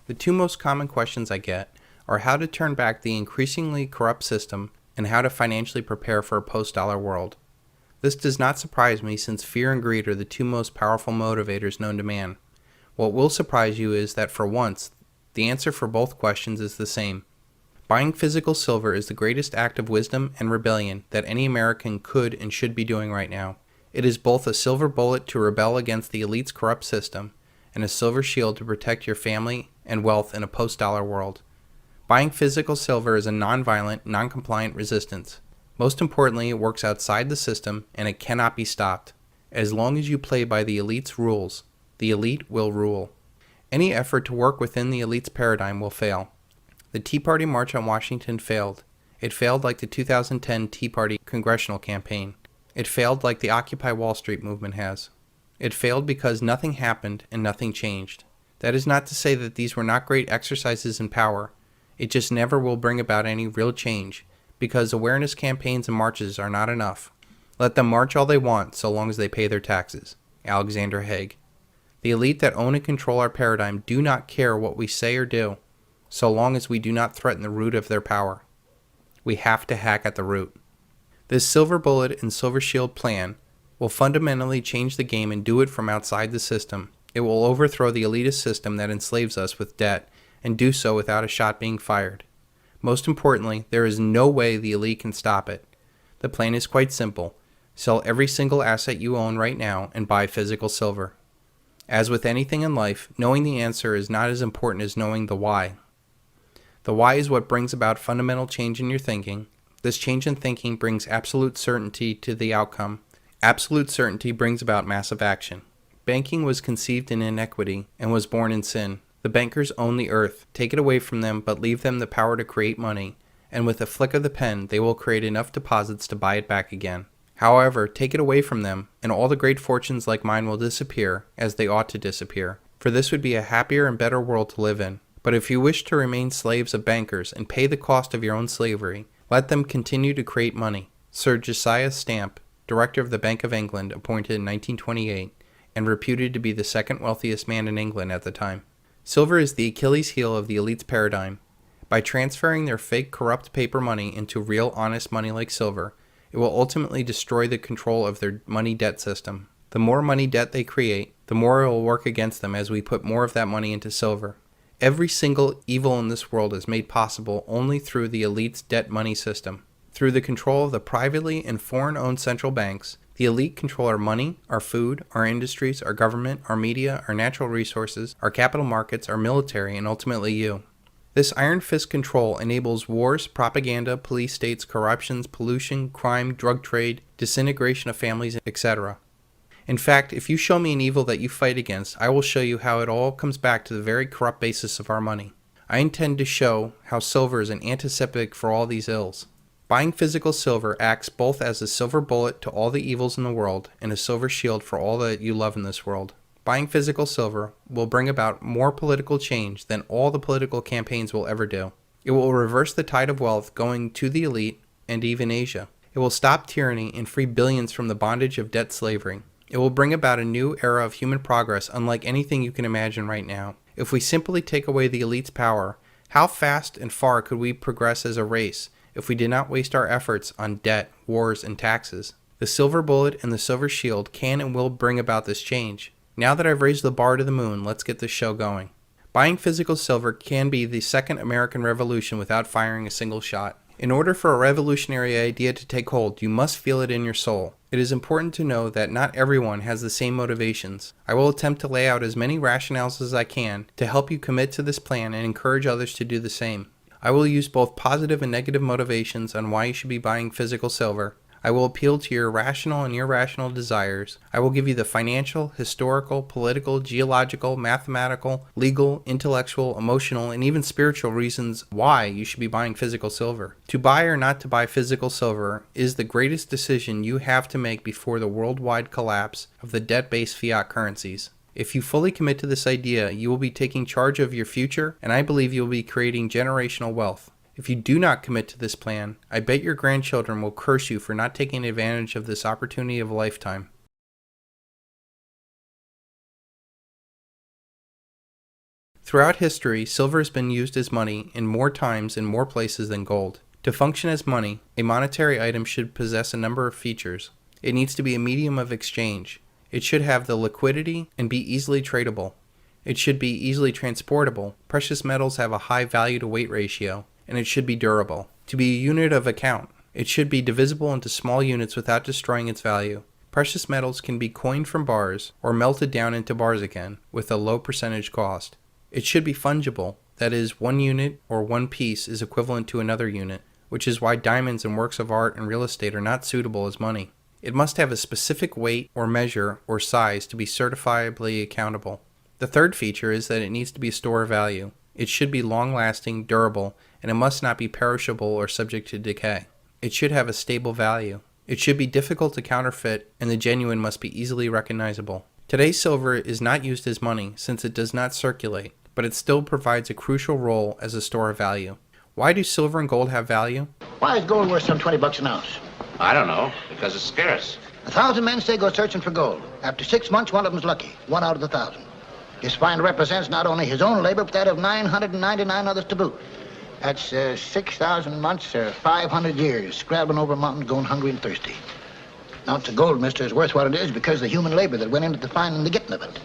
The two most common questions I get are how to turn back the increasingly corrupt system and how to financially prepare for a post-dollar world. This does not surprise me since fear and greed are the two most powerful motivators known to man. What will surprise you is that for once, the answer for both questions is the same. Buying physical silver is the greatest act of wisdom and rebellion that any American could and should be doing right now. It is both a silver bullet to rebel against the elite's corrupt system and a silver shield to protect your family and wealth in a post-dollar world. Buying physical silver is a non-violent, non-compliant resistance. Most importantly, it works outside the system and it cannot be stopped. As long as you play by the elite's rules, the elite will rule. Any effort to work within the elite's paradigm will fail. The Tea Party March on Washington failed. It failed like the 2010 Tea Party congressional campaign. It failed like the Occupy Wall Street movement has. It failed because nothing happened and nothing changed. That is not to say that these were not great exercises in power. It just never will bring about any real change, because awareness campaigns and marches are not enough. Let them march all they want so long as they pay their taxes. Alexander Haig. The elite that own and control our paradigm do not care what we say or do, so long as we do not threaten the root of their power. We have to hack at the root. This silver bullet and silver shield plan will fundamentally change the game and do it from outside the system. It will overthrow the elitist system that enslaves us with debt and do so without a shot being fired. Most importantly, there is no way the elite can stop it. The plan is quite simple. Sell every single asset you own right now and buy physical silver. As with anything in life, knowing the answer is not as important as knowing the why. The why is what brings about fundamental change in your thinking. This change in thinking brings absolute certainty to the outcome. Absolute certainty brings about massive action. Banking was conceived in inequity and was born in sin. The bankers own the earth. Take it away from them, but leave them the power to create money, and with a flick of the pen, they will create enough deposits to buy it back again. However, take it away from them, and all the great fortunes like mine will disappear, as they ought to disappear, for this would be a happier and better world to live in. But if you wish to remain slaves of bankers and pay the cost of your own slavery, let them continue to create money. Sir Josiah Stamp, director of the Bank of England, appointed in 1928, and reputed to be the second wealthiest man in England at the time. Silver is the Achilles heel of the elite's paradigm. By transferring their fake corrupt paper money into real honest money like silver, it will ultimately destroy the control of their money debt system. The more money debt they create, the more it will work against them as we put more of that money into silver. Every single evil in this world is made possible only through the elite's debt money system. Through the control of the privately and foreign-owned central banks, the elite control our money, our food, our industries, our government, our media, our natural resources, our capital markets, our military, and ultimately you. This iron fist control enables wars, propaganda, police states, corruptions, pollution, crime, drug trade, disintegration of families, etc. In fact, if you show me an evil that you fight against, I will show you how it all comes back to the very corrupt basis of our money. I intend to show how silver is an antiseptic for all these ills. Buying physical silver acts both as a silver bullet to all the evils in the world and a silver shield for all that you love in this world. Buying physical silver will bring about more political change than all the political campaigns will ever do. It will reverse the tide of wealth going to the elite and even Asia. It will stop tyranny and free billions from the bondage of debt slavery. It will bring about a new era of human progress unlike anything you can imagine right now. If we simply take away the elite's power, how fast and far could we progress as a race if we did not waste our efforts on debt, wars, and taxes? The silver bullet and the silver shield can and will bring about this change. Now that I've raised the bar to the moon, let's get this show going. Buying physical silver can be the second American Revolution without firing a single shot. In order for a revolutionary idea to take hold, you must feel it in your soul. It is important to know that not everyone has the same motivations. I will attempt to lay out as many rationales as I can to help you commit to this plan and encourage others to do the same. I will use both positive and negative motivations on why you should be buying physical silver. I will appeal to your rational and irrational desires. I will give you the financial, historical, political, geological, mathematical, legal, intellectual, emotional, and even spiritual reasons why you should be buying physical silver. To buy or not to buy physical silver is the greatest decision you have to make before the worldwide collapse of the debt-based fiat currencies. If you fully commit to this idea, you will be taking charge of your future, and I believe you will be creating generational wealth. If you do not commit to this plan, I bet your grandchildren will curse you for not taking advantage of this opportunity of a lifetime. Throughout history, silver has been used as money in more times and more places than gold. To function as money, a monetary item should possess a number of features. It needs to be a medium of exchange. It should have the liquidity and be easily tradable. It should be easily transportable. Precious metals have a high value to weight ratio, and it should be durable. To be a unit of account, it should be divisible into small units without destroying its value. Precious metals can be coined from bars or melted down into bars again with a low percentage cost. It should be fungible, that is, one unit or one piece is equivalent to another unit, which is why diamonds and works of art and real estate are not suitable as money. It must have a specific weight or measure or size to be certifiably accountable. The third feature is that it needs to be a store of value. It should be long-lasting, durable, and it must not be perishable or subject to decay. It should have a stable value. It should be difficult to counterfeit, and the genuine must be easily recognizable. Today's silver is not used as money since it does not circulate, but it still provides a crucial role as a store of value. Why do silver and gold have value? Why is gold worth some 20 bucks an ounce? I don't know, because it's scarce. 1,000 men say go searching for gold. After 6 months, one of them's lucky. 1 out of the 1,000. This find represents not only his own labor, but that of 999 others to boot. That's 6,000 months or 500 years, scrabbling over mountains, going hungry and thirsty. An ounce of gold, mister, is worth what it is because of the human labor that went into the finding and the getting of it.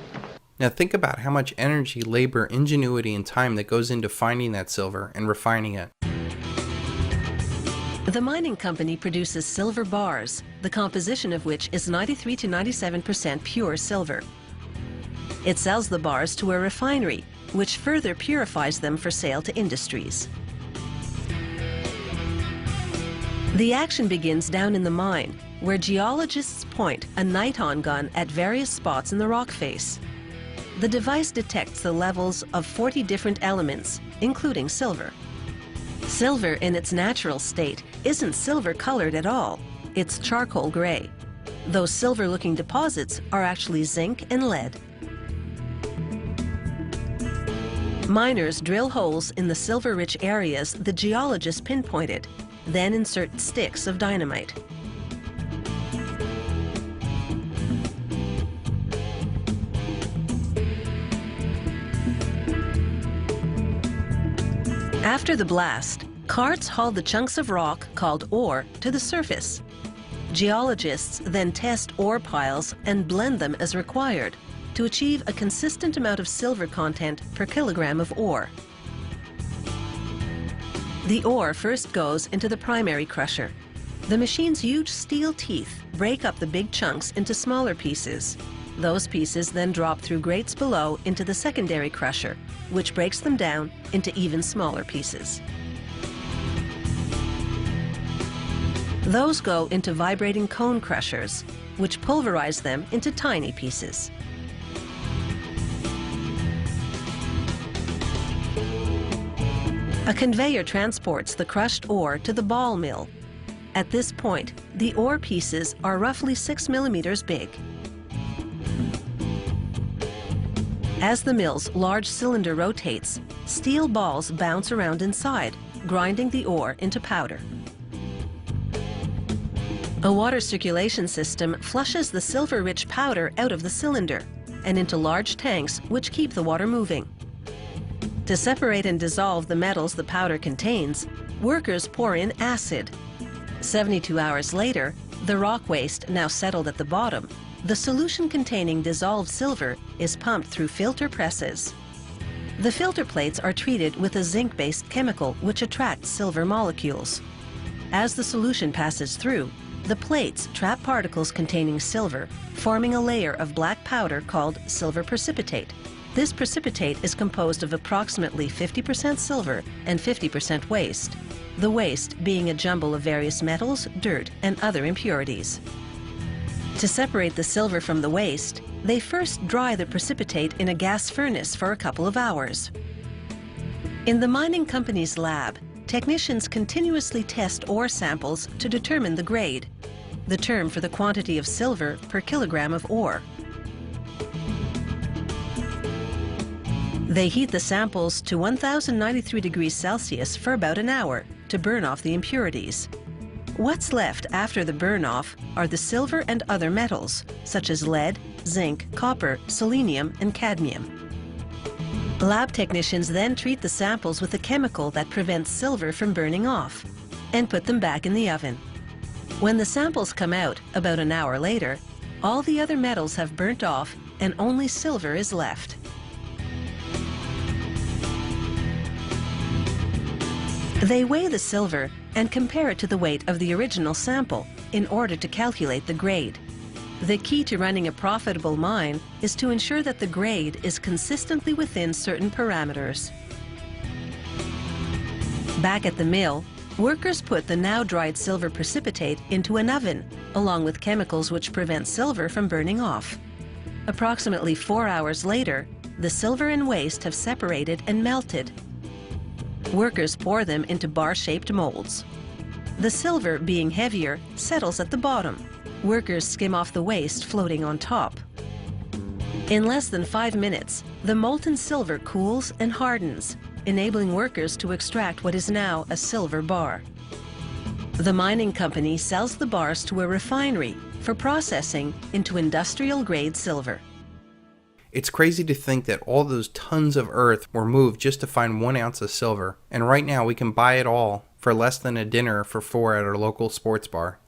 Now think about how much energy, labor, ingenuity, and time that goes into finding that silver and refining it. The mining company produces silver bars, the composition of which is 93 to 97% pure silver. It sells the bars to a refinery, which further purifies them for sale to industries. The action begins down in the mine, where geologists point a niton gun at various spots in the rock face. The device detects the levels of 40 different elements, including silver. Silver in its natural state isn't silver-colored at all. It's charcoal gray. Those silver-looking deposits are actually zinc and lead. Miners drill holes in the silver-rich areas the geologists pinpointed, then insert sticks of dynamite. After the blast, carts haul the chunks of rock, called ore, to the surface. Geologists then test ore piles and blend them as required to achieve a consistent amount of silver content per kilogram of ore. The ore first goes into the primary crusher. The machine's huge steel teeth break up the big chunks into smaller pieces. Those pieces then drop through grates below into the secondary crusher, which breaks them down into even smaller pieces. Those go into vibrating cone crushers, which pulverize them into tiny pieces. A conveyor transports the crushed ore to the ball mill. At this point, the ore pieces are roughly 6 millimeters big. As the mill's large cylinder rotates, steel balls bounce around inside, grinding the ore into powder. A water circulation system flushes the silver-rich powder out of the cylinder and into large tanks which keep the water moving. To separate and dissolve the metals the powder contains, workers pour in acid. 72 hours later, the rock waste now settled at the bottom, the solution containing dissolved silver is pumped through filter presses. The filter plates are treated with a zinc-based chemical which attracts silver molecules. As the solution passes through, the plates trap particles containing silver, forming a layer of black powder called silver precipitate. This precipitate is composed of approximately 50% silver and 50% waste, the waste being a jumble of various metals, dirt, and other impurities. To separate the silver from the waste, they first dry the precipitate in a gas furnace for a couple of hours. In the mining company's lab, technicians continuously test ore samples to determine the grade, the term for the quantity of silver per kilogram of ore. They heat the samples to 1093 degrees Celsius for about an hour to burn off the impurities. What's left after the burn-off are the silver and other metals, such as lead, zinc, copper, selenium, and cadmium. Lab technicians then treat the samples with a chemical that prevents silver from burning off and put them back in the oven. When the samples come out about an hour later, all the other metals have burnt off and only silver is left. They weigh the silver and compare it to the weight of the original sample in order to calculate the grade. The key to running a profitable mine is to ensure that the grade is consistently within certain parameters. Back at the mill, workers put the now dried silver precipitate into an oven, along with chemicals which prevent silver from burning off. Approximately 4 hours later, the silver and waste have separated and melted. Workers pour them into bar-shaped molds. The silver, being heavier, settles at the bottom. Workers skim off the waste floating on top. In less than 5 minutes, the molten silver cools and hardens, enabling workers to extract what is now a silver bar. The mining company sells the bars to a refinery for processing into industrial-grade silver. It's crazy to think that all those tons of earth were moved just to find 1 ounce of silver, and right now we can buy it all for less than a dinner for 4 at our local sports bar.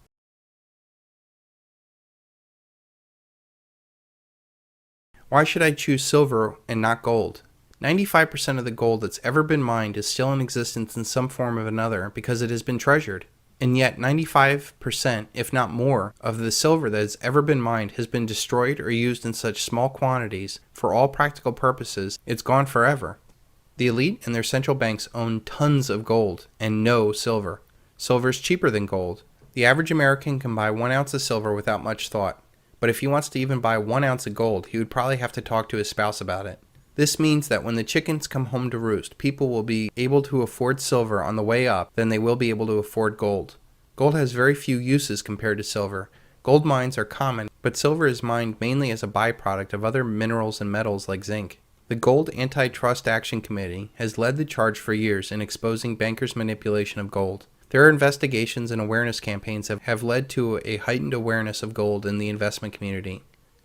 Why should I choose silver and not gold? 95% of the gold that's ever been mined is still in existence in some form or another because it has been treasured. And yet 95%, if not more, of the silver that has ever been mined has been destroyed or used in such small quantities, for all practical purposes, it's gone forever. The elite and their central banks own tons of gold and no silver. Silver is cheaper than gold. The average American can buy 1 ounce of silver without much thought. But if he wants to even buy 1 ounce of gold, he would probably have to talk to his spouse about it. This means that when the chickens come home to roost, people will be able to afford silver on the way up than they will be able to afford gold. Gold has very few uses compared to silver. Gold mines are common, but silver is mined mainly as a byproduct of other minerals and metals like zinc. The Gold Antitrust Action Committee has led the charge for years in exposing bankers' manipulation of gold. Their investigations and awareness campaigns have led to a heightened awareness of gold in the investment community.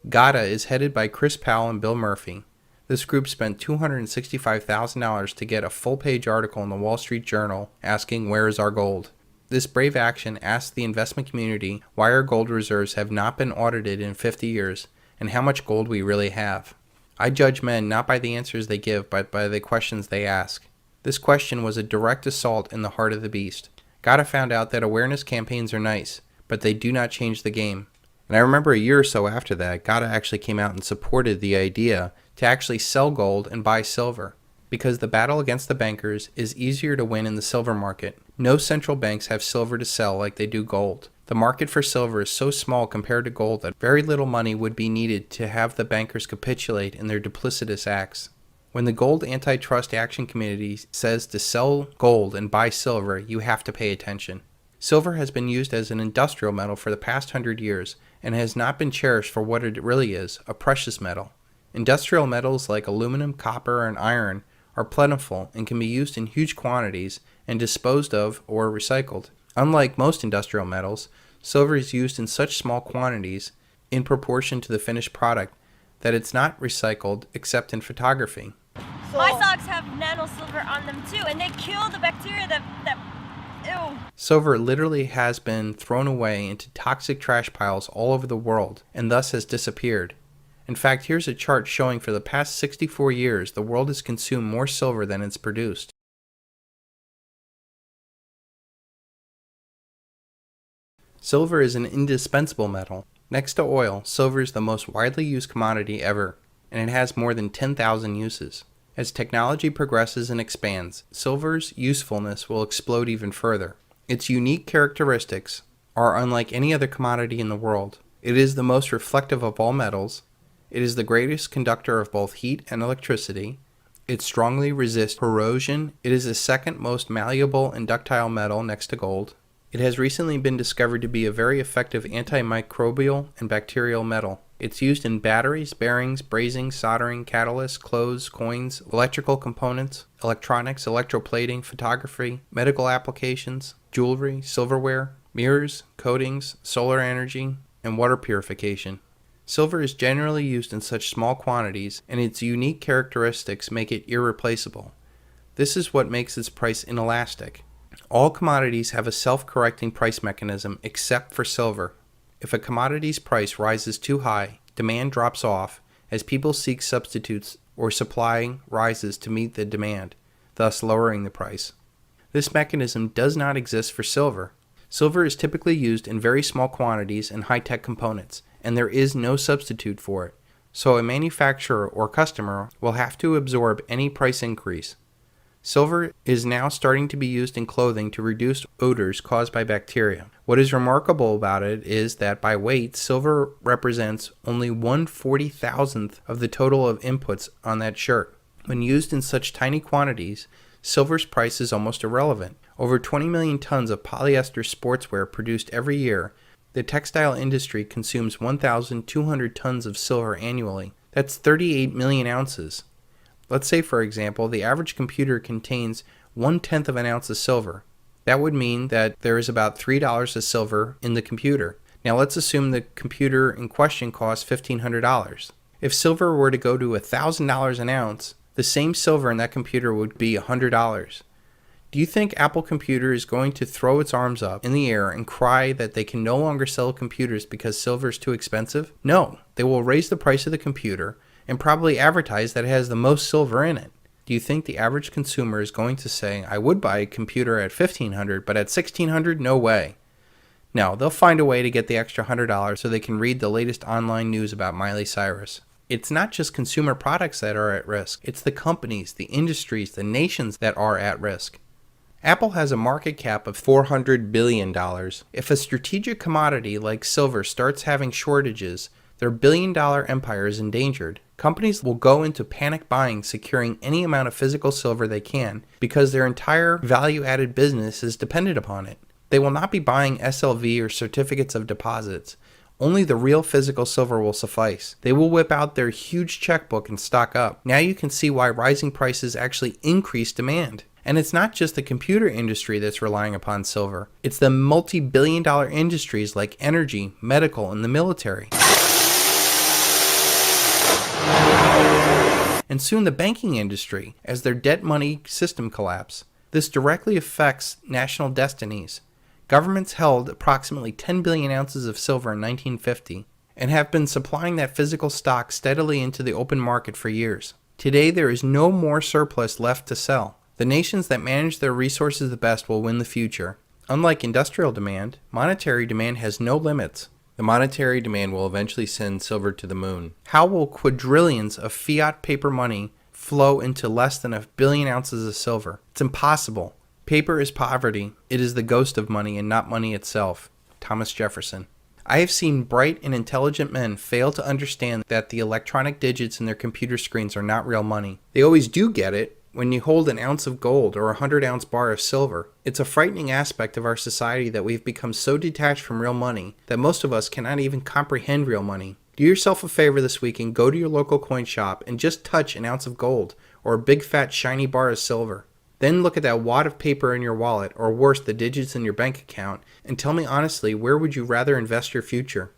GATA is headed by Chris Powell and Bill Murphy. This group spent $265,000 to get a full-page article in the Wall Street Journal asking, "Where is our gold?" This brave action asked the investment community why our gold reserves have not been audited in 50 years and how much gold we really have. I judge men not by the answers they give, but by the questions they ask. This question was a direct assault in the heart of the beast. GATA found out that awareness campaigns are nice, but they do not change the game. And I remember a year or so after that, GATA actually came out and supported the idea to actually sell gold and buy silver, because the battle against the bankers is easier to win in the silver market. No central banks have silver to sell like they do gold. The market for silver is so small compared to gold that very little money would be needed to have the bankers capitulate in their duplicitous acts. When the Gold Antitrust Action Committee says to sell gold and buy silver, you have to pay attention. Silver has been used as an industrial metal for the past 100 years and has not been cherished for what it really is, a precious metal. Industrial metals like aluminum, copper, and iron are plentiful and can be used in huge quantities and disposed of or recycled. Unlike most industrial metals, silver is used in such small quantities in proportion to the finished product that it's not recycled except in photography. My socks have nano silver on them too, and they kill the bacteria that ew. Silver literally has been thrown away into toxic trash piles all over the world and thus has disappeared. In fact, here's a chart showing for the past 64 years the world has consumed more silver than it's produced. Silver is an indispensable metal. Next to oil, silver is the most widely used commodity ever, and it has more than 10,000 uses. As technology progresses and expands, silver's usefulness will explode even further. Its unique characteristics are unlike any other commodity in the world. It is the most reflective of all metals. It is the greatest conductor of both heat and electricity. It strongly resists corrosion. It is the second most malleable and ductile metal next to gold. It has recently been discovered to be a very effective antimicrobial and bacterial metal. It's used in batteries, bearings, brazing, soldering, catalysts, clothes, coins, electrical components, electronics, electroplating, photography, medical applications, jewelry, silverware, mirrors, coatings, solar energy, and water purification. Silver is generally used in such small quantities, and its unique characteristics make it irreplaceable. This is what makes its price inelastic. All commodities have a self-correcting price mechanism except for silver. If a commodity's price rises too high, demand drops off as people seek substitutes or supply rises to meet the demand, thus lowering the price. This mechanism does not exist for silver. Silver is typically used in very small quantities and high-tech components, and there is no substitute for it. So a manufacturer or customer will have to absorb any price increase. Silver is now starting to be used in clothing to reduce odors caused by bacteria. What is remarkable about it is that by weight, silver represents only 1/40,000th of the total of inputs on that shirt. When used in such tiny quantities, silver's price is almost irrelevant. Over 20 million tons of polyester sportswear produced every year. The textile industry consumes 1,200 tons of silver annually. That's 38 million ounces. Let's say, for example, the average computer contains 1/10 of an ounce of silver. That would mean that there is about $3 of silver in the computer. Now let's assume the computer in question costs $1,500. If silver were to go to $1,000 an ounce, the same silver in that computer would be $100. Do you think Apple Computer is going to throw its arms up in the air and cry that they can no longer sell computers because silver is too expensive? No, they will raise the price of the computer and probably advertise that it has the most silver in it. Do you think the average consumer is going to say, I would buy a computer at $1,500, but at $1,600, no way? No, they'll find a way to get the extra $100 so they can read the latest online news about Miley Cyrus. It's not just consumer products that are at risk. It's the companies, the industries, the nations that are at risk. Apple has a market cap of $400 billion. If a strategic commodity like silver starts having shortages, their billion-dollar empire is endangered. Companies will go into panic buying, securing any amount of physical silver they can because their entire value-added business is dependent upon it. They will not be buying SLV or certificates of deposits. Only the real physical silver will suffice. They will whip out their huge checkbook and stock up. Now you can see why rising prices actually increase demand. And it's not just the computer industry that's relying upon silver. It's the multi-billion-dollar industries like energy, medical, and the military. And soon the banking industry, as their debt money system collapse. This directly affects national destinies. Governments held approximately 10 billion ounces of silver in 1950 and have been supplying that physical stock steadily into the open market for years. Today there is no more surplus left to sell. The nations that manage their resources the best will win the future. Unlike industrial demand, monetary demand has no limits. The monetary demand will eventually send silver to the moon. How will quadrillions of fiat paper money flow into less than 1 billion ounces of silver? It's impossible. Paper is poverty. It is the ghost of money and not money itself. Thomas Jefferson. I have seen bright and intelligent men fail to understand that the electronic digits in their computer screens are not real money. They always do get it when you hold an ounce of gold or a 100-ounce bar of silver. It's a frightening aspect of our society that we've become so detached from real money that most of us cannot even comprehend real money. Do yourself a favor this week and go to your local coin shop and just touch an ounce of gold or a big fat shiny bar of silver. Then look at that wad of paper in your wallet, or worse, the digits in your bank account, and tell me honestly, where would you rather invest your future?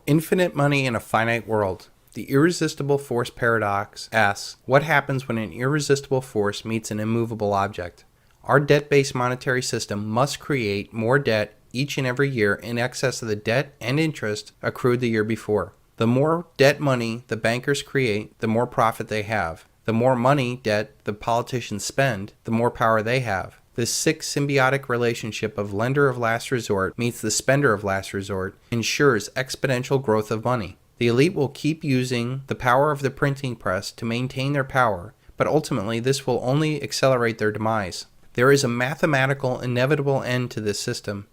Infinite money in a finite world. The irresistible force paradox asks, what happens when an irresistible force meets an immovable object? Our debt-based monetary system must create more debt each and every year in excess of the debt and interest accrued the year before. The more debt money the bankers create, the more profit they have. The more money, debt, the politicians spend, the more power they have. This sick symbiotic relationship of lender of last resort meets the spender of last resort ensures exponential growth of money. The elite will keep using the power of the printing press to maintain their power, but ultimately this will only accelerate their demise. There is a mathematical inevitable end to this system,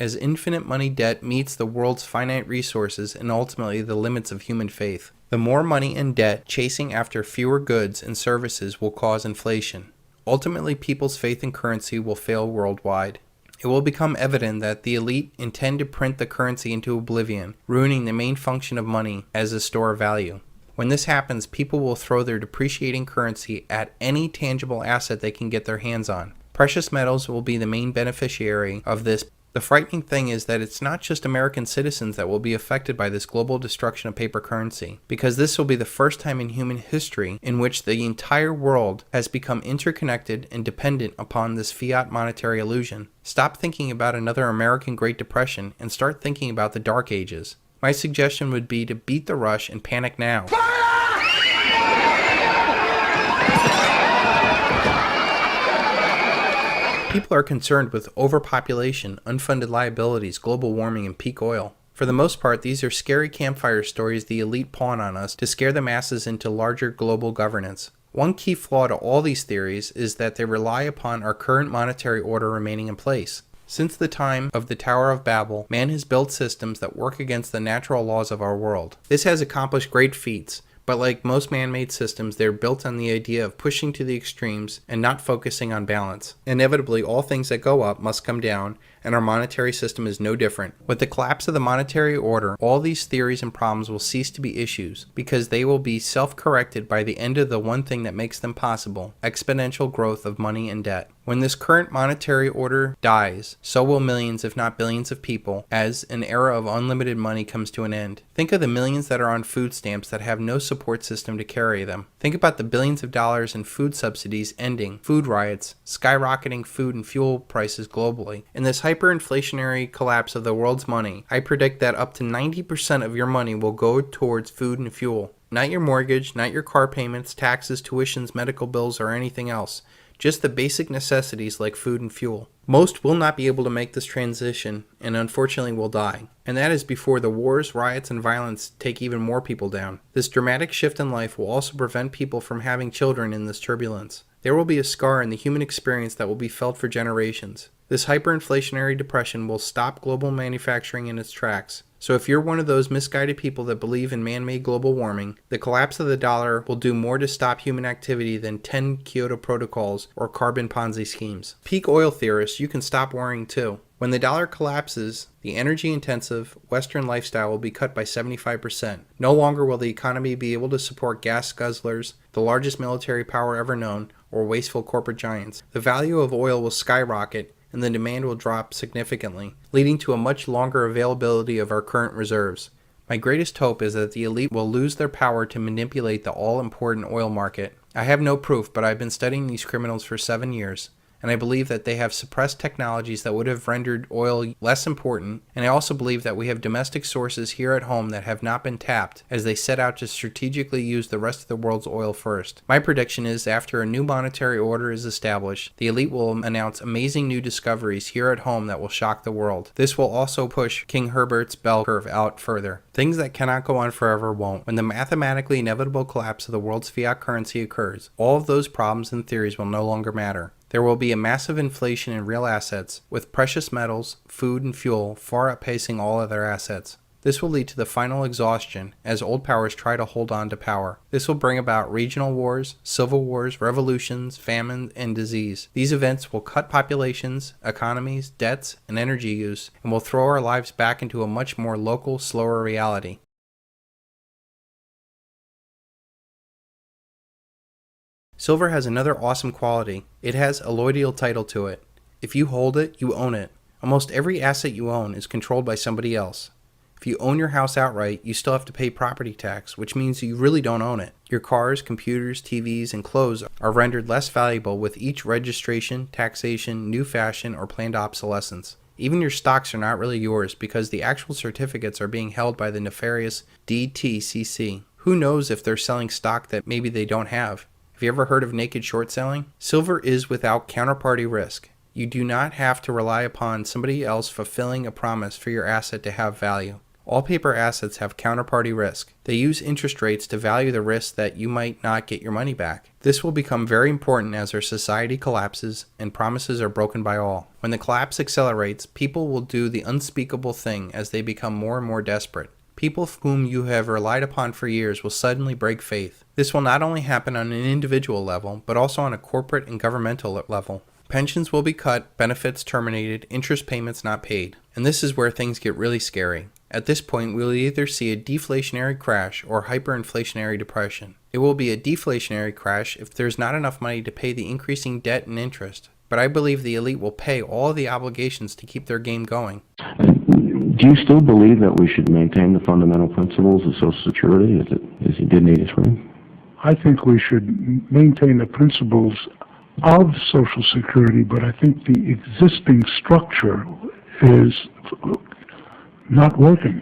as infinite money debt meets the world's finite resources and ultimately the limits of human faith. The more money and debt chasing after fewer goods and services will cause inflation. Ultimately, people's faith in currency will fail worldwide. It will become evident that the elite intend to print the currency into oblivion, ruining the main function of money as a store of value. When this happens, people will throw their depreciating currency at any tangible asset they can get their hands on. Precious metals will be the main beneficiary of this The frightening thing is that it's not just American citizens that will be affected by this global destruction of paper currency, because this will be the first time in human history in which the entire world has become interconnected and dependent upon this fiat monetary illusion. Stop thinking about another American Great Depression and start thinking about the Dark Ages. My suggestion would be to beat the rush and panic now. People are concerned with overpopulation, unfunded liabilities, global warming, and peak oil. For the most part, these are scary campfire stories the elite pawn on us to scare the masses into larger global governance. One key flaw to all these theories is that they rely upon our current monetary order remaining in place. Since the time of the Tower of Babel, man has built systems that work against the natural laws of our world. This has accomplished great feats, but like most man-made systems, they're built on the idea of pushing to the extremes and not focusing on balance. Inevitably, all things that go up must come down, and our monetary system is no different. With the collapse of the monetary order, all these theories and problems will cease to be issues, because they will be self-corrected by the end of the one thing that makes them possible: exponential growth of money and debt. When this current monetary order dies, so will millions if not billions of people, as an era of unlimited money comes to an end. Think of the millions that are on food stamps that have no support system to carry them. Think about the billions of dollars in food subsidies ending, food riots, skyrocketing food and fuel prices globally. In this hyperinflationary collapse of the world's money, I predict that up to 90% of your money will go towards food and fuel. Not your mortgage, not your car payments, taxes, tuitions, medical bills, or anything else. Just the basic necessities like food and fuel. Most will not be able to make this transition and unfortunately will die. And that is before the wars, riots, and violence take even more people down. This dramatic shift in life will also prevent people from having children in this turbulence. There will be a scar in the human experience that will be felt for generations. This hyperinflationary depression will stop global manufacturing in its tracks. So if you're one of those misguided people that believe in man-made global warming, the collapse of the dollar will do more to stop human activity than 10 Kyoto protocols or carbon Ponzi schemes. Peak oil theorists, you can stop worrying too. When the dollar collapses, the energy-intensive Western lifestyle will be cut by 75%. No longer will the economy be able to support gas guzzlers, the largest military power ever known, or wasteful corporate giants. The value of oil will skyrocket, and the demand will drop significantly, leading to a much longer availability of our current reserves. My greatest hope is that the elite will lose their power to manipulate the all-important oil market. I have no proof, but I've been studying these criminals for 7 years, and I believe that they have suppressed technologies that would have rendered oil less important, and I also believe that we have domestic sources here at home that have not been tapped, as they set out to strategically use the rest of the world's oil first. My prediction is after a new monetary order is established, the elite will announce amazing new discoveries here at home that will shock the world. This will also push King Herbert's bell curve out further. Things that cannot go on forever won't. When the mathematically inevitable collapse of the world's fiat currency occurs, all of those problems and theories will no longer matter. There will be a massive inflation in real assets, with precious metals, food, and fuel far outpacing all other assets. This will lead to the final exhaustion as old powers try to hold on to power. This will bring about regional wars, civil wars, revolutions, famine, and disease. These events will cut populations, economies, debts, and energy use, and will throw our lives back into a much more local, slower reality. Silver has another awesome quality. It has a alloidial title to it. If you hold it, you own it. Almost every asset you own is controlled by somebody else. If you own your house outright, you still have to pay property tax, which means you really don't own it. Your cars, computers, TVs, and clothes are rendered less valuable with each registration, taxation, new fashion, or planned obsolescence. Even your stocks are not really yours because the actual certificates are being held by the nefarious DTCC. Who knows if they're selling stock that maybe they don't have? Have you ever heard of naked short selling? Silver is without counterparty risk. You do not have to rely upon somebody else fulfilling a promise for your asset to have value. All paper assets have counterparty risk. They use interest rates to value the risk that you might not get your money back. This will become very important as our society collapses and promises are broken by all. When the collapse accelerates, people will do the unspeakable thing as they become more and more desperate. People whom you have relied upon for years will suddenly break faith. This will not only happen on an individual level, but also on a corporate and governmental level. Pensions will be cut, benefits terminated, interest payments not paid. And this is where things get really scary. At this point, we'll either see a deflationary crash or hyperinflationary depression. It will be a deflationary crash if there's not enough money to pay the increasing debt and interest. but I believe the elite will pay all the obligations to keep their game going. Do you still believe that we should maintain the fundamental principles of Social Security as you did in 83? I think we should maintain the principles of Social Security, but I think the existing structure is not working,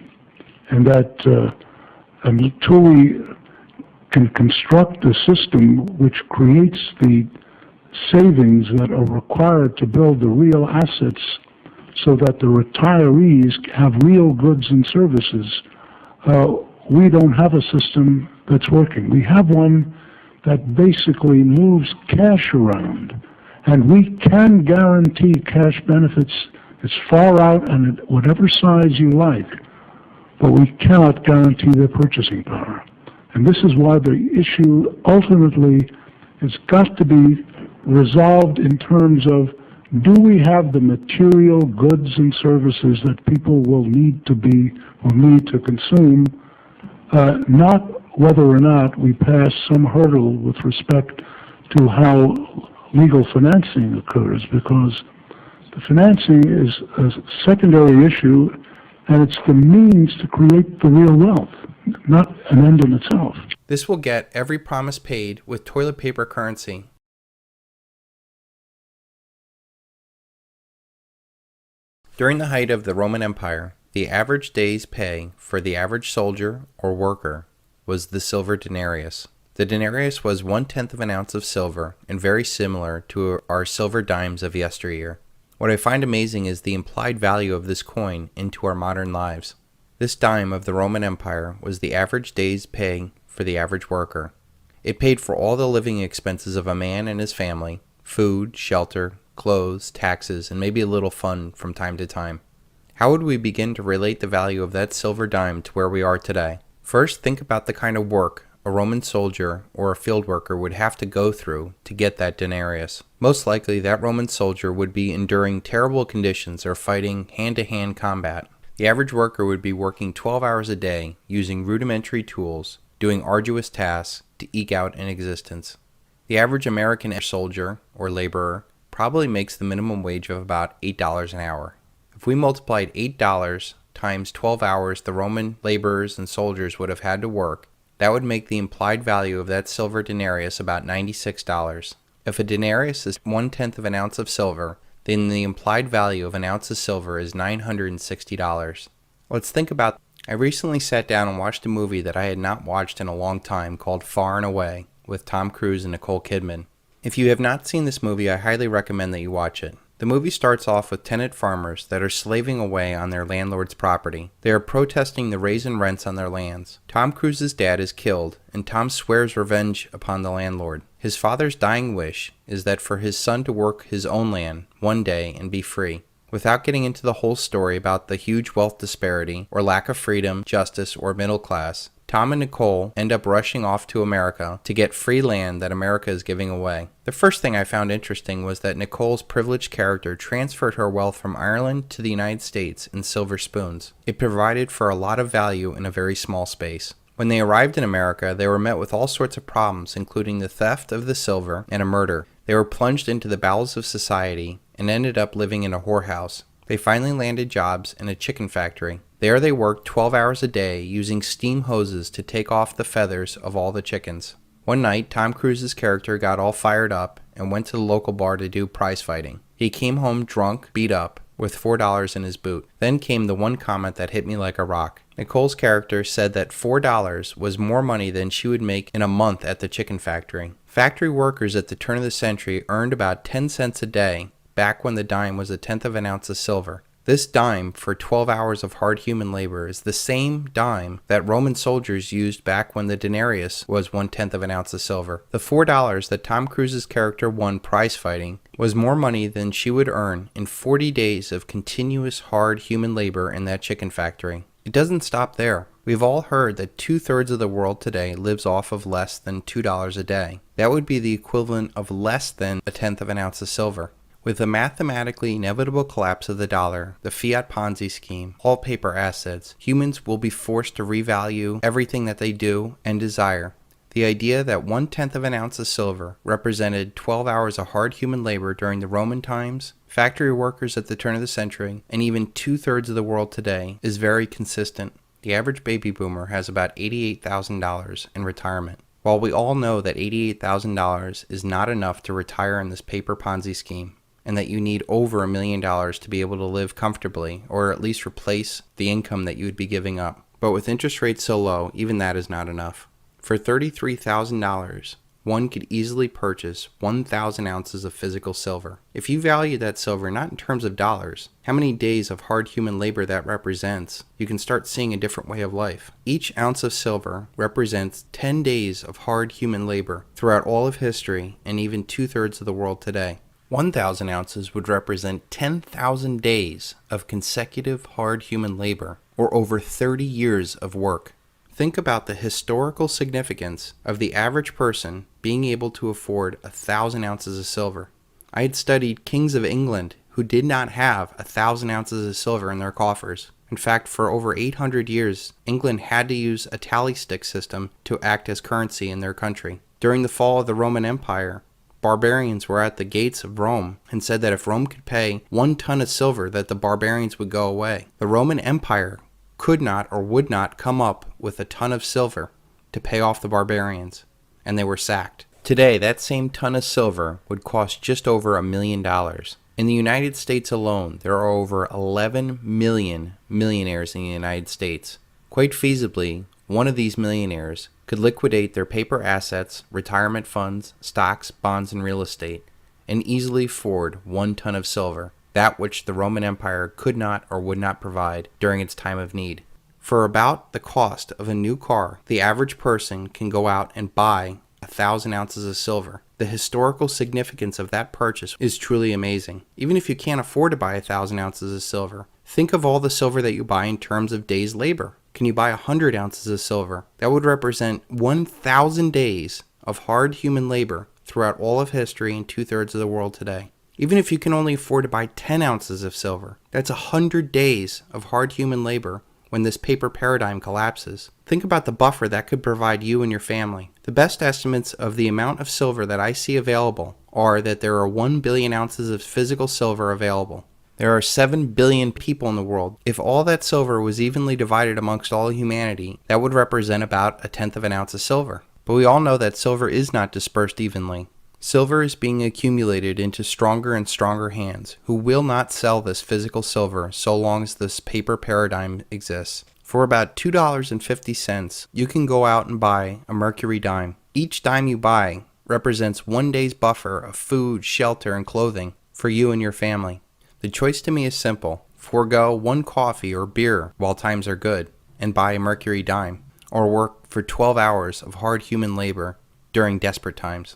and that until we can construct a system which creates the savings that are required to build the real assets so that the retirees have real goods and services, we don't have a system that's working. We have one that basically moves cash around, and we can guarantee cash benefits as far out and at whatever size you like, but we cannot guarantee their purchasing power. And this is why the issue ultimately has got to be resolved in terms of, do we have the material goods and services that people will need to consume, not whether or not we pass some hurdle with respect to how legal financing occurs, because the financing is a secondary issue, and it's the means to create the real wealth, not an end in itself. This will get every promise paid with toilet paper currency. During the height of the Roman Empire, the average day's pay for the average soldier or worker was the silver denarius. The denarius was 1/10 of an ounce of silver and very similar to our silver dimes of yesteryear. What I find amazing is the implied value of this coin into our modern lives. This dime of the Roman Empire was the average day's pay for the average worker. It paid for all the living expenses of a man and his family, food, shelter, clothes, taxes, and maybe a little fun from time to time. How would we begin to relate the value of that silver dime to where we are today? First, think about the kind of work a Roman soldier or a field worker would have to go through to get that denarius. Most likely, that Roman soldier would be enduring terrible conditions or fighting hand-to-hand combat. The average worker would be working 12 hours a day using rudimentary tools, doing arduous tasks to eke out an existence. The average American soldier or laborer probably makes the minimum wage of about $8 an hour. If we multiplied $8 times 12 hours the Roman laborers and soldiers would have had to work, that would make the implied value of that silver denarius about $96. If a denarius is 1/10 of an ounce of silver, then the implied value of an ounce of silver is $960. Let's think about I recently sat down and watched a movie that I had not watched in a long time called Far and Away with Tom Cruise and Nicole Kidman. If you have not seen this movie, I highly recommend that you watch it. The movie starts off with tenant farmers that are slaving away on their landlord's property. They are protesting the raise in rents on their lands. Tom Cruise's dad is killed, and Tom swears revenge upon the landlord. His father's dying wish is that for his son to work his own land one day and be free. Without getting into the whole story about the huge wealth disparity, or lack of freedom, justice, or middle class, Tom and Nicole end up rushing off to America to get free land that America is giving away. The first thing I found interesting was that Nicole's privileged character transferred her wealth from Ireland to the United States in silver spoons. It provided for a lot of value in a very small space. When they arrived in America, they were met with all sorts of problems, including the theft of the silver and a murder. They were plunged into the bowels of society and ended up living in a whorehouse. They finally landed jobs in a chicken factory. There they worked 12 hours a day using steam hoses to take off the feathers of all the chickens. One night, Tom Cruise's character got all fired up and went to the local bar to do prize fighting. He came home drunk, beat up, with $4 in his boot. Then came the one comment that hit me like a rock. Nicole's character said that $4 was more money than she would make in a month at the chicken factory. Factory workers at the turn of the century earned about 10 cents a day, back when the dime was 1/10 of an ounce of silver. This dime for 12 hours of hard human labor is the same dime that Roman soldiers used back when the denarius was 1/10 of an ounce of silver. The $4 that Tom Cruise's character won prize fighting was more money than she would earn in 40 days of continuous hard human labor in that chicken factory. It doesn't stop there. We've all heard that 2/3 of the world today lives off of less than $2 a day. That would be the equivalent of less than 1/10 of an ounce of silver. With the mathematically inevitable collapse of the dollar, the fiat Ponzi scheme, all paper assets, humans will be forced to revalue everything that they do and desire. The idea that 1/10 of an ounce of silver represented 12 hours of hard human labor during the Roman times, factory workers at the turn of the century, and even 2/3 of the world today is very consistent. The average baby boomer has about $88,000 in retirement. While we all know that $88,000 is not enough to retire in this paper Ponzi scheme, and that you need over $1 million to be able to live comfortably, or at least replace the income that you would be giving up. But with interest rates so low, even that is not enough. For $33,000, one could easily purchase 1,000 ounces of physical silver. If you value that silver not in terms of dollars, how many days of hard human labor that represents, you can start seeing a different way of life. Each ounce of silver represents 10 days of hard human labor throughout all of history and even 2/3 of the world today. 1,000 ounces would represent 10,000 days of consecutive hard human labor, or over 30 years of work. Think about the historical significance of the average person being able to afford 1,000 ounces of silver. I had studied kings of England who did not have 1,000 ounces of silver in their coffers. In fact, for over 800 years, England had to use a tally stick system to act as currency in their country. During the fall of the Roman Empire, barbarians were at the gates of Rome and said that if Rome could pay 1 ton of silver, that the barbarians would go away. The Roman Empire could not or would not come up with a ton of silver to pay off the barbarians, and they were sacked. Today, that same ton of silver would cost just over $1 million. In the United States alone, there are over 11 million millionaires in the United States. Quite feasibly, one of these millionaires could liquidate their paper assets, retirement funds, stocks, bonds, and real estate, and easily afford 1 ton of silver, that which the Roman Empire could not or would not provide during its time of need. For about the cost of a new car, the average person can go out and buy 1,000 ounces of silver. The historical significance of that purchase is truly amazing. Even if you can't afford to buy 1,000 ounces of silver, think of all the silver that you buy in terms of days' labor. Can you buy 100 ounces of silver? That would represent 1,000 days of hard human labor throughout all of history and 2/3 of the world today. Even if you can only afford to buy 10 ounces of silver, that's 100 days of hard human labor when this paper paradigm collapses. Think about the buffer that could provide you and your family. The best estimates of the amount of silver that I see available are that there are 1 billion ounces of physical silver available. There are 7 billion people in the world. If all that silver was evenly divided amongst all humanity, that would represent about 1/10 of an ounce of silver. But we all know that silver is not dispersed evenly. Silver is being accumulated into stronger and stronger hands, who will not sell this physical silver so long as this paper paradigm exists. For about $2.50, you can go out and buy a mercury dime. Each dime you buy represents 1 day's buffer of food, shelter, and clothing for you and your family. The choice to me is simple. Forego 1 coffee or beer while times are good and buy a mercury dime, or work for 12 hours of hard human labor during desperate times.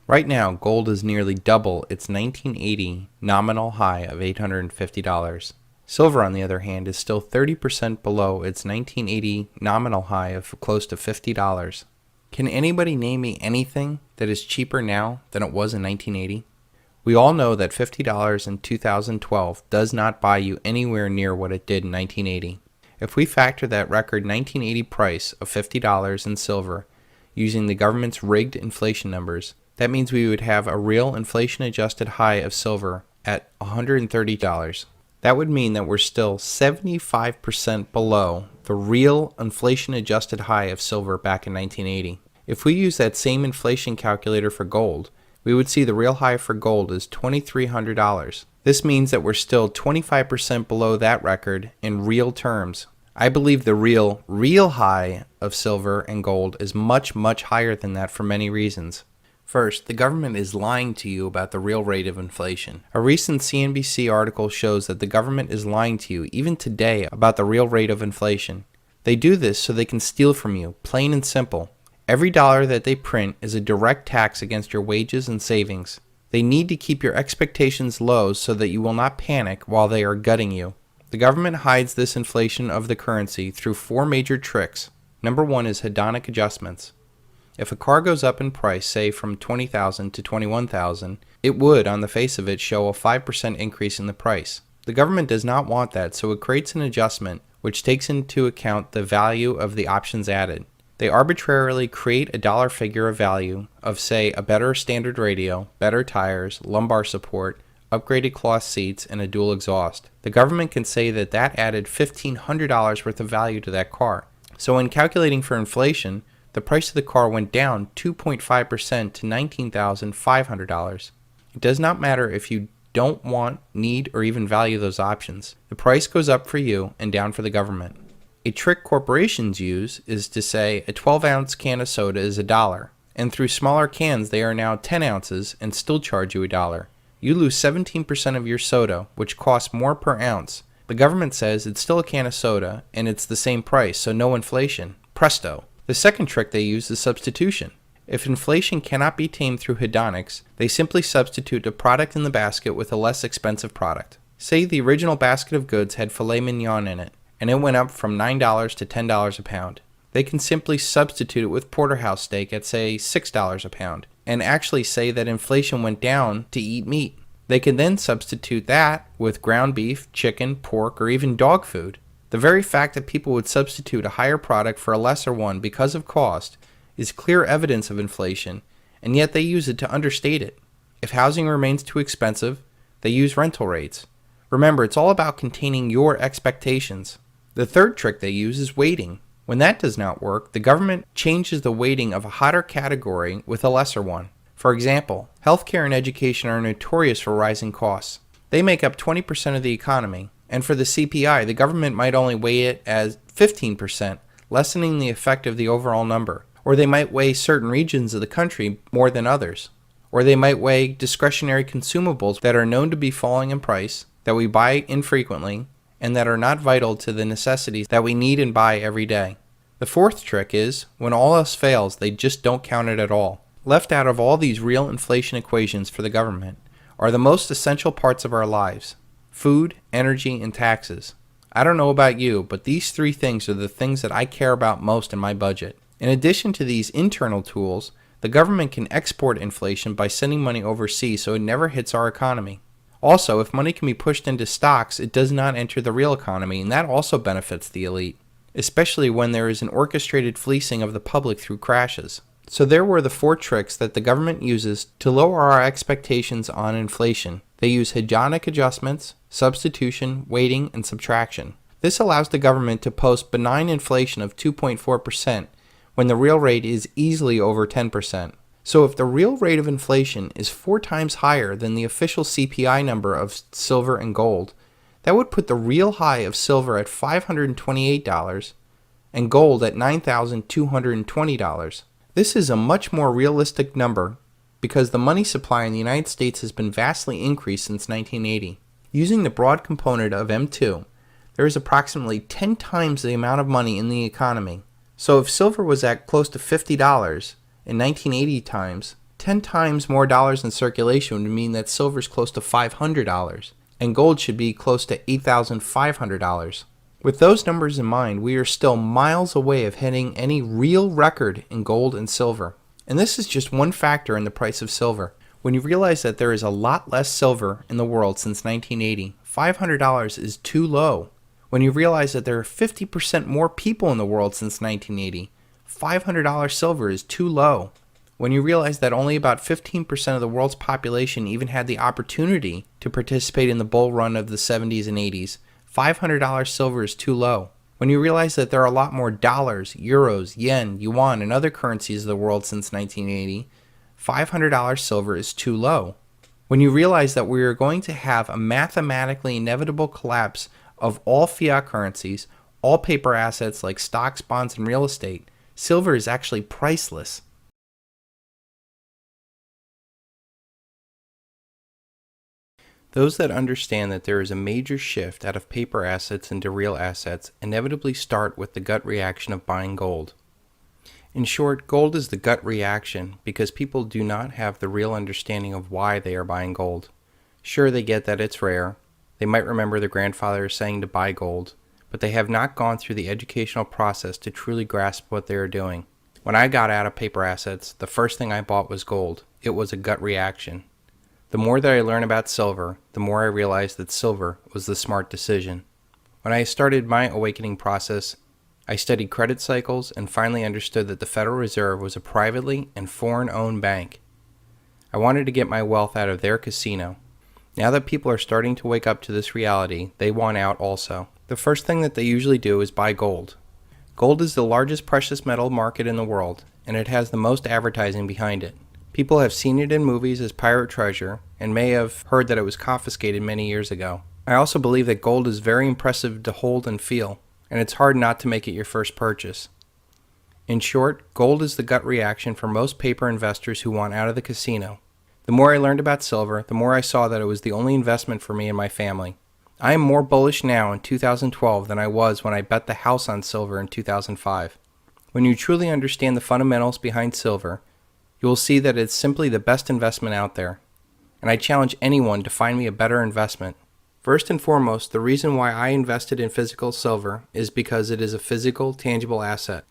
Right now, gold is nearly double its 1980 nominal high of $850. Silver, on the other hand, is still 30% below its 1980 nominal high of close to $50. Can anybody name me anything that is cheaper now than it was in 1980? We all know that $50 in 2012 does not buy you anywhere near what it did in 1980. If we factor that record 1980 price of $50 in silver using the government's rigged inflation numbers, that means we would have a real inflation-adjusted high of silver at $130. That would mean that we're still 75% below the real inflation-adjusted high of silver back in 1980. If we use that same inflation calculator for gold, we would see the real high for gold is $2,300. This means that we're still 25% below that record in real terms. I believe the real high of silver and gold is much, much higher than that for many reasons. First, the government is lying to you about the real rate of inflation. A recent CNBC article shows that the government is lying to you even today about the real rate of inflation. They do this so they can steal from you, plain and simple. Every dollar that they print is a direct tax against your wages and savings. They need to keep your expectations low so that you will not panic while they are gutting you. The government hides this inflation of the currency through 4 major tricks. Number 1 is hedonic adjustments. If a car goes up in price, say from $20,000 to $21,000, it would, on the face of it, show a 5% increase in the price. The government does not want that, so it creates an adjustment which takes into account the value of the options added. They arbitrarily create a dollar figure of value of, say, a better standard radio, better tires, lumbar support, upgraded cloth seats, and a dual exhaust. The government can say that that added $1,500 worth of value to that car. So when calculating for inflation, the price of the car went down 2.5% to $19,500. It does not matter if you don't want, need, or even value those options. The price goes up for you and down for the government. A trick corporations use is to say a 12-ounce can of soda is $1, and through smaller cans they are now 10 ounces and still charge you $1. You lose 17% of your soda, which costs more per ounce. The government says it's still a can of soda and it's the same price, so no inflation. Presto. The second trick they use is substitution. If inflation cannot be tamed through hedonics, they simply substitute a product in the basket with a less expensive product. Say the original basket of goods had filet mignon in it, and it went up from $9 to $10 a pound. They can simply substitute it with porterhouse steak at, say, $6 a pound, and actually say that inflation went down to eat meat. They can then substitute that with ground beef, chicken, pork, or even dog food. The very fact that people would substitute a higher product for a lesser one because of cost is clear evidence of inflation, and yet they use it to understate it. If housing remains too expensive, they use rental rates. Remember, it's all about containing your expectations. The third trick they use is weighting. When that does not work, the government changes the weighting of a hotter category with a lesser one. For example, healthcare and education are notorious for rising costs. They make up 20% of the economy, and for the CPI, the government might only weigh it as 15%, lessening the effect of the overall number. Or they might weigh certain regions of the country more than others. Or they might weigh discretionary consumables that are known to be falling in price, that we buy infrequently, and that are not vital to the necessities that we need and buy every day. The fourth trick is, when all else fails, they just don't count it at all. Left out of all these real inflation equations for the government are the most essential parts of our lives: food, energy, and taxes. I don't know about you, but these three things are the things that I care about most in my budget. In addition to these internal tools, the government can export inflation by sending money overseas so it never hits our economy. Also, if money can be pushed into stocks, it does not enter the real economy, and that also benefits the elite, especially when there is an orchestrated fleecing of the public through crashes. So there were the four tricks that the government uses to lower our expectations on inflation. They use hedonic adjustments, substitution, weighting, and subtraction. This allows the government to post benign inflation of 2.4% when the real rate is easily over 10%. So if the real rate of inflation is 4 times higher than the official CPI number of silver and gold, that would put the real high of silver at $528 and gold at $9,220. This is a much more realistic number because the money supply in the United States has been vastly increased since 1980. Using the broad component of M2, there is approximately 10 times the amount of money in the economy. So if silver was at close to $50 in 1980 times, 10 times more dollars in circulation would mean that silver is close to $500, and gold should be close to $8,500. With those numbers in mind, we are still miles away of hitting any real record in gold and silver. And this is just one factor in the price of silver. When you realize that there is a lot less silver in the world since 1980, $500 is too low. When you realize that there are 50% more people in the world since 1980, $500 silver is too low. When you realize that only about 15% of the world's population even had the opportunity to participate in the bull run of the 70s and 80s, $500 silver is too low. When you realize that there are a lot more dollars, euros, yen, yuan, and other currencies of the world since 1980, $500 silver is too low. When you realize that we are going to have a mathematically inevitable collapse of all fiat currencies, all paper assets like stocks, bonds, and real estate, silver is actually priceless. Those that understand that there is a major shift out of paper assets into real assets inevitably start with the gut reaction of buying gold. In short, gold is the gut reaction because people do not have the real understanding of why they are buying gold. Sure, they get that it's rare. They might remember their grandfather saying to buy gold, but they have not gone through the educational process to truly grasp what they are doing. When I got out of paper assets, the first thing I bought was gold. It was a gut reaction. The more that I learn about silver, the more I realize that silver was the smart decision. When I started my awakening process, I studied credit cycles and finally understood that the Federal Reserve was a privately and foreign-owned bank. I wanted to get my wealth out of their casino. Now that people are starting to wake up to this reality, they want out also. The first thing that they usually do is buy gold. Gold is the largest precious metal market in the world, and it has the most advertising behind it. People have seen it in movies as pirate treasure, and may have heard that it was confiscated many years ago. I also believe that gold is very impressive to hold and feel, and it's hard not to make it your first purchase. In short, gold is the gut reaction for most paper investors who want out of the casino. The more I learned about silver, the more I saw that it was the only investment for me and my family. I am more bullish now in 2012 than I was when I bet the house on silver in 2005. When you truly understand the fundamentals behind silver, you will see that it's simply the best investment out there. And I challenge anyone to find me a better investment. First and foremost, the reason why I invested in physical silver is because it is a physical, tangible asset.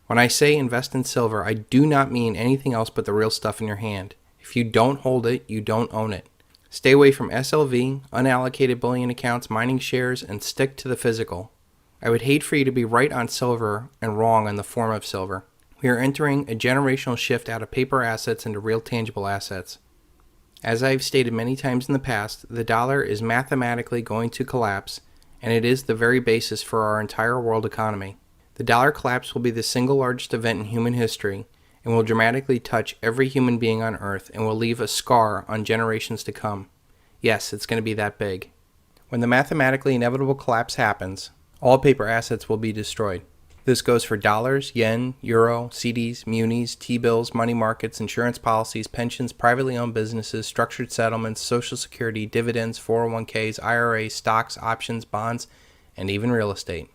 When I say invest in silver, I do not mean anything else but the real stuff in your hand. If you don't hold it, you don't own it. Stay away from SLV, unallocated bullion accounts, mining shares, and stick to the physical. I would hate for you to be right on silver and wrong on the form of silver. We are entering a generational shift out of paper assets into real tangible assets. As I've stated many times in the past, the dollar is mathematically going to collapse, and it is the very basis for our entire world economy. The dollar collapse will be the single largest event in human history, and will dramatically touch every human being on Earth and will leave a scar on generations to come. Yes, it's going to be that big. When the mathematically inevitable collapse happens, all paper assets will be destroyed. This goes for dollars, yen, euro, CDs, munis, T-bills, money markets, insurance policies, pensions, privately owned businesses, structured settlements, social security, dividends, 401ks, IRAs, stocks, options, bonds, and even real estate.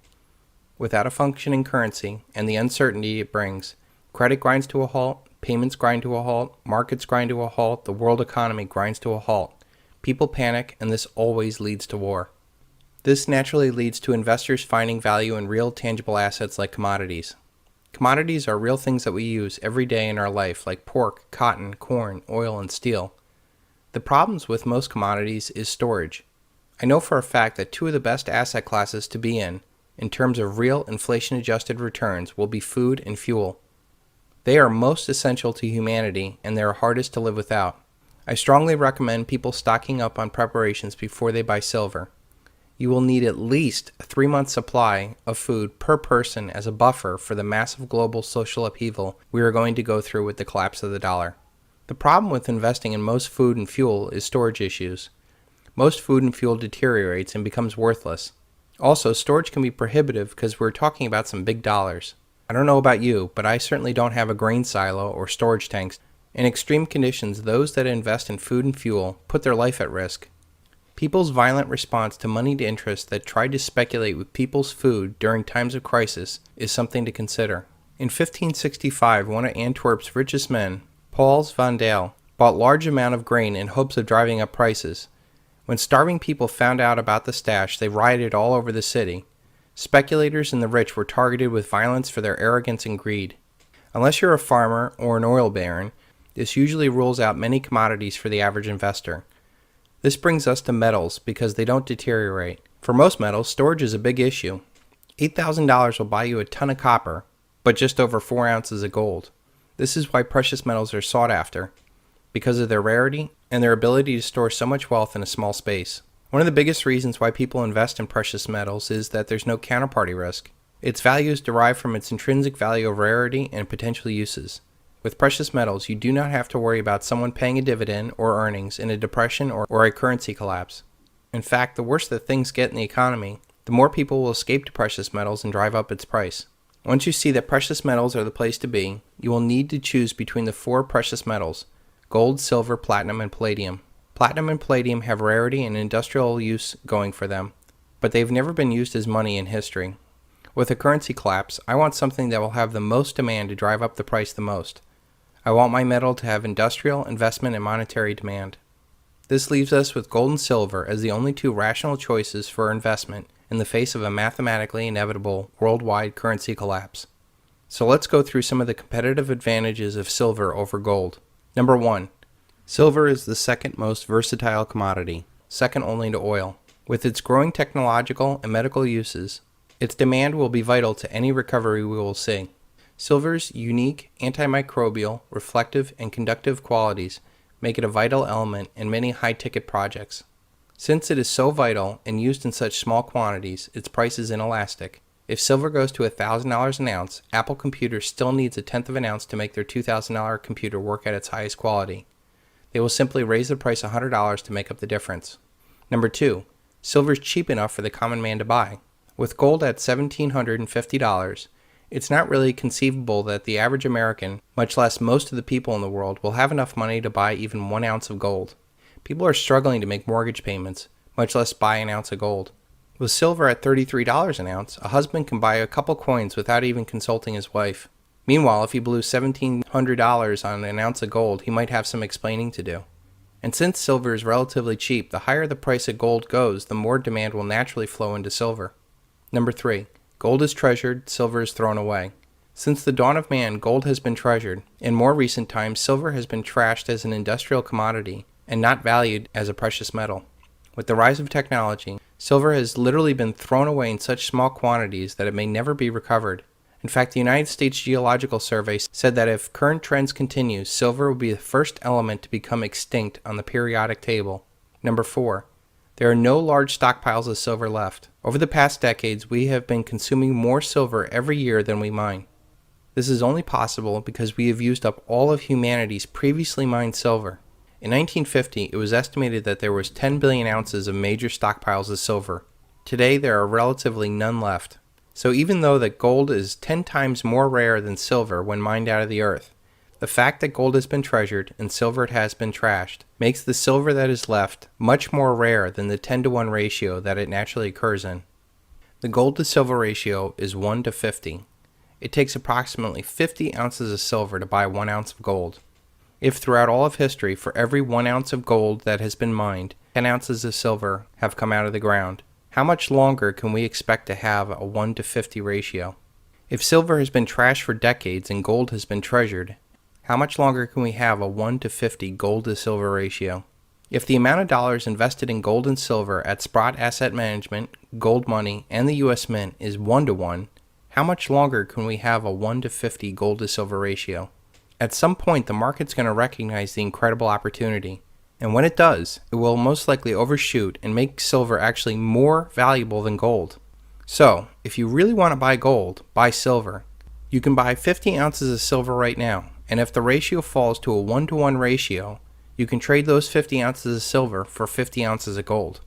Without a functioning currency and the uncertainty it brings, credit grinds to a halt, payments grind to a halt, markets grind to a halt, the world economy grinds to a halt. People panic, and this always leads to war. This naturally leads to investors finding value in real tangible assets like commodities. Commodities are real things that we use every day in our life, like pork, cotton, corn, oil, and steel. The problems with most commodities is storage. I know for a fact that two of the best asset classes to be in terms of real inflation-adjusted returns, will be food and fuel. They are most essential to humanity, and they are hardest to live without. I strongly recommend people stocking up on preparations before they buy silver. You will need at least a 3-month supply of food per person as a buffer for the massive global social upheaval we are going to go through with the collapse of the dollar. The problem with investing in most food and fuel is storage issues. Most food and fuel deteriorates and becomes worthless. Also, storage can be prohibitive because we're talking about some big dollars. I don't know about you, but I certainly don't have a grain silo or storage tanks. In extreme conditions, those that invest in food and fuel put their life at risk. People's violent response to moneyed interests that tried to speculate with people's food during times of crisis is something to consider. In 1565, one of Antwerp's richest men, Pauls van Dale, bought large amount of grain in hopes of driving up prices. When starving people found out about the stash, they rioted all over the city. Speculators and the rich were targeted with violence for their arrogance and greed. Unless you're a farmer or an oil baron, this usually rules out many commodities for the average investor. This brings us to metals because they don't deteriorate. For most metals, storage is a big issue. $8,000 will buy you a ton of copper, but just over 4 ounces of gold. This is why precious metals are sought after, because of their rarity and their ability to store so much wealth in a small space. One of the biggest reasons why people invest in precious metals is that there's no counterparty risk. Its value is derived from its intrinsic value of rarity and potential uses. With precious metals, you do not have to worry about someone paying a dividend or earnings in a depression or a currency collapse. In fact, the worse that things get in the economy, the more people will escape to precious metals and drive up its price. Once you see that precious metals are the place to be, you will need to choose between the 4 precious metals: gold, silver, platinum, and palladium. Platinum and palladium have rarity and industrial use going for them, but they've never been used as money in history. With a currency collapse, I want something that will have the most demand to drive up the price the most. I want my metal to have industrial, investment, and monetary demand. This leaves us with gold and silver as the only 2 rational choices for investment in the face of a mathematically inevitable worldwide currency collapse. So let's go through some of the competitive advantages of silver over gold. Number 1. Silver is the second most versatile commodity, second only to oil. With its growing technological and medical uses, its demand will be vital to any recovery we will see. Silver's unique antimicrobial, reflective, and conductive qualities make it a vital element in many high-ticket projects. Since it is so vital and used in such small quantities, its price is inelastic. If silver goes to $1,000 an ounce, Apple Computers still needs a tenth of an ounce to make their $2,000 computer work at its highest quality. They will simply raise the price $100 to make up the difference. Number 2. Silver is cheap enough for the common man to buy. With gold at $1,750, it's not really conceivable that the average American, much less most of the people in the world, will have enough money to buy even 1 ounce of gold. People are struggling to make mortgage payments, much less buy an ounce of gold. With silver at $33 an ounce, a husband can buy a couple coins without even consulting his wife. Meanwhile, if he blew $1,700 on an ounce of gold, he might have some explaining to do. And since silver is relatively cheap, the higher the price of gold goes, the more demand will naturally flow into silver. Number 3. Gold is treasured, silver is thrown away. Since the dawn of man, gold has been treasured. In more recent times, silver has been trashed as an industrial commodity and not valued as a precious metal. With the rise of technology, silver has literally been thrown away in such small quantities that it may never be recovered. In fact, the United States Geological Survey said that if current trends continue, silver will be the first element to become extinct on the periodic table. Number 4. There are no large stockpiles of silver left. Over the past decades, we have been consuming more silver every year than we mine. This is only possible because we have used up all of humanity's previously mined silver. In 1950, it was estimated that there was 10 billion ounces of major stockpiles of silver. Today, there are relatively none left. So even though that gold is 10 times more rare than silver when mined out of the earth, the fact that gold has been treasured and silver has been trashed makes the silver that is left much more rare than the 10-to-1 ratio that it naturally occurs in. The gold to silver ratio is 1 to 50. It takes approximately 50 ounces of silver to buy 1 ounce of gold. If throughout all of history, for every 1 ounce of gold that has been mined, 10 ounces of silver have come out of the ground, how much longer can we expect to have a 1 to 50 ratio? If silver has been trashed for decades and gold has been treasured, how much longer can we have a 1 to 50 gold to silver ratio? If the amount of dollars invested in gold and silver at Sprott Asset Management, Gold Money, and the U.S. Mint is 1 to 1, how much longer can we have a 1 to 50 gold to silver ratio? At some point, the market's going to recognize the incredible opportunity. And when it does, it will most likely overshoot and make silver actually more valuable than gold. So, if you really want to buy gold, buy silver. You can buy 50 ounces of silver right now, and if the ratio falls to a 1-to-1 ratio, you can trade those 50 ounces of silver for 50 ounces of gold.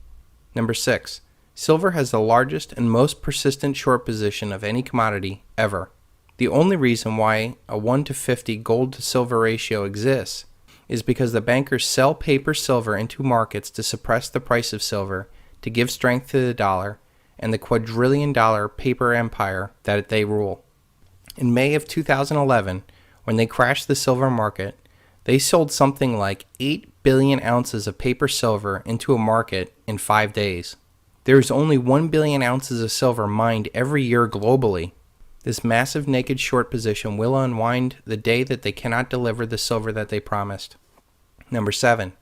Number 6. Silver has the largest and most persistent short position of any commodity ever. The only reason why a 1 to 50 gold to silver ratio exists is because the bankers sell paper silver into markets to suppress the price of silver, to give strength to the dollar, and the quadrillion-dollar paper empire that they rule. In May of 2011, when they crashed the silver market, they sold something like 8 billion ounces of paper silver into a market in 5 days. There is only 1 billion ounces of silver mined every year globally. This massive naked short position will unwind the day that they cannot deliver the silver that they promised. Number 7.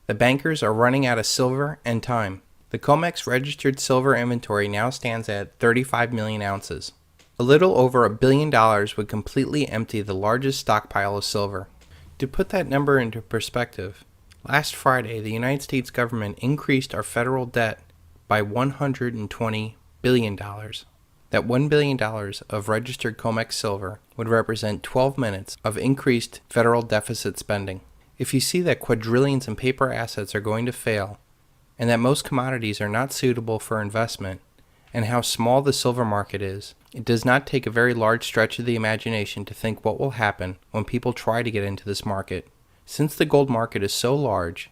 The bankers are running out of silver and time. The COMEX registered silver inventory now stands at 35 million ounces. A little over $1 billion would completely empty the largest stockpile of silver. To put that number into perspective, last Friday the United States government increased our federal debt by $120 billion. That $1 billion of registered COMEX silver would represent 12 minutes of increased federal deficit spending. If you see that quadrillions in paper assets are going to fail, and that most commodities are not suitable for investment, and how small the silver market is, it does not take a very large stretch of the imagination to think what will happen when people try to get into this market. Since the gold market is so large,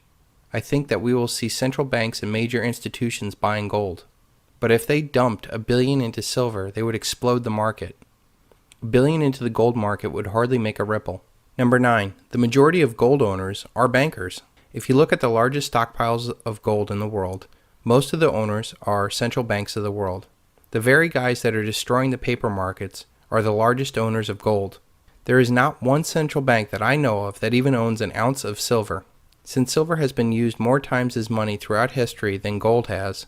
I think that we will see central banks and major institutions buying gold. But if they dumped $1 billion into silver, they would explode the market. $1 billion into the gold market would hardly make a ripple. Number 9. The majority of gold owners are bankers. If you look at the largest stockpiles of gold in the world, most of the owners are central banks of the world. The very guys that are destroying the paper markets are the largest owners of gold. There is not one central bank that I know of that even owns an ounce of silver. Since silver has been used more times as money throughout history than gold has,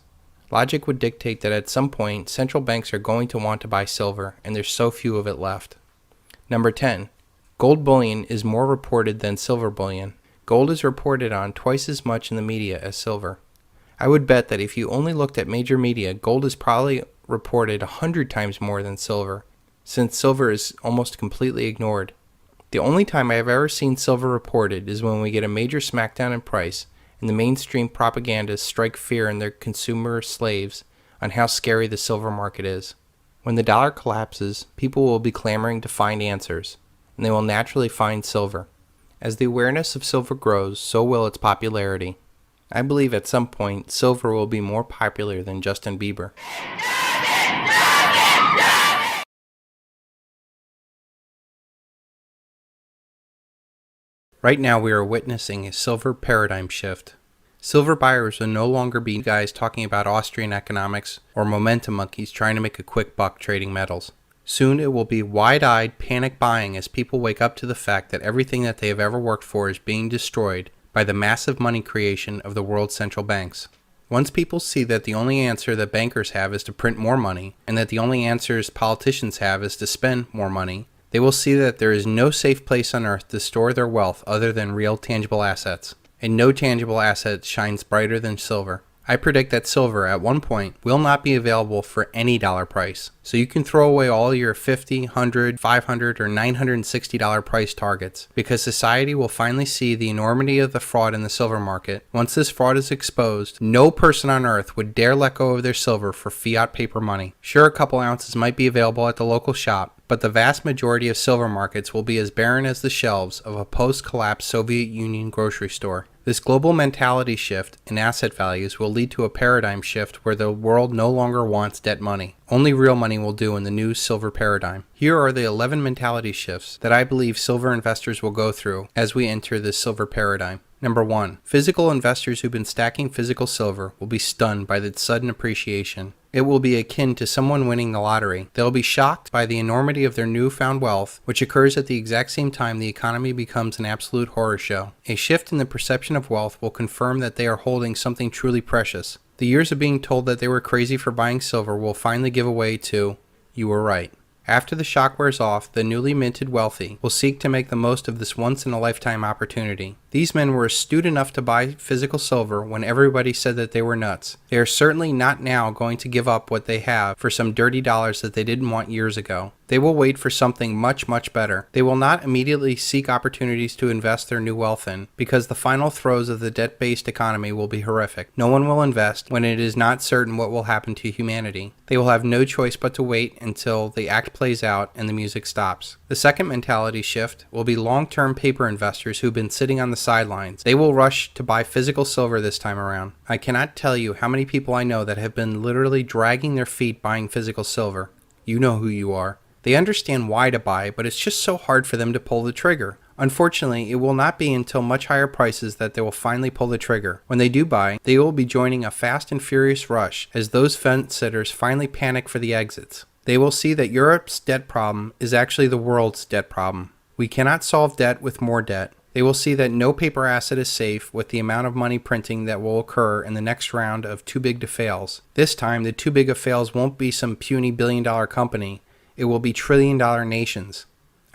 Logic would dictate that at some point, central banks are going to want to buy silver, and there's so few of it left. Number 10. Gold bullion is more reported than silver bullion. Gold is reported on twice as much in the media as silver. I would bet that if you only looked at major media, gold is probably reported 100 times more than silver, since silver is almost completely ignored. The only time I have ever seen silver reported is when we get a major smackdown in price and the mainstream propagandists strike fear in their consumer slaves on how scary the silver market is. When the dollar collapses, people will be clamoring to find answers, and they will naturally find silver. As the awareness of silver grows, so will its popularity. I believe at some point, silver will be more popular than Justin Bieber. Right now we are witnessing a silver paradigm shift. Silver buyers will no longer be guys talking about Austrian economics or momentum monkeys trying to make a quick buck trading metals. Soon it will be wide-eyed panic buying as people wake up to the fact that everything that they have ever worked for is being destroyed by the massive money creation of the world's central banks. Once people see that the only answer that bankers have is to print more money, and that the only answers politicians have is to spend more money, they will see that there is no safe place on earth to store their wealth other than real tangible assets, and no tangible asset shines brighter than silver. I predict that silver at one point will not be available for any dollar price, so you can throw away all your $50, $100, $500, or $960 price targets, because society will finally see the enormity of the fraud in the silver market. Once this fraud is exposed, no person on earth would dare let go of their silver for fiat paper money. Sure, a couple ounces might be available at the local shop, but the vast majority of silver markets will be as barren as the shelves of a post-collapse Soviet Union grocery store. This global mentality shift in asset values will lead to a paradigm shift where the world no longer wants debt money. Only real money will do in the new silver paradigm. Here are the 11 mentality shifts that I believe silver investors will go through as we enter this silver paradigm. Number 1. Physical investors who've been stacking physical silver will be stunned by the sudden appreciation. It will be akin to someone winning the lottery. They'll be shocked by the enormity of their newfound wealth, which occurs at the exact same time the economy becomes an absolute horror show. A shift in the perception of wealth will confirm that they are holding something truly precious. The years of being told that they were crazy for buying silver will finally give way to, you were right. After the shock wears off, the newly minted wealthy will seek to make the most of this once-in-a-lifetime opportunity. These men were astute enough to buy physical silver when everybody said that they were nuts. They are certainly not now going to give up what they have for some dirty dollars that they didn't want years ago. They will wait for something much, much better. They will not immediately seek opportunities to invest their new wealth in, because the final throes of the debt-based economy will be horrific. No one will invest when it is not certain what will happen to humanity. They will have no choice but to wait until the act plays out and the music stops. The second mentality shift will be long-term paper investors who've been sitting on the sidelines. They will rush to buy physical silver this time around. I cannot tell you how many people I know that have been literally dragging their feet buying physical silver. You know who you are. They understand why to buy, but it's just so hard for them to pull the trigger. Unfortunately, it will not be until much higher prices that they will finally pull the trigger. When they do buy, they will be joining a fast and furious rush as those fence sitters finally panic for the exits. They will see that Europe's debt problem is actually the world's debt problem. We cannot solve debt with more debt. They will see that no paper asset is safe with the amount of money printing that will occur in the next round of too big to fails. This time, the too big of fails won't be some puny billion-dollar company. It will be trillion-dollar nations.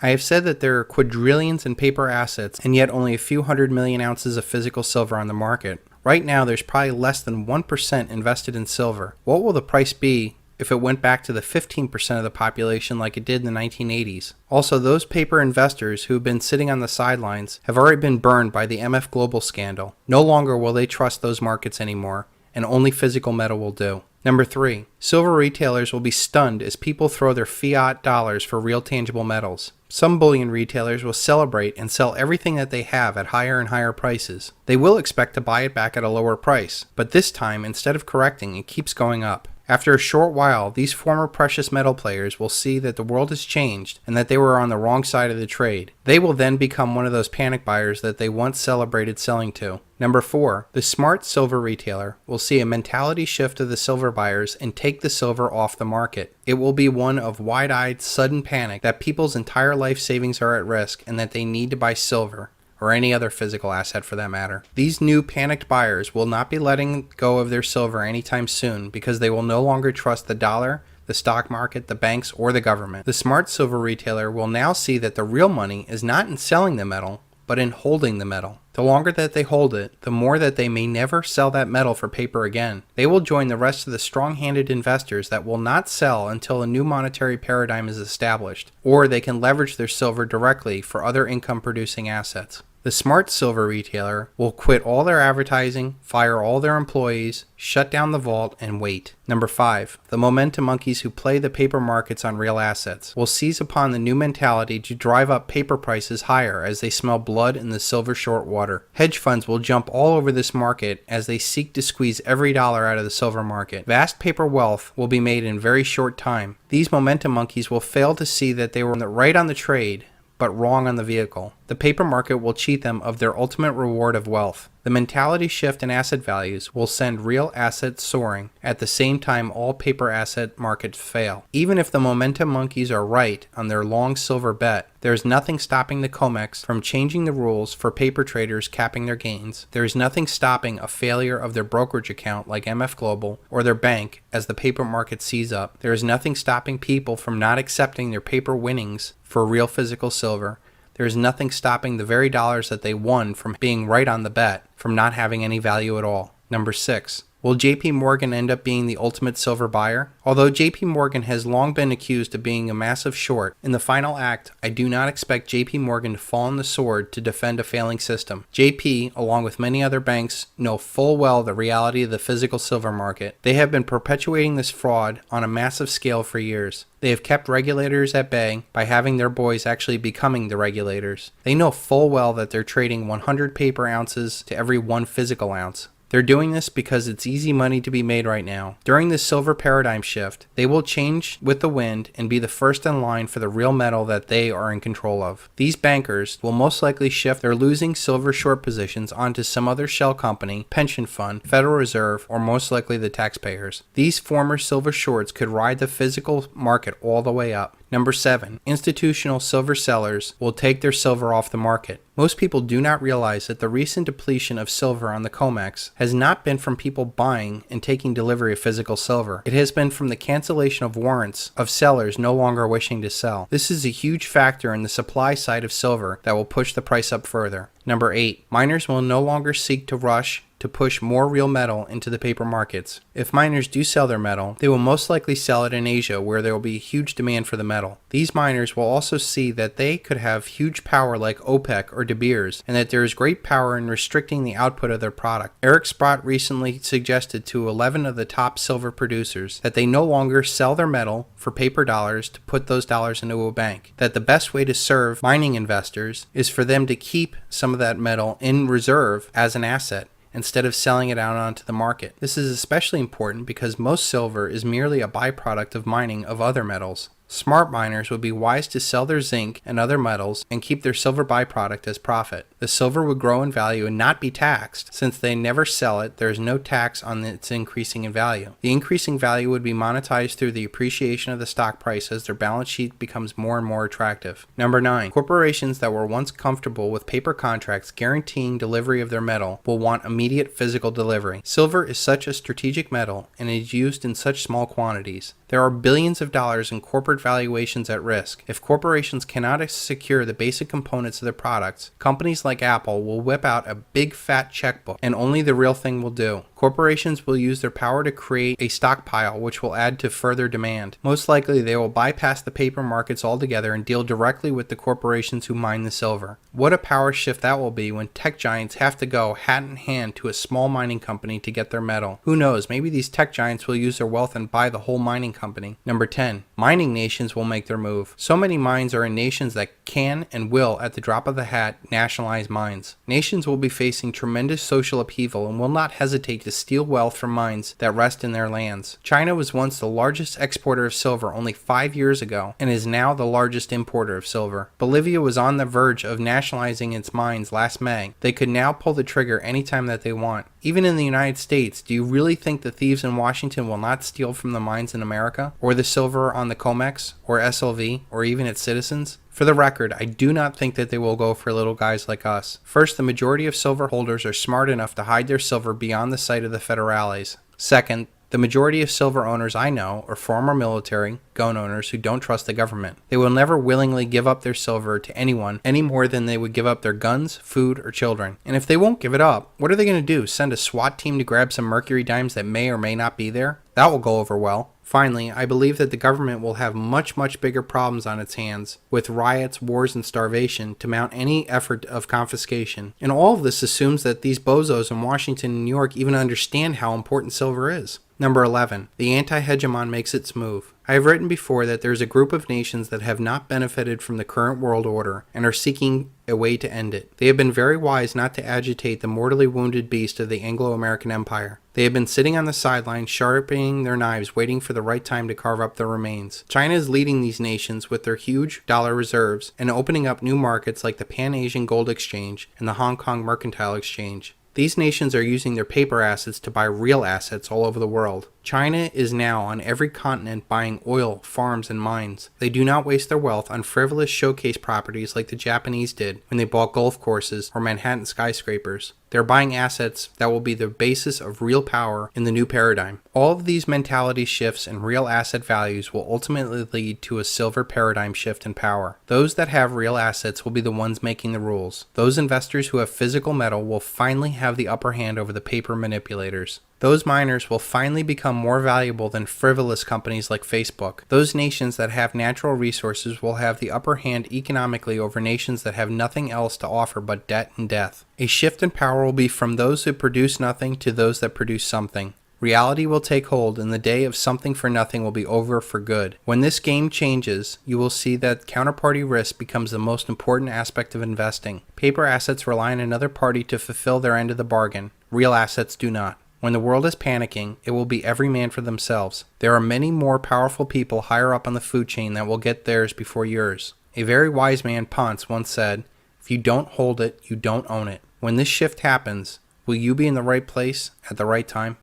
I have said that there are quadrillions in paper assets and yet only a few 100 million ounces of physical silver on the market. Right now, there's probably less than 1% invested in silver. What will the price be if it went back to the 15% of the population like it did in the 1980s? Also, those paper investors who have been sitting on the sidelines have already been burned by the MF Global scandal. No longer will they trust those markets anymore, and only physical metal will do. Number 3. Silver retailers will be stunned as people throw their fiat dollars for real tangible metals. Some bullion retailers will celebrate and sell everything that they have at higher and higher prices. They will expect to buy it back at a lower price, but this time, instead of correcting, it keeps going up. After a short while, these former precious metal players will see that the world has changed and that they were on the wrong side of the trade. They will then become one of those panic buyers that they once celebrated selling to. Number 4. The smart silver retailer will see a mentality shift of the silver buyers and take the silver off the market. It will be one of wide-eyed, sudden panic that people's entire life savings are at risk and that they need to buy silver, or any other physical asset for that matter. These new panicked buyers will not be letting go of their silver anytime soon because they will no longer trust the dollar, the stock market, the banks, or the government. The smart silver retailer will now see that the real money is not in selling the metal, but in holding the metal. The longer that they hold it, the more that they may never sell that metal for paper again. They will join the rest of the strong-handed investors that will not sell until a new monetary paradigm is established, or they can leverage their silver directly for other income-producing assets. The smart silver retailer will quit all their advertising, fire all their employees, shut down the vault, and wait. Number 5. The momentum monkeys who play the paper markets on real assets will seize upon the new mentality to drive up paper prices higher as they smell blood in the silver short water. Hedge funds will jump all over this market as they seek to squeeze every dollar out of the silver market. Vast paper wealth will be made in very short time. These momentum monkeys will fail to see that they were right on the trade, but wrong on the vehicle. The paper market will cheat them of their ultimate reward of wealth. The mentality shift in asset values will send real assets soaring at the same time all paper asset markets fail. Even if the momentum monkeys are right on their long silver bet, there is nothing stopping the COMEX from changing the rules for paper traders capping their gains. There is nothing stopping a failure of their brokerage account like MF Global or their bank as the paper market seize up. There is nothing stopping people from not accepting their paper winnings for real physical silver. There is nothing stopping the very dollars that they won from being right on the bet from not having any value at all. Number 6. Will JP Morgan end up being the ultimate silver buyer? Although JP Morgan has long been accused of being a massive short, in the final act, I do not expect JP Morgan to fall on the sword to defend a failing system. JP, along with many other banks, know full well the reality of the physical silver market. They have been perpetuating this fraud on a massive scale for years. They have kept regulators at bay by having their boys actually becoming the regulators. They know full well that they're trading 100 paper ounces to every 1 physical ounce. They're doing this because it's easy money to be made right now. During this silver paradigm shift, they will change with the wind and be the first in line for the real metal that they are in control of. These bankers will most likely shift their losing silver short positions onto some other shell company, pension fund, Federal Reserve, or most likely the taxpayers. These former silver shorts could ride the physical market all the way up. Number 7. Institutional silver sellers will take their silver off the market. Most people do not realize that the recent depletion of silver on the COMEX has not been from people buying and taking delivery of physical silver. It has been from the cancellation of warrants of sellers no longer wishing to sell. This is a huge factor in the supply side of silver that will push the price up further. Number 8. Miners will no longer seek to rush to push more real metal into the paper markets. If miners do sell their metal, they will most likely sell it in Asia where there will be a huge demand for the metal. These miners will also see that they could have huge power like OPEC or De Beers, and that there is great power in restricting the output of their product. Eric Sprott recently suggested to 11 of the top silver producers that they no longer sell their metal for paper dollars to put those dollars into a bank. That the best way to serve mining investors is for them to keep some of that metal in reserve as an asset, instead of selling it out onto the market. This is especially important because most silver is merely a byproduct of mining of other metals. Smart miners would be wise to sell their zinc and other metals and keep their silver byproduct as profit. The silver would grow in value and not be taxed. Since they never sell it, there is no tax on its increasing in value. The increasing value would be monetized through the appreciation of the stock price as their balance sheet becomes more and more attractive. Number 9. Corporations that were once comfortable with paper contracts guaranteeing delivery of their metal will want immediate physical delivery. Silver is such a strategic metal and is used in such small quantities. There are billions of dollars in corporate valuations at risk. If corporations cannot secure the basic components of their products, companies like Apple will whip out a big fat checkbook, and only the real thing will do. Corporations will use their power to create a stockpile which will add to further demand. Most likely they will bypass the paper markets altogether and deal directly with the corporations who mine the silver. What a power shift that will be when tech giants have to go hat in hand to a small mining company to get their metal. Who knows, maybe these tech giants will use their wealth and buy the whole mining company. Number 10. Mining nations will make their move. So many mines are in nations that can and will, at the drop of the hat, nationalize mines. Nations will be facing tremendous social upheaval and will not hesitate to steal wealth from mines that rest in their lands. China was once the largest exporter of silver only 5 years ago and is now the largest importer of silver. Bolivia was on the verge of nationalizing its mines last May. They could now pull the trigger anytime that they want. Even in the United States, do you really think the thieves in Washington will not steal from the mines in America? Or the silver on the COMEX? Or SLV? Or even its citizens? For the record, I do not think that they will go for little guys like us. First, the majority of silver holders are smart enough to hide their silver beyond the sight of the federales. Second, the majority of silver owners I know are former military, gun owners who don't trust the government. They will never willingly give up their silver to anyone any more than they would give up their guns, food, or children. And if they won't give it up, what are they going to do? Send a SWAT team to grab some mercury dimes that may or may not be there? That will go over well. Finally, I believe that the government will have much bigger problems on its hands, with riots, wars, and starvation, to mount any effort of confiscation. And all of this assumes that these bozos in Washington and New York even understand how important silver is. Number 11. The anti-hegemon makes its move. I have written before that there is a group of nations that have not benefited from the current world order and are seeking a way to end it. They have been very wise not to agitate the mortally wounded beast of the Anglo-American Empire. They have been sitting on the sidelines, sharpening their knives, waiting for the right time to carve up the remains. China is leading these nations with their huge dollar reserves and opening up new markets like the Pan-Asian Gold Exchange and the Hong Kong Mercantile Exchange. These nations are using their paper assets to buy real assets all over the world. China is now on every continent buying oil, farms, and mines. They do not waste their wealth on frivolous showcase properties like the Japanese did when they bought golf courses or Manhattan skyscrapers. They're buying assets that will be the basis of real power in the new paradigm. All of these mentality shifts and real asset values will ultimately lead to a silver paradigm shift in power. Those that have real assets will be the ones making the rules. Those investors who have physical metal will finally have the upper hand over the paper manipulators. Those miners will finally become more valuable than frivolous companies like Facebook. Those nations that have natural resources will have the upper hand economically over nations that have nothing else to offer but debt and death. A shift in power will be from those who produce nothing to those that produce something. Reality will take hold, and the day of something for nothing will be over for good. When this game changes, you will see that counterparty risk becomes the most important aspect of investing. Paper assets rely on another party to fulfill their end of the bargain. Real assets do not. When the world is panicking, it will be every man for themselves. There are many more powerful people higher up on the food chain that will get theirs before yours. A very wise man, Ponce, once said, "If you don't hold it, you don't own it." When this shift happens, will you be in the right place at the right time?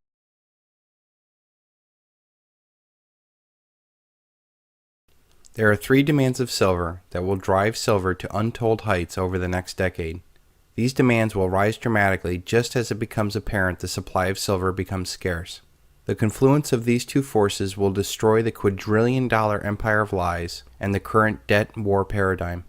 There are 3 demands of silver that will drive silver to untold heights over the next decade. These demands will rise dramatically just as it becomes apparent the supply of silver becomes scarce. The confluence of these 2 forces will destroy the quadrillion-dollar empire of lies and the current debt war paradigm.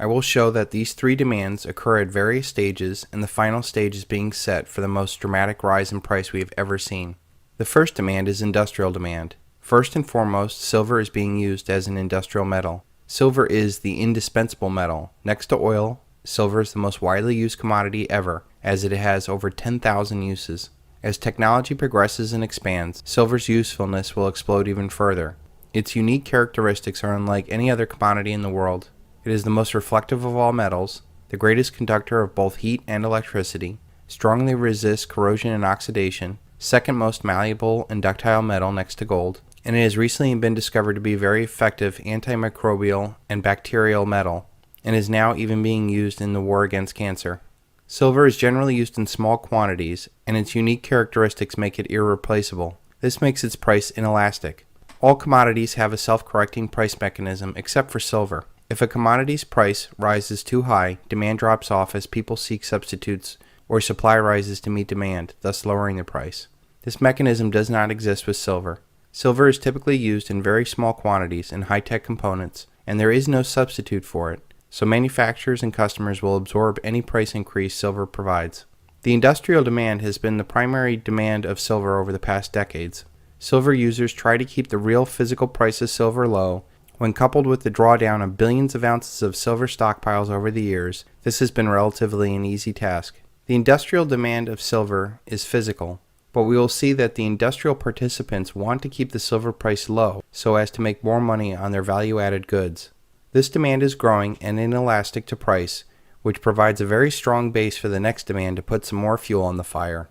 I will show that these 3 demands occur at various stages, and the final stage is being set for the most dramatic rise in price we have ever seen. The first demand is industrial demand. First and foremost, silver is being used as an industrial metal. Silver is the indispensable metal. Next to oil, silver is the most widely used commodity ever, as it has over 10,000 uses. As technology progresses and expands, silver's usefulness will explode even further. Its unique characteristics are unlike any other commodity in the world. It is the most reflective of all metals, the greatest conductor of both heat and electricity, strongly resists corrosion and oxidation, second most malleable and ductile metal next to gold, and it has recently been discovered to be a very effective antimicrobial and bacterial metal, and is now even being used in the war against cancer. Silver is generally used in small quantities, and its unique characteristics make it irreplaceable. This makes its price inelastic. All commodities have a self-correcting price mechanism except for silver. If a commodity's price rises too high, demand drops off as people seek substitutes, or supply rises to meet demand, thus lowering the price. This mechanism does not exist with silver. Silver is typically used in very small quantities in high-tech components, and there is no substitute for it, so manufacturers and customers will absorb any price increase silver provides. The industrial demand has been the primary demand of silver over the past decades. Silver users try to keep the real physical price of silver low. When coupled with the drawdown of billions of ounces of silver stockpiles over the years, this has been relatively an easy task. The industrial demand of silver is physical, but we will see that the industrial participants want to keep the silver price low so as to make more money on their value-added goods. This demand is growing and inelastic to price, which provides a very strong base for the next demand to put some more fuel on the fire.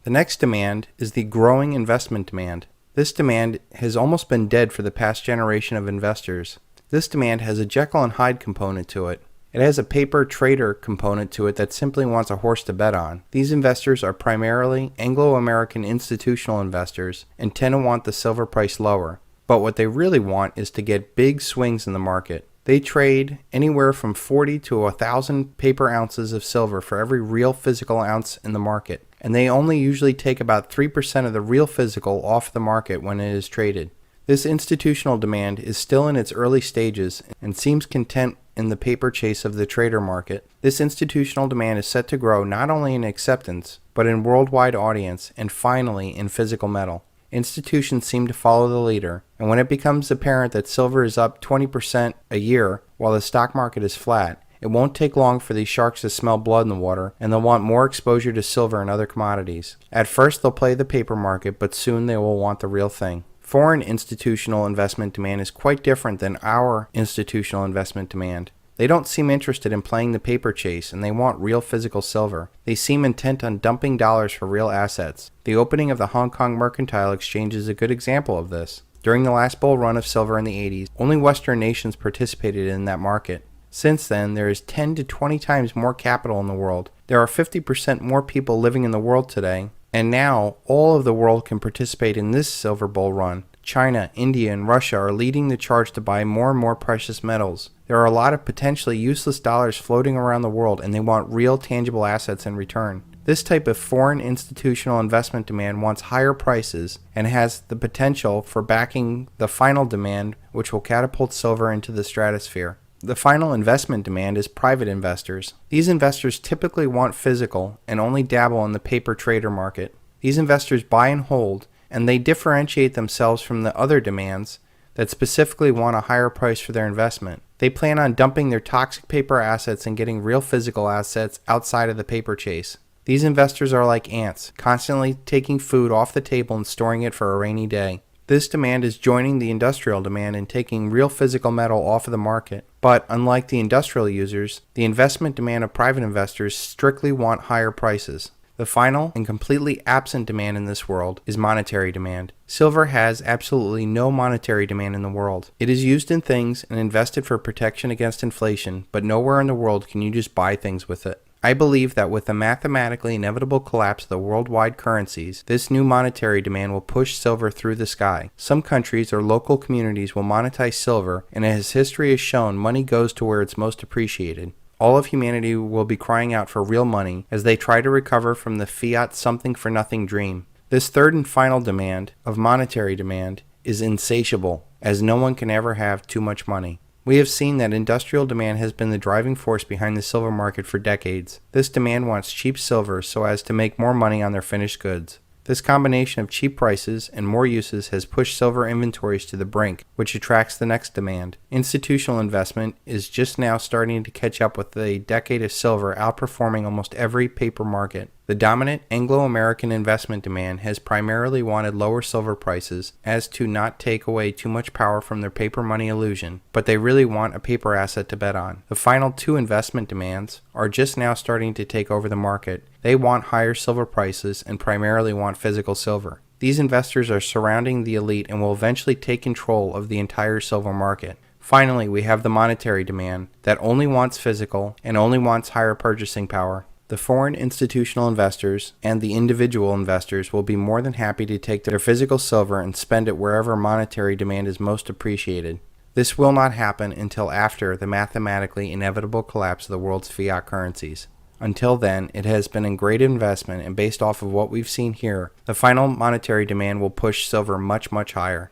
The next demand is the growing investment demand. This demand has almost been dead for the past generation of investors. This demand has a Jekyll and Hyde component to it. It has a paper trader component to it that simply wants a horse to bet on. These investors are primarily Anglo-American institutional investors and tend to want the silver price lower. But what they really want is to get big swings in the market. They trade anywhere from 40 to 1,000 paper ounces of silver for every real physical ounce in the market, and they only usually take about 3% of the real physical off the market when it is traded. This institutional demand is still in its early stages and seems content in the paper chase of the trader market. This institutional demand is set to grow not only in acceptance, but in worldwide audience and finally in physical metal. Institutions seem to follow the leader, and when it becomes apparent that silver is up 20% a year while the stock market is flat, it won't take long for these sharks to smell blood in the water, and they'll want more exposure to silver and other commodities. At first they'll play the paper market, but soon they will want the real thing. Foreign institutional investment demand is quite different than our institutional investment demand. They don't seem interested in playing the paper chase, and they want real physical silver. They seem intent on dumping dollars for real assets. The opening of the Hong Kong Mercantile Exchange is a good example of this. During the last bull run of silver in the 80s, only Western nations participated in that market. Since then, there is 10 to 20 times more capital in the world. There are 50% more people living in the world today, and now all of the world can participate in this silver bull run. China, India, and Russia are leading the charge to buy more and more precious metals. There are a lot of potentially useless dollars floating around the world, and they want real tangible assets in return. This type of foreign institutional investment demand wants higher prices and has the potential for backing the final demand, which will catapult silver into the stratosphere. The final investment demand is private investors. These investors typically want physical and only dabble in the paper trader market. These investors buy and hold, and they differentiate themselves from the other demands that specifically want a higher price for their investment. They plan on dumping their toxic paper assets and getting real physical assets outside of the paper chase. These investors are like ants, constantly taking food off the table and storing it for a rainy day. This demand is joining the industrial demand and taking real physical metal off of the market. But unlike the industrial users, the investment demand of private investors strictly want higher prices. The final and completely absent demand in this world is monetary demand. Silver has absolutely no monetary demand in the world. It is used in things and invested for protection against inflation, but nowhere in the world can you just buy things with it. I believe that with the mathematically inevitable collapse of the worldwide currencies, this new monetary demand will push silver through the sky. Some countries or local communities will monetize silver, and as history has shown, money goes to where it's most appreciated. All of humanity will be crying out for real money as they try to recover from the fiat something-for-nothing dream. This third and final demand, of monetary demand, is insatiable, as no one can ever have too much money. We have seen that industrial demand has been the driving force behind the silver market for decades. This demand wants cheap silver so as to make more money on their finished goods. This combination of cheap prices and more uses has pushed silver inventories to the brink, which attracts the next demand. Institutional investment is just now starting to catch up with a decade of silver outperforming almost every paper market. The dominant Anglo-American investment demand has primarily wanted lower silver prices as to not take away too much power from their paper money illusion, but they really want a paper asset to bet on. The final two investment demands are just now starting to take over the market. They want higher silver prices and primarily want physical silver. These investors are surrounding the elite and will eventually take control of the entire silver market. Finally, we have the monetary demand that only wants physical and only wants higher purchasing power. The foreign institutional investors and the individual investors will be more than happy to take their physical silver and spend it wherever monetary demand is most appreciated. This will not happen until after the mathematically inevitable collapse of the world's fiat currencies. Until then, it has been a great investment, and based off of what we've seen here, the final monetary demand will push silver much, much higher.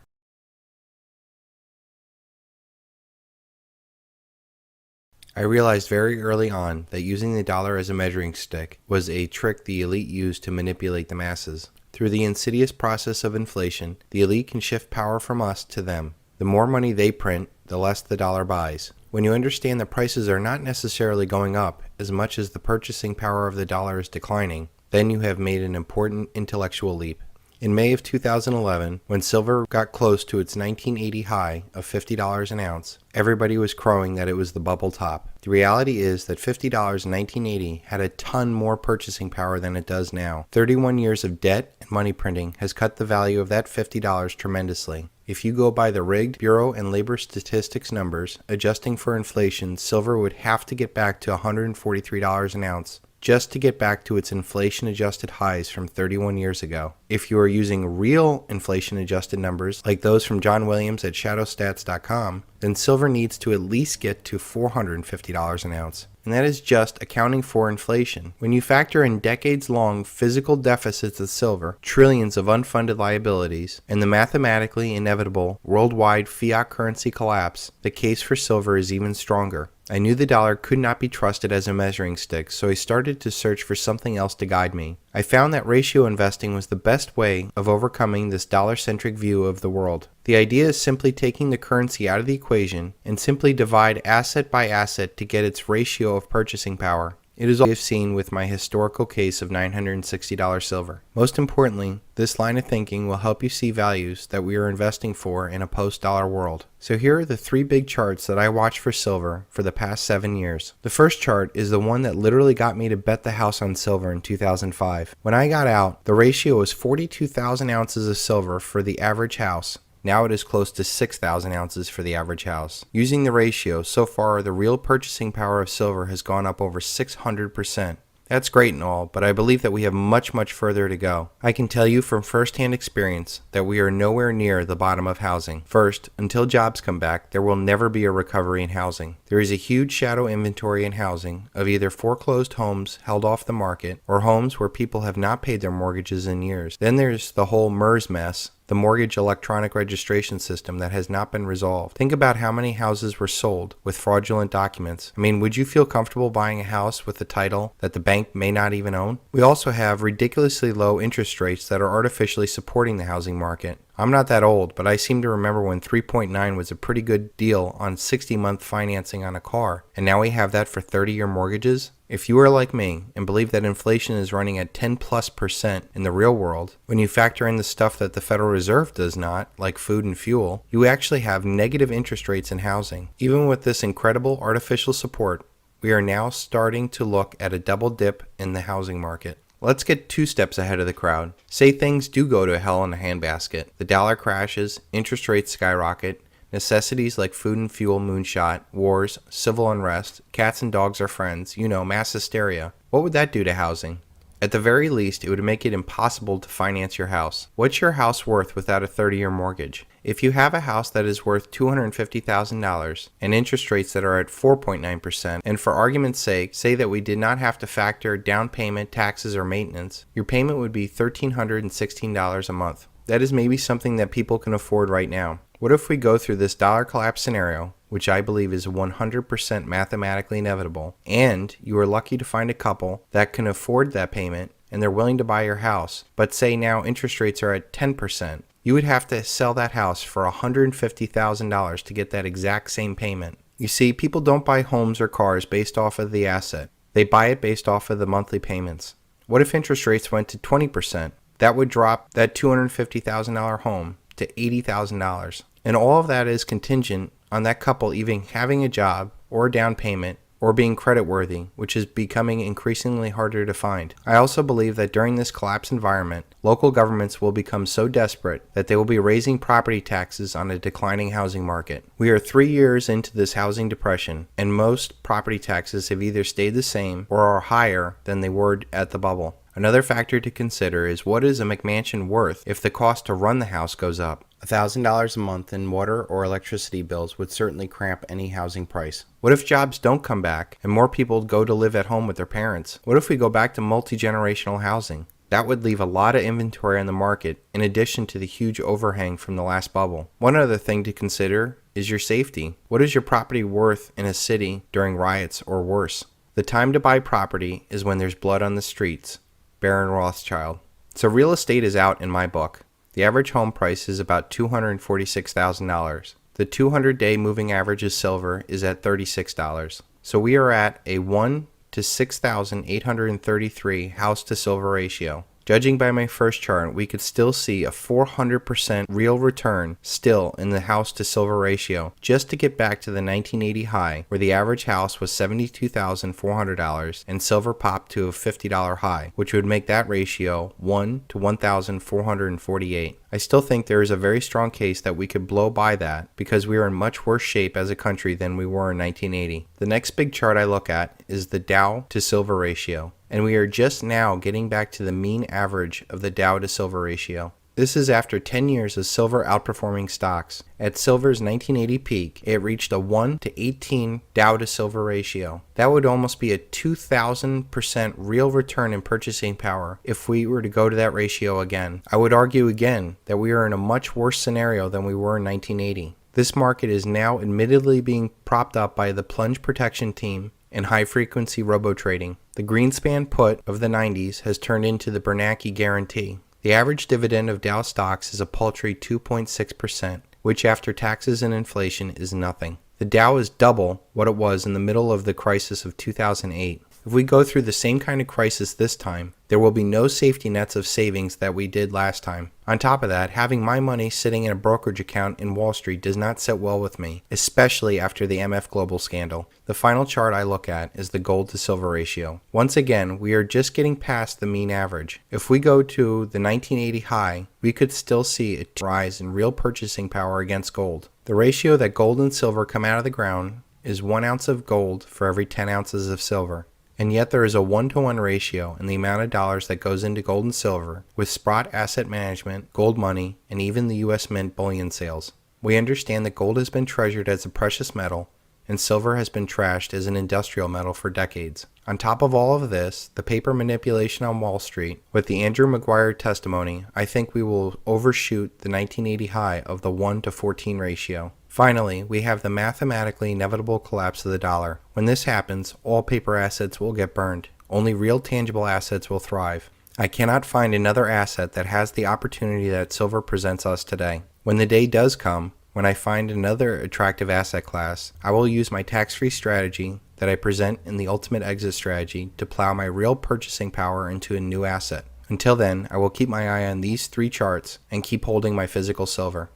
I realized very early on that using the dollar as a measuring stick was a trick the elite used to manipulate the masses. Through the insidious process of inflation, the elite can shift power from us to them. The more money they print, the less the dollar buys. When you understand that prices are not necessarily going up as much as the purchasing power of the dollar is declining, then you have made an important intellectual leap. In May of 2011, when silver got close to its 1980 high of $50 an ounce, everybody was crowing that it was the bubble top. The reality is that $50 in 1980 had a ton more purchasing power than it does now. 31 years of debt and money printing has cut the value of that $50 tremendously. If you go by the rigged Bureau and Labor Statistics numbers, adjusting for inflation, silver would have to get back to $143 an ounce just to get back to its inflation-adjusted highs from 31 years ago. If you are using real inflation-adjusted numbers, like those from John Williams at shadowstats.com, then silver needs to at least get to $450 an ounce. And that is just accounting for inflation. When you factor in decades-long physical deficits of silver, trillions of unfunded liabilities, and the mathematically inevitable worldwide fiat currency collapse, the case for silver is even stronger. I knew the dollar could not be trusted as a measuring stick, so I started to search for something else to guide me. I found that ratio investing was the best way of overcoming this dollar-centric view of the world. The idea is simply taking the currency out of the equation and simply divide asset by asset to get its ratio of purchasing power. It is all I've seen with my historical case of $960 silver. Most importantly, this line of thinking will help you see values that we are investing for in a post-dollar world. So here are the 3 big charts that I watched for silver for the past 7 years. The first chart is the one that literally got me to bet the house on silver in 2005. When I got out, the ratio was 42,000 ounces of silver for the average house. Now it is close to 6,000 ounces for the average house. Using the ratio, so far the real purchasing power of silver has gone up over 600%. That's great and all, but I believe that we have much further to go. I can tell you from first-hand experience that we are nowhere near the bottom of housing. First, until jobs come back, there will never be a recovery in housing. There is a huge shadow inventory in housing of either foreclosed homes held off the market or homes where people have not paid their mortgages in years. Then there's the whole MERS mess, the mortgage electronic registration system that has not been resolved. Think about how many houses were sold with fraudulent documents. I mean, would you feel comfortable buying a house with a title that the bank may not even own? We also have ridiculously low interest rates that are artificially supporting the housing market. I'm not that old, but I seem to remember when 3.9 was a pretty good deal on 60-month financing on a car, and now we have that for 30-year mortgages. If you are like me and believe that inflation is running at 10+% in the real world, when you factor in the stuff that the Federal Reserve does not, like food and fuel, you actually have negative interest rates in housing. Even with this incredible artificial support, we are now starting to look at a double dip in the housing market. Let's get 2 steps ahead of the crowd. Say things do go to hell in a handbasket. The dollar crashes, interest rates skyrocket, necessities like food and fuel moonshot, wars, civil unrest, cats and dogs are friends, mass hysteria. What would that do to housing? At the very least, it would make it impossible to finance your house. What's your house worth without a 30-year mortgage? If you have a house that is worth $250,000 and interest rates that are at 4.9%, and for argument's sake, say that we did not have to factor down payment, taxes, or maintenance, your payment would be $1,316 a month. That is maybe something that people can afford right now. What if we go through this dollar collapse scenario, which I believe is 100% mathematically inevitable, and you are lucky to find a couple that can afford that payment and they're willing to buy your house, but say now interest rates are at 10%. You would have to sell that house for $150,000 to get that exact same payment. You see, people don't buy homes or cars based off of the asset. They buy it based off of the monthly payments. What if interest rates went to 20%? That would drop that $250,000 home to $80,000. And all of that is contingent on that couple even having a job or a down payment or being creditworthy, which is becoming increasingly harder to find. I also believe that during this collapse environment, local governments will become so desperate that they will be raising property taxes on a declining housing market. We are 3 years into this housing depression, and most property taxes have either stayed the same or are higher than they were at the bubble. Another factor to consider is what is a McMansion worth if the cost to run the house goes up. $1,000 a month in water or electricity bills would certainly cramp any housing price. What if jobs don't come back and more people go to live at home with their parents? What if we go back to multi-generational housing? That would leave a lot of inventory on the market in addition to the huge overhang from the last bubble. One other thing to consider is your safety. What is your property worth in a city during riots or worse? The time to buy property is when there's blood on the streets. Baron Rothschild. So real estate is out in my book. The average home price is about $246,000. The 200-day moving average of silver is at $36. So we are at a 1 to 6,833 house to silver ratio. Judging by my first chart, we could still see a 400% real return still in the house to silver ratio just to get back to the 1980 high where the average house was $72,400 and silver popped to a $50 high, which would make that ratio 1 to 1,448. I still think there is a very strong case that we could blow by that because we are in much worse shape as a country than we were in 1980. The next big chart I look at is the Dow to silver ratio. And we are just now getting back to the mean average of the Dow to silver ratio. This is after 10 years of silver outperforming stocks. At silver's 1980 peak, it reached a 1 to 18 Dow to silver ratio. That would almost be a 2,000% real return in purchasing power if we were to go to that ratio again. I would argue again that we are in a much worse scenario than we were in 1980. This market is now admittedly being propped up by the plunge protection team and high-frequency robo-trading. The Greenspan put of the 90s has turned into the Bernanke guarantee. The average dividend of Dow stocks is a paltry 2.6%, which after taxes and inflation is nothing. The Dow is double what it was in the middle of the crisis of 2008. If we go through the same kind of crisis this time, there will be no safety nets of savings that we did last time. On top of that, having my money sitting in a brokerage account in Wall Street does not sit well with me, especially after the MF Global scandal. The final chart I look at is the gold to silver ratio. Once again, we are just getting past the mean average. If we go to the 1980 high, we could still see a rise in real purchasing power against gold. The ratio that gold and silver come out of the ground is 1 ounce of gold for every 10 ounces of silver. And yet there is a 1-to-1 ratio in the amount of dollars that goes into gold and silver with Sprott Asset Management, gold money, and even the U.S. Mint bullion sales. We understand that gold has been treasured as a precious metal and silver has been trashed as an industrial metal for decades. On top of all of this, the paper manipulation on Wall Street, with the Andrew Maguire testimony, I think we will overshoot the 1980 high of the 1 to 14 ratio. Finally, we have the mathematically inevitable collapse of the dollar. When this happens, all paper assets will get burned. Only real tangible assets will thrive. I cannot find another asset that has the opportunity that silver presents us today. When the day does come, when I find another attractive asset class, I will use my tax-free strategy that I present in the Ultimate Exit Strategy to plow my real purchasing power into a new asset. Until then, I will keep my eye on these 3 charts and keep holding my physical silver.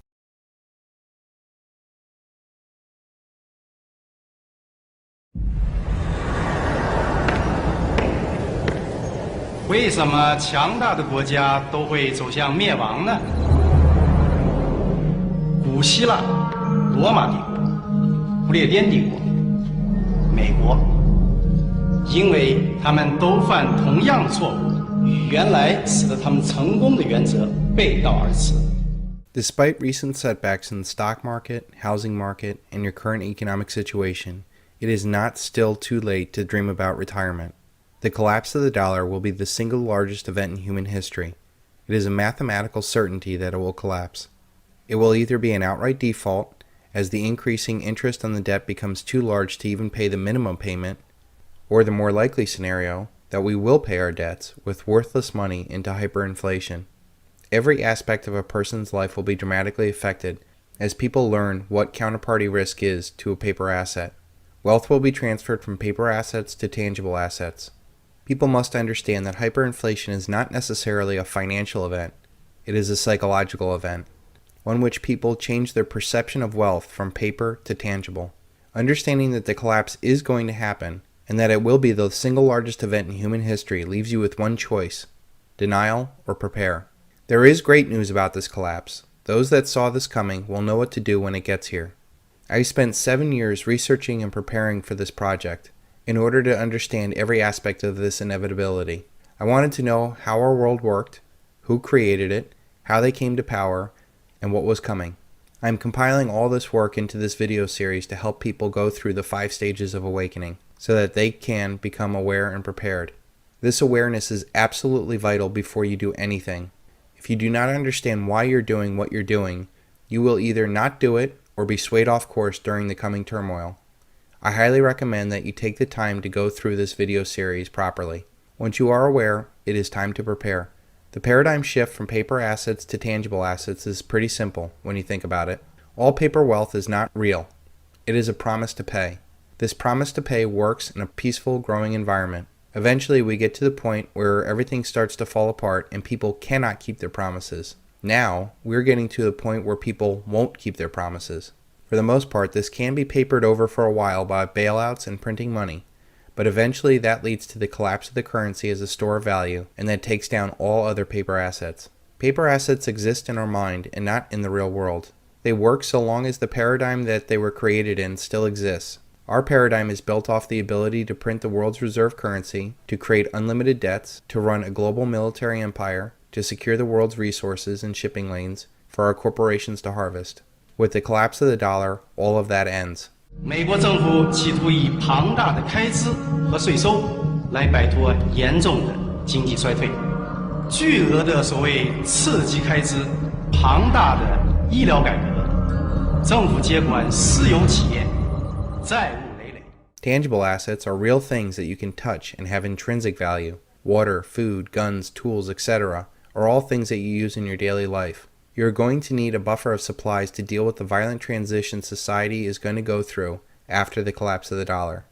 为什么强大的国家都会走向灭亡呢？古希腊、罗马帝国、不列颠帝国、美国，因为他们都犯同样错误，与原来使得他们成功的原则背道而驰。 Despite recent setbacks in the stock market, housing market, and your current economic situation, it is not still too late to dream about retirement. The collapse of the dollar will be the single largest event in human history. It is a mathematical certainty that it will collapse. It will either be an outright default, as the increasing interest on the debt becomes too large to even pay the minimum payment, or the more likely scenario, that we will pay our debts with worthless money into hyperinflation. Every aspect of a person's life will be dramatically affected as people learn what counterparty risk is to a paper asset. Wealth will be transferred from paper assets to tangible assets. People must understand that hyperinflation is not necessarily a financial event. It is a psychological event, one which people change their perception of wealth from paper to tangible. Understanding that the collapse is going to happen, and that it will be the single largest event in human history, leaves you with one choice: denial or prepare. There is great news about this collapse. Those that saw this coming will know what to do when it gets here. I spent 7 years researching and preparing for this project in order to understand every aspect of this inevitability. I wanted to know how our world worked, who created it, how they came to power, and what was coming. I am compiling all this work into this video series to help people go through the 5 stages of awakening so that they can become aware and prepared. This awareness is absolutely vital before you do anything. If you do not understand why you're doing what you're doing, you will either not do it or be swayed off course during the coming turmoil. I highly recommend that you take the time to go through this video series properly. Once you are aware, it is time to prepare. The paradigm shift from paper assets to tangible assets is pretty simple when you think about it. All paper wealth is not real. It is a promise to pay. This promise to pay works in a peaceful, growing environment. Eventually, we get to the point where everything starts to fall apart and people cannot keep their promises. Now, we're getting to the point where people won't keep their promises. For the most part, this can be papered over for a while by bailouts and printing money, but eventually that leads to the collapse of the currency as a store of value, and that takes down all other paper assets. Paper assets exist in our mind and not in the real world. They work so long as the paradigm that they were created in still exists. Our paradigm is built off the ability to print the world's reserve currency, to create unlimited debts, to run a global military empire, to secure the world's resources and shipping lanes for our corporations to harvest. With the collapse of the dollar, all of that ends. 美国政府企图以庞大的开支和税收来摆脱严重的经济衰退，巨额的所谓刺激开支、庞大的医疗改革、政府接管私有企业、债务累累。 Tangible assets are real things that you can touch and have intrinsic value. Water, food, guns, tools, etc. are all things that you use in your daily life. You're going to need a buffer of supplies to deal with the violent transition society is going to go through after the collapse of the dollar.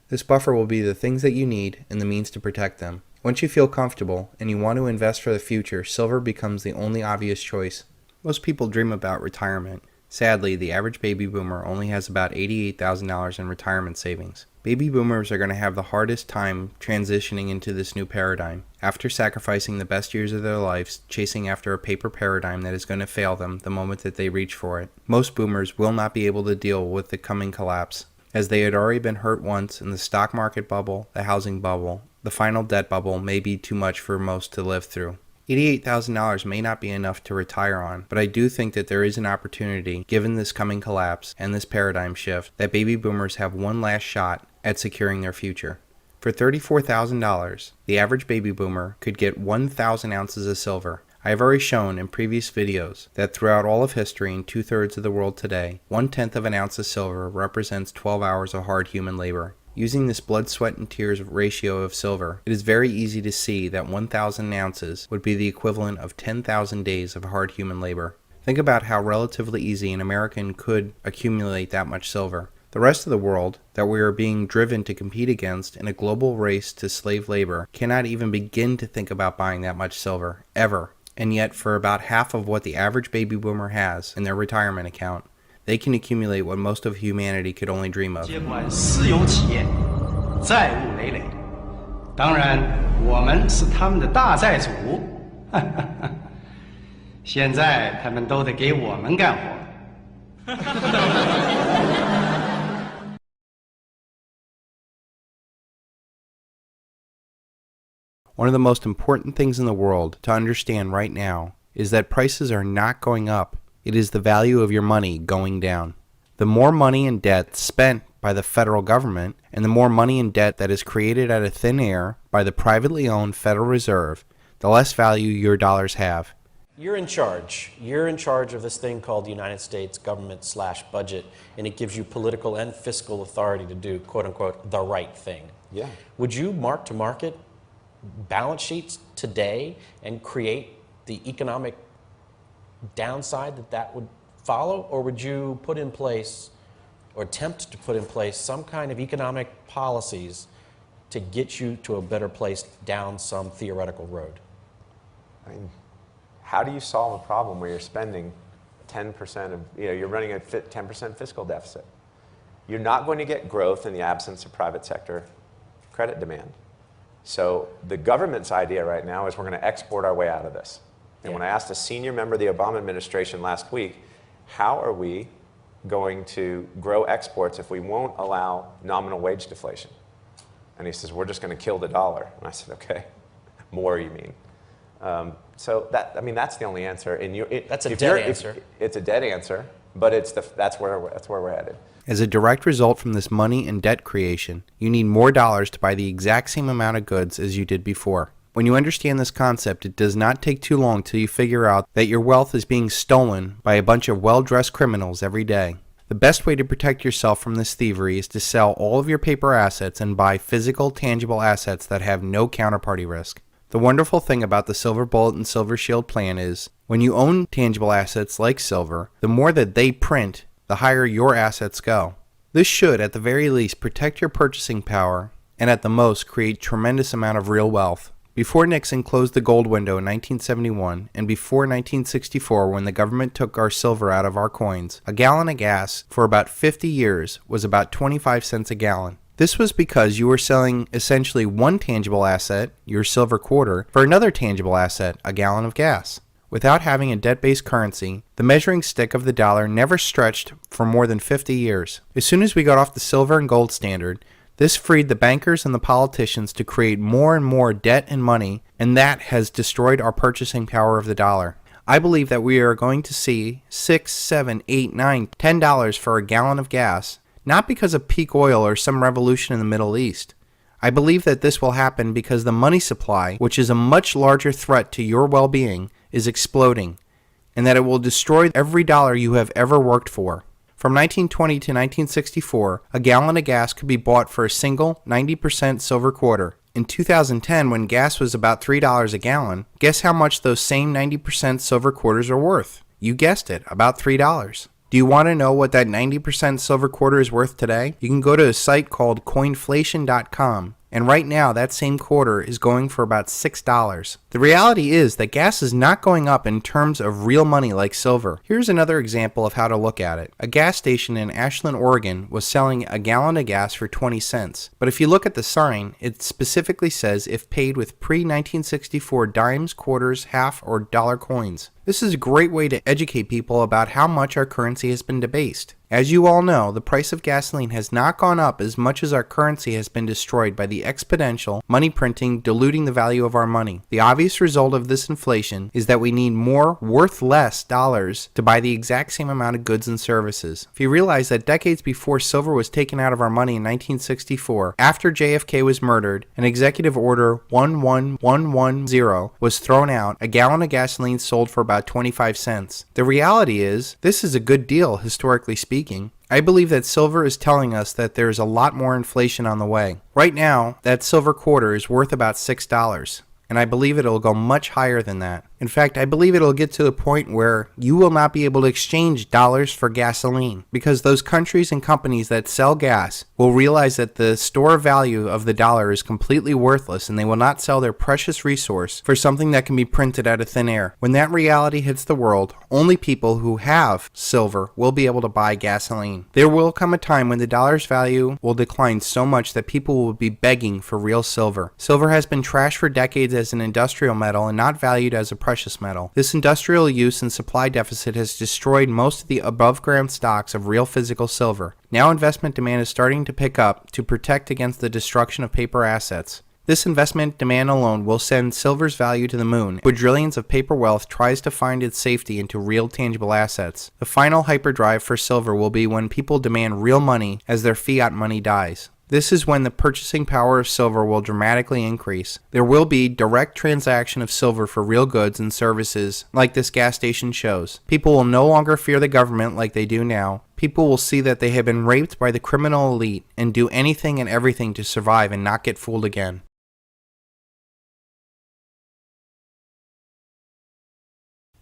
This buffer will be the things that you need and the means to protect them. Once you feel comfortable and you want to invest for the future, silver becomes the only obvious choice. Most people dream about retirement. Sadly, the average baby boomer only has about $88,000 in retirement savings. Baby boomers are going to have the hardest time transitioning into this new paradigm, after sacrificing the best years of their lives chasing after a paper paradigm that is going to fail them the moment that they reach for it. Most boomers will not be able to deal with the coming collapse, as they had already been hurt once in the stock market bubble, the housing bubble. The final debt bubble may be too much for most to live through. $88,000 may not be enough to retire on, but I do think that there is an opportunity, given this coming collapse and this paradigm shift, that baby boomers have one last shot at securing their future. For $34,000, the average baby boomer could get 1,000 ounces of silver. I have already shown in previous videos that throughout all of history and 2/3 of the world today, 1/10 of an ounce of silver represents 12 hours of hard human labor. Using this blood, sweat, and tears ratio of silver, it is very easy to see that 1,000 ounces would be the equivalent of 10,000 days of hard human labor. Think about how relatively easy an American could accumulate that much silver. The rest of the world that we are being driven to compete against in a global race to slave labor cannot even begin to think about buying that much silver, ever. And yet, for about half of what the average baby boomer has in their retirement account, they can accumulate what most of humanity could only dream of. 接管私有企业，债务累累。当然，我们是他们的大债主。现在他们都得给我们干活。One of the most important things in the world to understand right now is that prices are not going up. It is the value of your money going down. The more money and debt spent by the federal government and the more money and debt that is created out of thin air by the privately owned Federal Reserve, the less value your dollars have. You're in charge. You're in charge of this thing called the United States government/budget, and it gives you political and fiscal authority to do, quote unquote, the right thing. Yeah. Would you mark to market balance sheets today and create the economic downside that would follow, or would you put in place or attempt to put in place some kind of economic policies to get you to a better place down some theoretical road? I mean, how do you solve a problem where you're spending 10% of, you're running a 10% fiscal deficit? You're not going to get growth in the absence of private sector credit demand. So the government's idea right now is we're going to export our way out of this. And when I asked a senior member of the Obama administration last week, how are we going to grow exports if we won't allow nominal wage deflation? And he says, we're just going to kill the dollar. And I said, okay, more you mean. So that's the only answer. And that's a dead answer. It's a dead answer, but that's where we're headed. As a direct result from this money and debt creation, you need more dollars to buy the exact same amount of goods as you did before. When you understand this concept, it does not take too long till you figure out that your wealth is being stolen by a bunch of well-dressed criminals every day. The best way to protect yourself from this thievery is to sell all of your paper assets and buy physical, tangible assets that have no counterparty risk. The wonderful thing about the Silver Bullet and Silvershield plan is, when you own tangible assets like silver, the more that they print, the higher your assets go. This should, at the very least, protect your purchasing power and at the most create tremendous amount of real wealth. Before Nixon closed the gold window in 1971 and before 1964 when the government took our silver out of our coins, a gallon of gas for about 50 years was about 25 cents a gallon. This was because you were selling essentially one tangible asset, your silver quarter, for another tangible asset, a gallon of gas. Without having a debt-based currency, the measuring stick of the dollar never stretched for more than 50 years. As soon as we got off the silver and gold standard, this freed the bankers and the politicians to create more and more debt and money and that has destroyed our purchasing power of the dollar. I believe that we are going to see $6, $7, $8, $9, $10 for a gallon of gas, not because of peak oil or some revolution in the Middle East. I believe that this will happen because the money supply, which is a much larger threat to your well-being, is exploding, and that it will destroy every dollar you have ever worked for. From 1920 to 1964, a gallon of gas could be bought for a single 90% silver quarter. In 2010, when gas was about $3 a gallon, guess how much those same 90% silver quarters are worth? You guessed it, about $3. Do you want to know what that 90% silver quarter is worth today? You can go to a site called coinflation.com, and right now that same quarter is going for about $6. The reality is that gas is not going up in terms of real money like silver. Here's another example of how to look at it. A gas station in Ashland, Oregon was selling a gallon of gas for 20 cents, but if you look at the sign, it specifically says if paid with pre-1964 dimes, quarters, half, or dollar coins. This is a great way to educate people about how much our currency has been debased. As you all know, the price of gasoline has not gone up as much as our currency has been destroyed by the exponential money printing diluting the value of our money. The obvious result of this inflation is that we need more worth less dollars to buy the exact same amount of goods and services. If you realize that decades before silver was taken out of our money in 1964, after JFK was murdered, an executive order 11110 was thrown out, a gallon of gasoline sold for about 25 cents. The reality is, this is a good deal historically speaking. I believe that silver is telling us that there is a lot more inflation on the way. Right now, that silver quarter is worth about $6, and I believe it'll go much higher than that. In fact, I believe it'll get to the point where you will not be able to exchange dollars for gasoline, because those countries and companies that sell gas will realize that the store value of the dollar is completely worthless, and they will not sell their precious resource for something that can be printed out of thin air. When that reality hits the world, only people who have silver will be able to buy gasoline. There will come a time when the dollar's value will decline so much that people will be begging for real silver. Silver has been trashed for decades as an industrial metal and not valued as a precious metal. This industrial use and supply deficit has destroyed most of the above-ground stocks of real physical silver. Now investment demand is starting to pick up to protect against the destruction of paper assets. This investment demand alone will send silver's value to the moon, quadrillions of paper wealth tries to find its safety into real tangible assets. The final hyperdrive for silver will be when people demand real money as their fiat money dies. This is when the purchasing power of silver will dramatically increase. There will be direct transaction of silver for real goods and services like this gas station shows. People will no longer fear the government like they do now. People will see that they have been raped by the criminal elite and do anything and everything to survive and not get fooled again.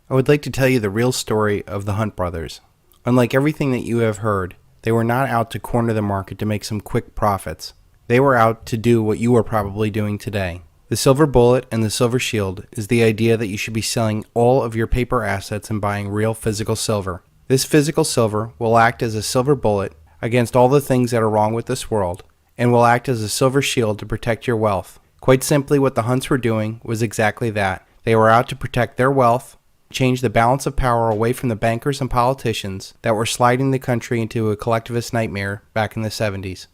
I would like to tell you the real story of the Hunt brothers. Unlike everything that you have heard, they were not out to corner the market to make some quick profits. They were out to do what you are probably doing today. The silver bullet and the Silvershield is the idea that you should be selling all of your paper assets and buying real physical silver. This physical silver will act as a silver bullet against all the things that are wrong with this world, and will act as a silver shield to protect your wealth. Quite simply, what the Hunts were doing was exactly that. They were out to protect their wealth, change the balance of power away from the bankers and politicians that were sliding the country into a collectivist nightmare back in the 70s.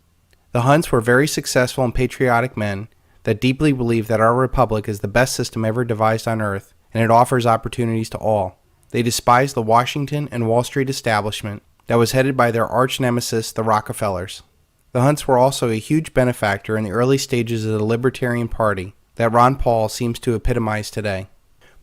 The Hunts were very successful and patriotic men that deeply believe that our republic is the best system ever devised on earth, and it offers opportunities to all. They despised the Washington and Wall Street establishment that was headed by their arch nemesis, the Rockefellers. The Hunts were also a huge benefactor in the early stages of the Libertarian Party that Ron Paul seems to epitomize today.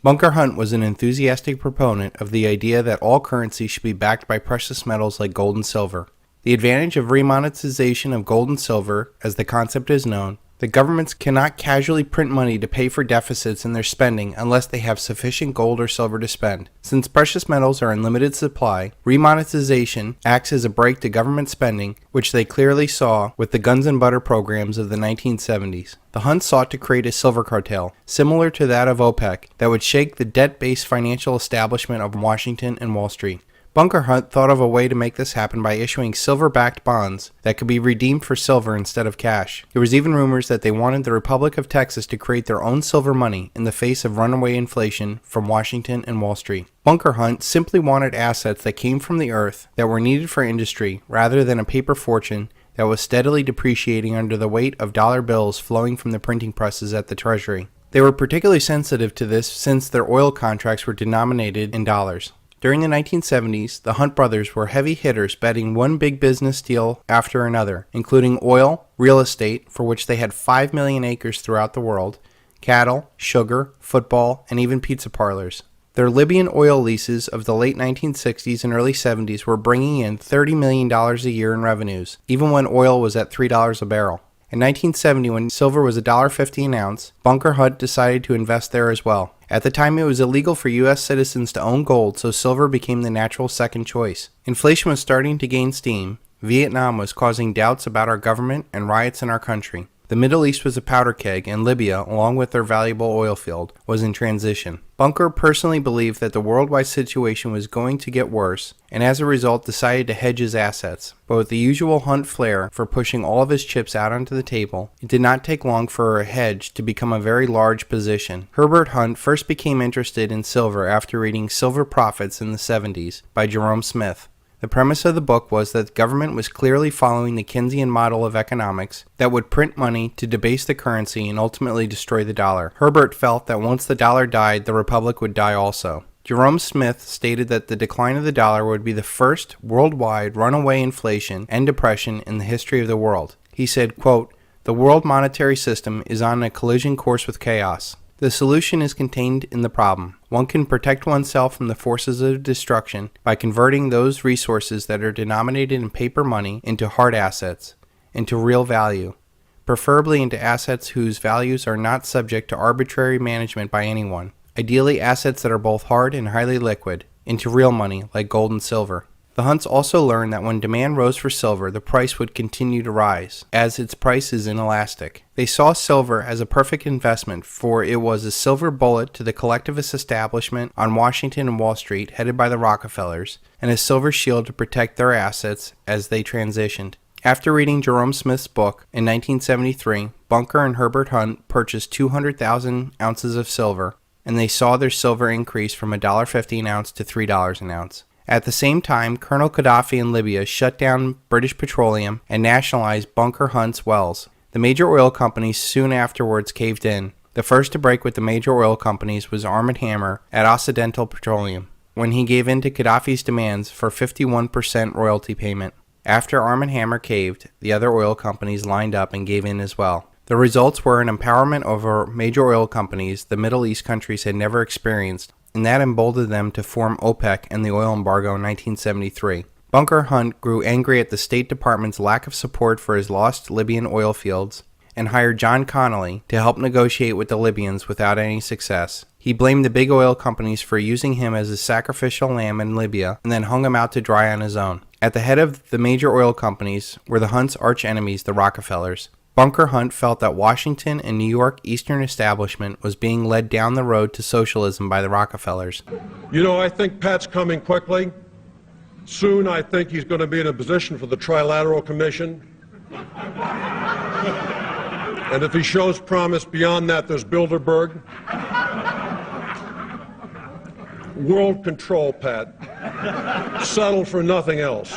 Bunker Hunt was an enthusiastic proponent of the idea that all currency should be backed by precious metals like gold and silver. The advantage of remonetization of gold and silver, as the concept is known, that governments cannot casually print money to pay for deficits in their spending unless they have sufficient gold or silver to spend. Since precious metals are in limited supply, remonetization acts as a brake to government spending, which they clearly saw with the guns and butter programs of the 1970s. The Hunts sought to create a silver cartel, similar to that of OPEC, that would shake the debt-based financial establishment of Washington and Wall Street. Bunker Hunt thought of a way to make this happen by issuing silver-backed bonds that could be redeemed for silver instead of cash. There was even rumors that they wanted the Republic of Texas to create their own silver money in the face of runaway inflation from Washington and Wall Street. Bunker Hunt simply wanted assets that came from the earth that were needed for industry rather than a paper fortune that was steadily depreciating under the weight of dollar bills flowing from the printing presses at the Treasury. They were particularly sensitive to this since their oil contracts were denominated in dollars. During the 1970s, the Hunt brothers were heavy hitters betting one big business deal after another, including oil, real estate, for which they had 5 million acres throughout the world, cattle, sugar, football, and even pizza parlors. Their Libyan oil leases of the late 1960s and early 70s were bringing in $30 million a year in revenues, even when oil was at $3 a barrel. In 1970, when silver was $1.50 an ounce, Bunker Hunt decided to invest there as well. At the time, it was illegal for U.S. citizens to own gold, so silver became the natural second choice. Inflation was starting to gain steam. Vietnam was causing doubts about our government and riots in our country. The Middle East was a powder keg, and Libya, along with their valuable oil field, was in transition. Bunker personally believed that the worldwide situation was going to get worse, and as a result decided to hedge his assets. But with the usual Hunt flair for pushing all of his chips out onto the table, it did not take long for a hedge to become a very large position. Herbert Hunt first became interested in silver after reading Silver Profits in the 70s by Jerome Smith. The premise of the book was that the government was clearly following the Keynesian model of economics that would print money to debase the currency and ultimately destroy the dollar. Herbert felt that once the dollar died, the republic would die also. Jerome Smith stated that the decline of the dollar would be the first worldwide runaway inflation and depression in the history of the world. He said, quote, "The world monetary system is on a collision course with chaos. The solution is contained in the problem. One can protect oneself from the forces of destruction by converting those resources that are denominated in paper money into hard assets, into real value, preferably into assets whose values are not subject to arbitrary management by anyone, ideally assets that are both hard and highly liquid, into real money like gold and silver." The Hunts also learned that when demand rose for silver, the price would continue to rise, as its price is inelastic. They saw silver as a perfect investment, for it was a silver bullet to the collectivist establishment on Washington and Wall Street headed by the Rockefellers, and a silver shield to protect their assets as they transitioned. After reading Jerome Smith's book in 1973, Bunker and Herbert Hunt purchased 200,000 ounces of silver, and they saw their silver increase from $1.50 an ounce to $3 an ounce. At the same time, Colonel Gaddafi in Libya shut down British Petroleum and nationalized Bunker Hunt's wells. The major oil companies soon afterwards caved in. The first to break with the major oil companies was Arm & Hammer at Occidental Petroleum, when he gave in to Gaddafi's demands for 51% royalty payment. After Arm & Hammer caved, the other oil companies lined up and gave in as well. The results were an empowerment over major oil companies the Middle East countries had never experienced, and that emboldened them to form OPEC and the oil embargo in 1973. Bunker Hunt grew angry at the State Department's lack of support for his lost Libyan oil fields and hired John Connolly to help negotiate with the Libyans without any success. He blamed the big oil companies for using him as a sacrificial lamb in Libya and then hung him out to dry on his own. At the head of the major oil companies were the Hunts' arch enemies, the Rockefellers. Bunker Hunt felt that Washington and New York Eastern establishment was being led down the road to socialism by the Rockefellers. You know, I think Pat's coming quickly. Soon I think he's going to be in a position for the Trilateral Commission. And if he shows promise beyond that, there's Bilderberg. World control, Pat. Settle for nothing else.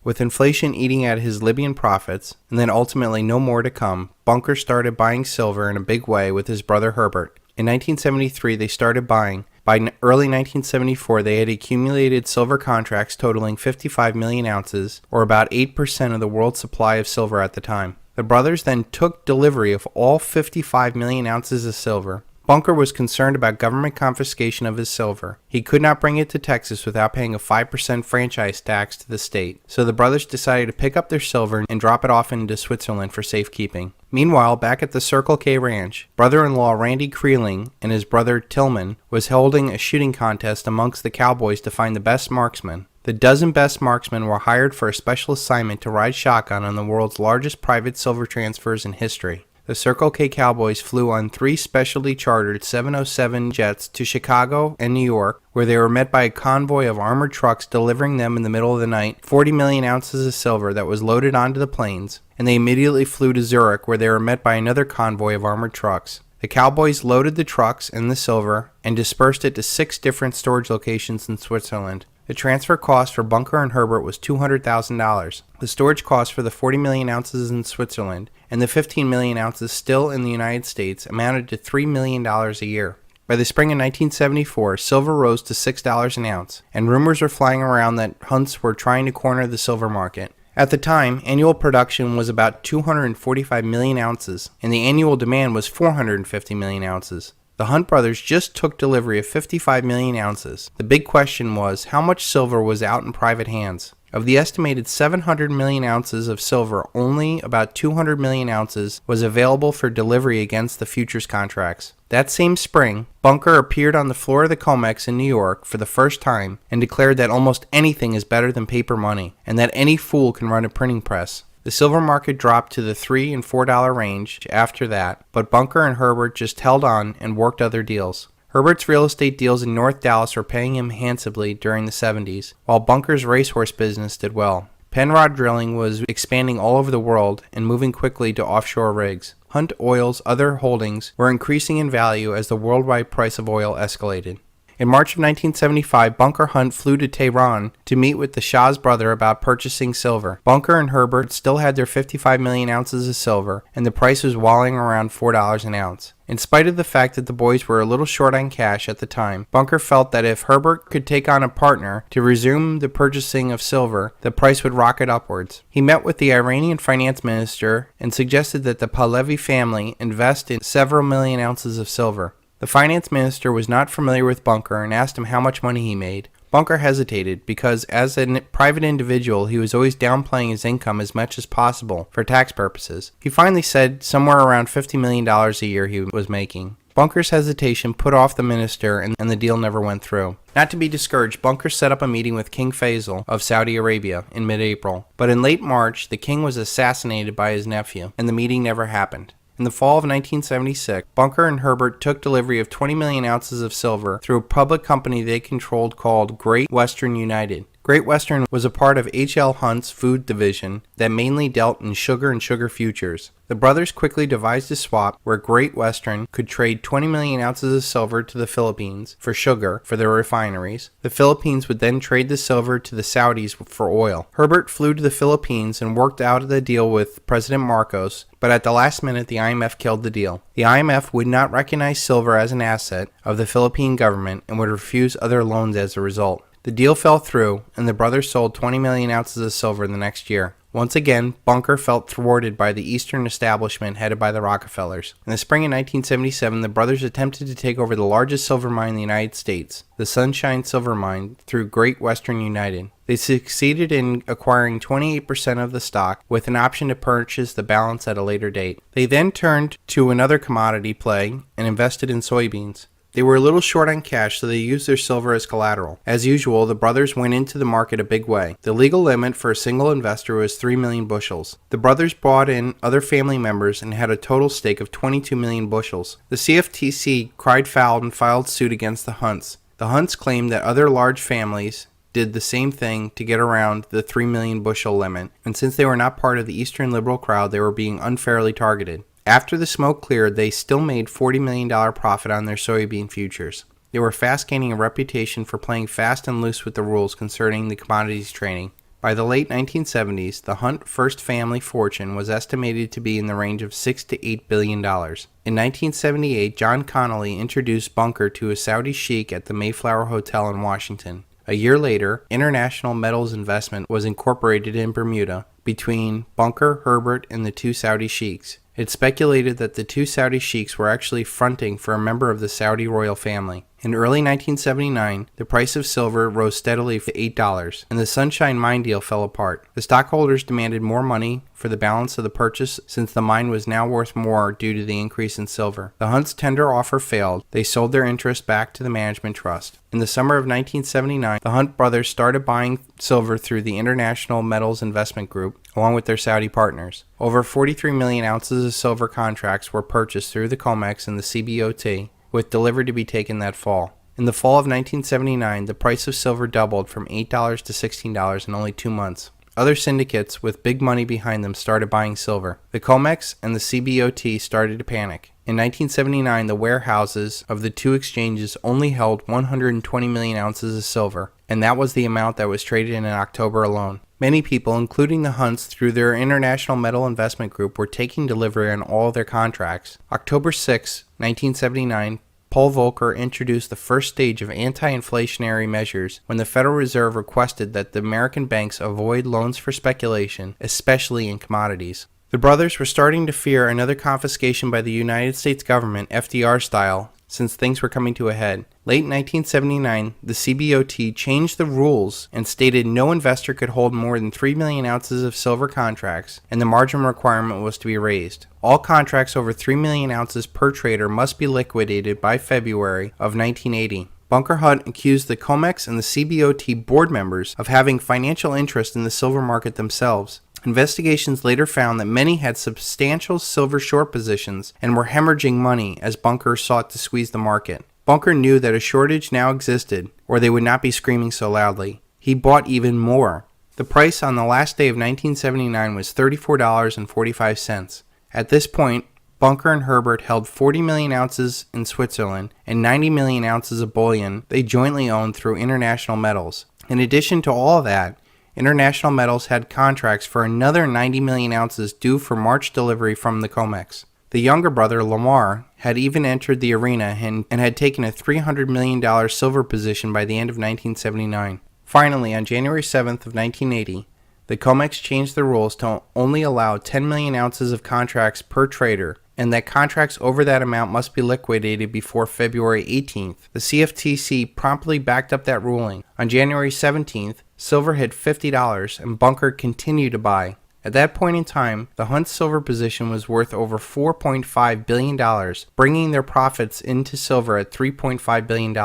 With inflation eating at his Libyan profits, and then ultimately no more to come, Bunker started buying silver in a big way with his brother Herbert. In 1973, they started buying. By early 1974, they had accumulated silver contracts totaling 55 million ounces, or about 8% of the world's supply of silver at the time. The brothers then took delivery of all 55 million ounces of silver. Bunker was concerned about government confiscation of his silver. He could not bring it to Texas without paying a 5% franchise tax to the state, so the brothers decided to pick up their silver and drop it off into Switzerland for safekeeping. Meanwhile, back at the Circle K Ranch, brother-in-law Randy Creeling and his brother Tillman was holding a shooting contest amongst the cowboys to find the best marksman. The dozen best marksmen were hired for a special assignment to ride shotgun on the world's largest private silver transfers in history. The Circle K Cowboys flew on 3 specially chartered 707 jets to Chicago and New York, where they were met by a convoy of armored trucks delivering them in the middle of the night 40 million ounces of silver that was loaded onto the planes, and they immediately flew to Zurich, where they were met by another convoy of armored trucks. The Cowboys loaded the trucks and the silver and dispersed it to 6 different storage locations in Switzerland. The transfer cost for Bunker and Herbert was $200,000. The storage cost for the 40 million ounces in Switzerland and the 15 million ounces still in the United States amounted to $3 million a year. By the spring of 1974, silver rose to $6 an ounce, and rumors were flying around that Hunts were trying to corner the silver market. At the time, annual production was about 245 million ounces, and the annual demand was 450 million ounces. The Hunt brothers just took delivery of 55 million ounces. The big question was, how much silver was out in private hands? Of the estimated 700 million ounces of silver, only about 200 million ounces was available for delivery against the futures contracts. That same spring, Bunker appeared on the floor of the COMEX in New York for the first time and declared that almost anything is better than paper money, and that any fool can run a printing press. The silver market dropped to the $3 and $4 range after that, but Bunker and Herbert just held on and worked other deals. Herbert's real estate deals in North Dallas were paying him handsomely during the 70s, while Bunker's racehorse business did well. Penrod drilling was expanding all over the world and moving quickly to offshore rigs. Hunt Oil's other holdings were increasing in value as the worldwide price of oil escalated. In March of 1975, Bunker Hunt flew to Tehran to meet with the Shah's brother about purchasing silver. Bunker and Herbert still had their 55 million ounces of silver, and the price was walling around $4 an ounce. In spite of the fact that the boys were a little short on cash at the time, Bunker felt that if Herbert could take on a partner to resume the purchasing of silver, the price would rocket upwards. He met with the Iranian finance minister and suggested that the Pahlavi family invest in several million ounces of silver. The finance minister was not familiar with Bunker and asked him how much money he made. Bunker hesitated because as a private individual he was always downplaying his income as much as possible for tax purposes. He finally said somewhere around $50 million a year he was making. Bunker's hesitation put off the minister and the deal never went through. Not to be discouraged, Bunker set up a meeting with King Faisal of Saudi Arabia in mid-April. But in late March, the king was assassinated by his nephew, and the meeting never happened. In the fall of 1976, Bunker and Herbert took delivery of 20 million ounces of silver through a public company they controlled called Great Western United. Great Western was a part of H.L. Hunt's food division that mainly dealt in sugar and sugar futures. The brothers quickly devised a swap where Great Western could trade 20 million ounces of silver to the Philippines for sugar for their refineries. The Philippines would then trade the silver to the Saudis for oil. Herbert flew to the Philippines and worked out the deal with President Marcos, but at the last minute the IMF killed the deal. The IMF would not recognize silver as an asset of the Philippine government and would refuse other loans as a result. The deal fell through, and the brothers sold 20 million ounces of silver the next year. Once again, Bunker felt thwarted by the Eastern establishment headed by the Rockefellers. In the spring of 1977, the brothers attempted to take over the largest silver mine in the United States, the Sunshine Silver Mine, through Great Western United. They succeeded in acquiring 28% of the stock with an option to purchase the balance at a later date. They then turned to another commodity play and invested in soybeans. They were a little short on cash, so they used their silver as collateral. As usual, the brothers went into the market a big way. The legal limit for a single investor was 3 million bushels. The brothers brought in other family members and had a total stake of 22 million bushels. The CFTC cried foul and filed suit against the Hunts. The Hunts claimed that other large families did the same thing to get around the 3 million bushel limit, and since they were not part of the Eastern liberal crowd, they were being unfairly targeted. After the smoke cleared, they still made $40 million profit on their soybean futures. They were fast gaining a reputation for playing fast and loose with the rules concerning the commodities trading. By the late 1970s, the Hunt first family fortune was estimated to be in the range of $6 to $8 billion. In 1978, John Connolly introduced Bunker to a Saudi sheikh at the Mayflower Hotel in Washington. A year later, International Metals Investment was incorporated in Bermuda between Bunker, Herbert, and the two Saudi sheiks. It's speculated that the two Saudi sheiks were actually fronting for a member of the Saudi royal family. In early 1979, the price of silver rose steadily to $8, and the Sunshine Mine deal fell apart. The stockholders demanded more money for the balance of the purchase since the mine was now worth more due to the increase in silver. The Hunts' tender offer failed. They sold their interest back to the management trust. In the summer of 1979, the Hunt brothers started buying silver through the International Metals Investment Group, along with their Saudi partners. Over 43 million ounces of silver contracts were purchased through the COMEX and the CBOT, with delivery to be taken that fall. In the fall of 1979, the price of silver doubled from $8 to $16 in only 2 months. other syndicates with big money behind them started buying silver. The COMEX and the CBOT started to panic. In 1979, the warehouses of the two exchanges only held 120 million ounces of silver, and that was the amount that was traded in October alone. Many people, including the Hunts through their International Metal Investment Group, were taking delivery on all their contracts. October 6, 1979, Paul Volcker introduced the first stage of anti-inflationary measures when the Federal Reserve requested that the American banks avoid loans for speculation, especially in commodities. The brothers were starting to fear another confiscation by the United States government, FDR style, since things were coming to a head. Late 1979, the CBOT changed the rules and stated no investor could hold more than 3 million ounces of silver contracts, and the margin requirement was to be raised. All contracts over 3 million ounces per trader must be liquidated by February of 1980. Bunker Hunt accused the COMEX and the CBOT board members of having financial interest in the silver market themselves. Investigations later found that many had substantial silver short positions and were hemorrhaging money as Bunker sought to squeeze the market. Bunker knew that a shortage now existed, or they would not be screaming so loudly. He bought even more. The price on the last day of 1979 was $34.45. At this point, Bunker and Herbert held 40 million ounces in Switzerland and 90 million ounces of bullion they jointly owned through International Metals. In addition to all that, International Metals had contracts for another 90 million ounces due for March delivery from the COMEX. The younger brother, Lamar, had even entered the arena and had taken a $300 million silver position by the end of 1979. Finally, on January 7th of 1980, the COMEX changed the rules to only allow 10 million ounces of contracts per trader, and that contracts over that amount must be liquidated before February 18th. The CFTC promptly backed up that ruling. On January 17th, silver hit $50 and Bunker continued to buy. At that point in time, the Hunt silver position was worth over $4.5 billion, bringing their profits into silver at $3.5 billion.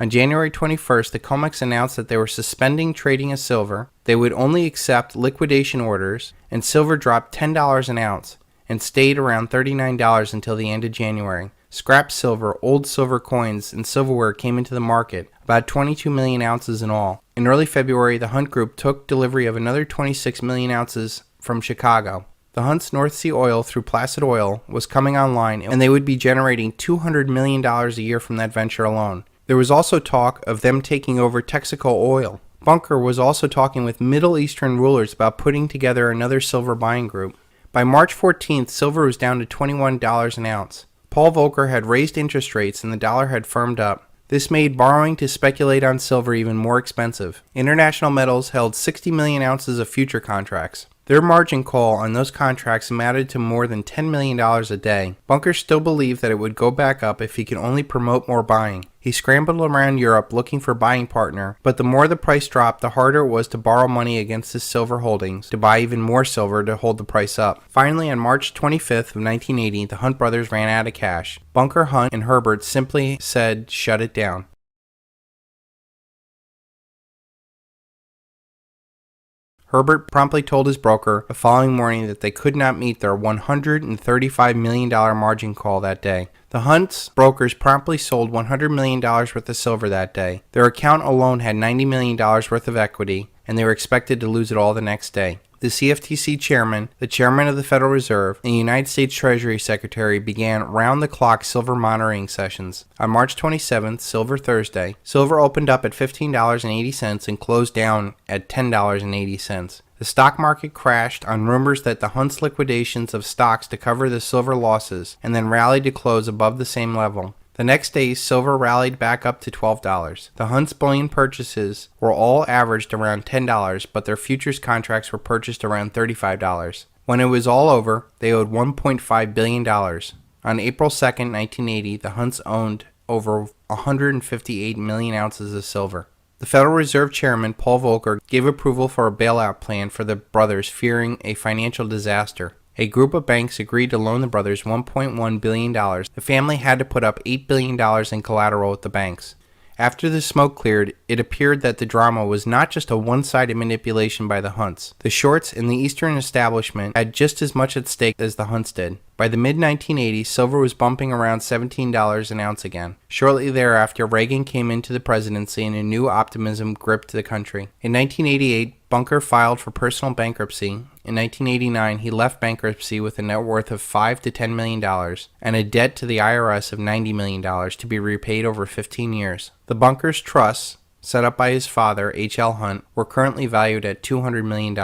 On January 21st, the COMEX announced that they were suspending trading of silver, they would only accept liquidation orders, and silver dropped $10 an ounce and stayed around $39 until the end of January. Scrap silver, old silver coins, and silverware came into the market, about 22 million ounces in all. In early February, the Hunt Group took delivery of another 26 million ounces from Chicago. The Hunt's North Sea oil through Placid Oil was coming online, and they would be generating $200 million a year from that venture alone. There was also talk of them taking over Texaco Oil. Bunker was also talking with Middle Eastern rulers about putting together another silver buying group. By March 14th, silver was down to $21 an ounce. Paul Volcker had raised interest rates and the dollar had firmed up. This made borrowing to speculate on silver even more expensive. International Metals held 60 million ounces of future contracts. Their margin call on those contracts amounted to more than $10 million a day. Bunker still believed that it would go back up if he could only promote more buying. He scrambled around Europe looking for a buying partner, but the more the price dropped, the harder it was to borrow money against his silver holdings to buy even more silver to hold the price up. Finally, on March 25th of 1980, the Hunt brothers ran out of cash. Bunker, Hunt, and Herbert simply said, "Shut it down." Herbert promptly told his broker the following morning that they could not meet their $135 million margin call that day. The Hunt's brokers promptly sold $100 million worth of silver that day. Their account alone had $90 million worth of equity, and they were expected to lose it all the next day. The CFTC chairman, the chairman of the Federal Reserve, and the United States Treasury Secretary began round-the-clock silver monitoring sessions. On March 27th, Silver Thursday, silver opened up at $15.80 and closed down at $10.80. The stock market crashed on rumors that the Hunt's liquidations of stocks to cover the silver losses, and then rallied to close above the same level. The next day, silver rallied back up to $12. The Hunt's bullion purchases were all averaged around $10, but their futures contracts were purchased around $35. When it was all over, they owed $1.5 billion. On April 2, 1980, the Hunts owned over 158 million ounces of silver. The Federal Reserve Chairman, Paul Volcker, gave approval for a bailout plan for the brothers fearing a financial disaster. A group of banks agreed to loan the brothers $1.1 billion. The family had to put up $8 billion in collateral with the banks. After the smoke cleared, it appeared that the drama was not just a one-sided manipulation by the Hunts. The shorts in the Eastern establishment had just as much at stake as the Hunts did. By the mid-1980s, silver was bumping around $17 an ounce again. Shortly thereafter, Reagan came into the presidency and a new optimism gripped the country. In 1988, Bunker filed for personal bankruptcy. In 1989, he left bankruptcy with a net worth of $5 to $10 million and a debt to the IRS of $90 million to be repaid over 15 years. The Bunker's trusts, set up by his father, H.L. Hunt, were currently valued at $200 million.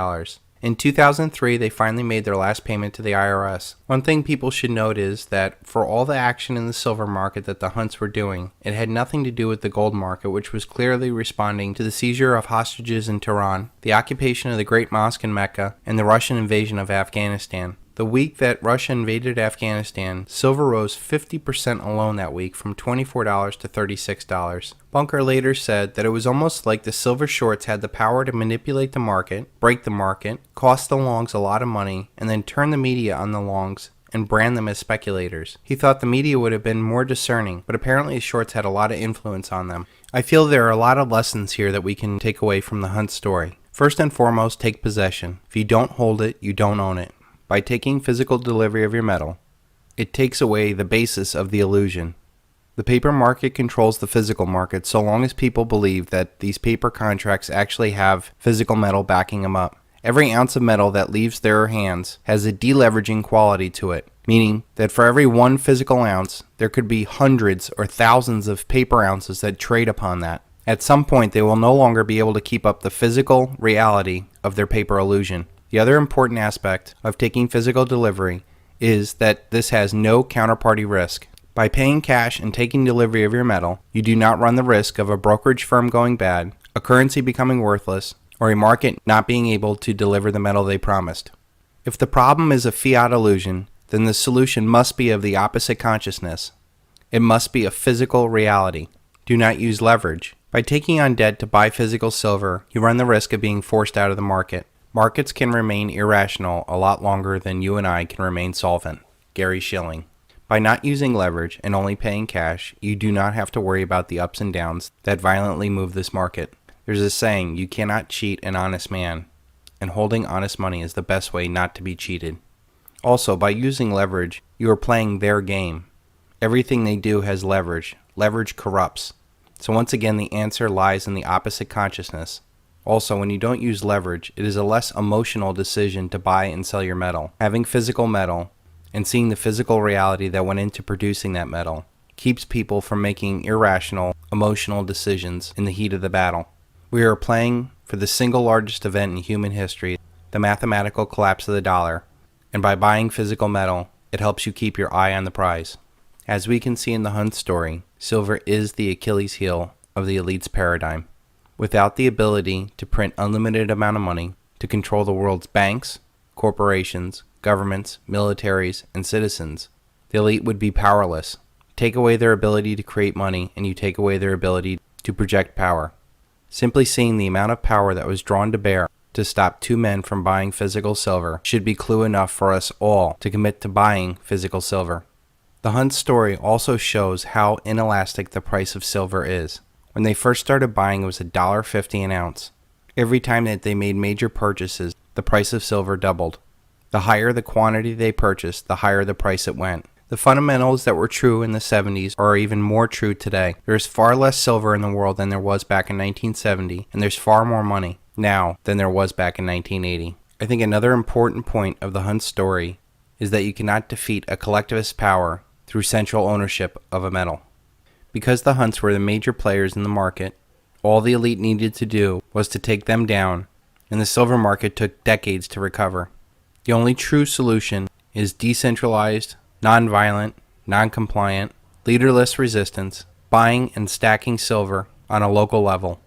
In 2003, they finally made their last payment to the IRS. One thing people should note is that for all the action in the silver market that the Hunts were doing, it had nothing to do with the gold market, which was clearly responding to the seizure of hostages in Tehran, the occupation of the Great Mosque in Mecca, and the Russian invasion of Afghanistan. The week that Russia invaded Afghanistan, silver rose 50% alone that week, from $24 to $36. Bunker later said that it was almost like the silver shorts had the power to manipulate the market, break the market, cost the longs a lot of money, and then turn the media on the longs and brand them as speculators. He thought the media would have been more discerning, but apparently the shorts had a lot of influence on them. I feel there are a lot of lessons here that we can take away from the Hunt story. First and foremost, take possession. If you don't hold it, you don't own it. By taking physical delivery of your metal, it takes away the basis of the illusion. The paper market controls the physical market so long as people believe that these paper contracts actually have physical metal backing them up. Every ounce of metal that leaves their hands has a deleveraging quality to it, meaning that for every one physical ounce, there could be hundreds or thousands of paper ounces that trade upon that. At some point, they will no longer be able to keep up the physical reality of their paper illusion. The other important aspect of taking physical delivery is that this has no counterparty risk. By paying cash and taking delivery of your metal, you do not run the risk of a brokerage firm going bad, a currency becoming worthless, or a market not being able to deliver the metal they promised. If the problem is a fiat illusion, then the solution must be of the opposite consciousness. It must be a physical reality. Do not use leverage. By taking on debt to buy physical silver, you run the risk of being forced out of the market. Markets can remain irrational a lot longer than you and I can remain solvent. Gary Schilling. By not using leverage and only paying cash, you do not have to worry about the ups and downs that violently move this market. There's a saying, you cannot cheat an honest man, and holding honest money is the best way not to be cheated. Also, by using leverage, you are playing their game. Everything they do has leverage. Leverage corrupts. So once again, the answer lies in the opposite consciousness. Also, when you don't use leverage, it is a less emotional decision to buy and sell your metal. Having physical metal and seeing the physical reality that went into producing that metal keeps people from making irrational, emotional decisions in the heat of the battle. We are playing for the single largest event in human history, the mathematical collapse of the dollar, and by buying physical metal, it helps you keep your eye on the prize. As we can see in the Hunt story, silver is the Achilles heel of the elite's paradigm. Without the ability to print unlimited amount of money to control the world's banks, corporations, governments, militaries, and citizens, the elite would be powerless. Take away their ability to create money, and you take away their ability to project power. Simply seeing the amount of power that was drawn to bear to stop two men from buying physical silver should be clue enough for us all to commit to buying physical silver. The Hunt story also shows how inelastic the price of silver is. When they first started buying, it was $1.50 an ounce. Every time that they made major purchases, the price of silver doubled. The higher the quantity they purchased, the higher the price it went. The fundamentals that were true in the 70s are even more true today. There is far less silver in the world than there was back in 1970, and there's far more money now than there was back in 1980. I think another important point of the Hunt story is that you cannot defeat a collectivist power through central ownership of a metal. Because the Hunts were the major players in the market, all the elite needed to do was to take them down, and the silver market took decades to recover. The only true solution is decentralized, non-violent, non-compliant, leaderless resistance, buying and stacking silver on a local level.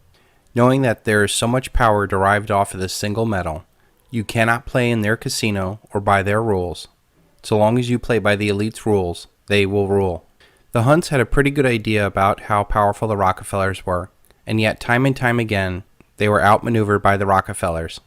Knowing that there is so much power derived off of this single metal, you cannot play in their casino or by their rules. So long as you play by the elite's rules, they will rule. The Hunts had a pretty good idea about how powerful the Rockefellers were, and yet time and time again, they were outmaneuvered by the Rockefellers,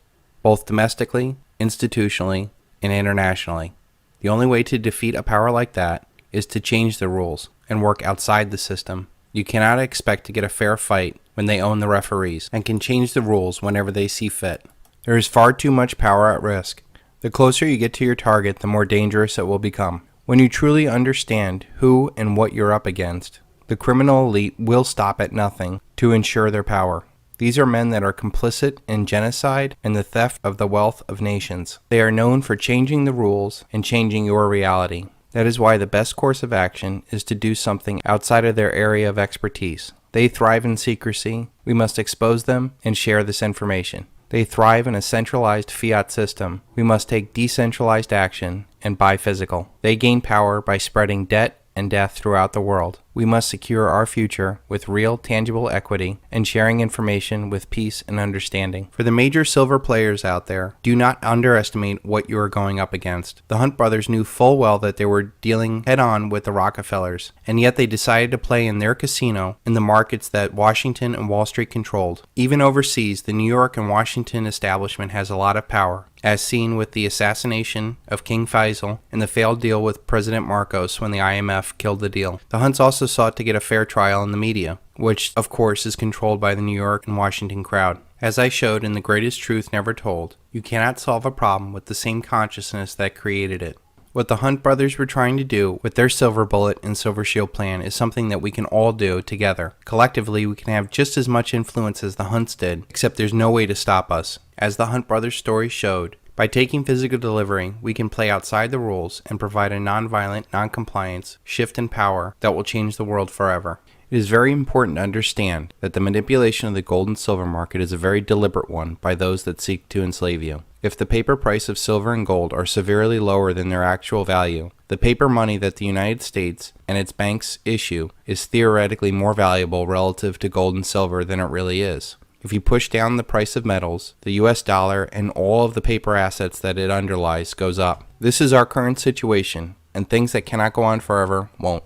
both domestically, institutionally, and internationally. The only way to defeat a power like that is to change the rules and work outside the system. You cannot expect to get a fair fight when they own the referees and can change the rules whenever they see fit. There is far too much power at risk. The closer you get to your target, the more dangerous it will become. When you truly understand who and what you're up against, the criminal elite will stop at nothing to ensure their power. These are men that are complicit in genocide and the theft of the wealth of nations. They are known for changing the rules and changing your reality. That is why the best course of action is to do something outside of their area of expertise. They thrive in secrecy. We must expose them and share this information. They thrive in a centralized fiat system. We must take decentralized action and buy physical. They gain power by spreading debt and death throughout the world. We must secure our future with real, tangible equity and sharing information with peace and understanding. For the major silver players out there, do not underestimate what you are going up against. The Hunt brothers knew full well that they were dealing head-on with the Rockefellers, and yet they decided to play in their casino in the markets that Washington and Wall Street controlled. Even overseas, the New York and Washington establishment has a lot of power, as seen with the assassination of King Faisal and the failed deal with President Marcos when the IMF killed the deal. The Hunts also sought to get a fair trial in the media, which of course is controlled by the New York and Washington crowd. As I showed in The Greatest Truth Never Told, you cannot solve a problem with the same consciousness that created it. What the Hunt brothers were trying to do with their Silver Bullet and Silvershield plan is something that we can all do together. Collectively, we can have just as much influence as the Hunts did, except there's no way to stop us. As the Hunt brothers' story showed, by taking physical delivery, we can play outside the rules and provide a non-violent, non-compliance shift in power that will change the world forever. It is very important to understand that the manipulation of the gold and silver market is a very deliberate one by those that seek to enslave you. If the paper price of silver and gold are severely lower than their actual value, the paper money that the United States and its banks issue is theoretically more valuable relative to gold and silver than it really is. If you push down the price of metals, the US dollar and all of the paper assets that it underlies goes up. This is our current situation, and things that cannot go on forever won't.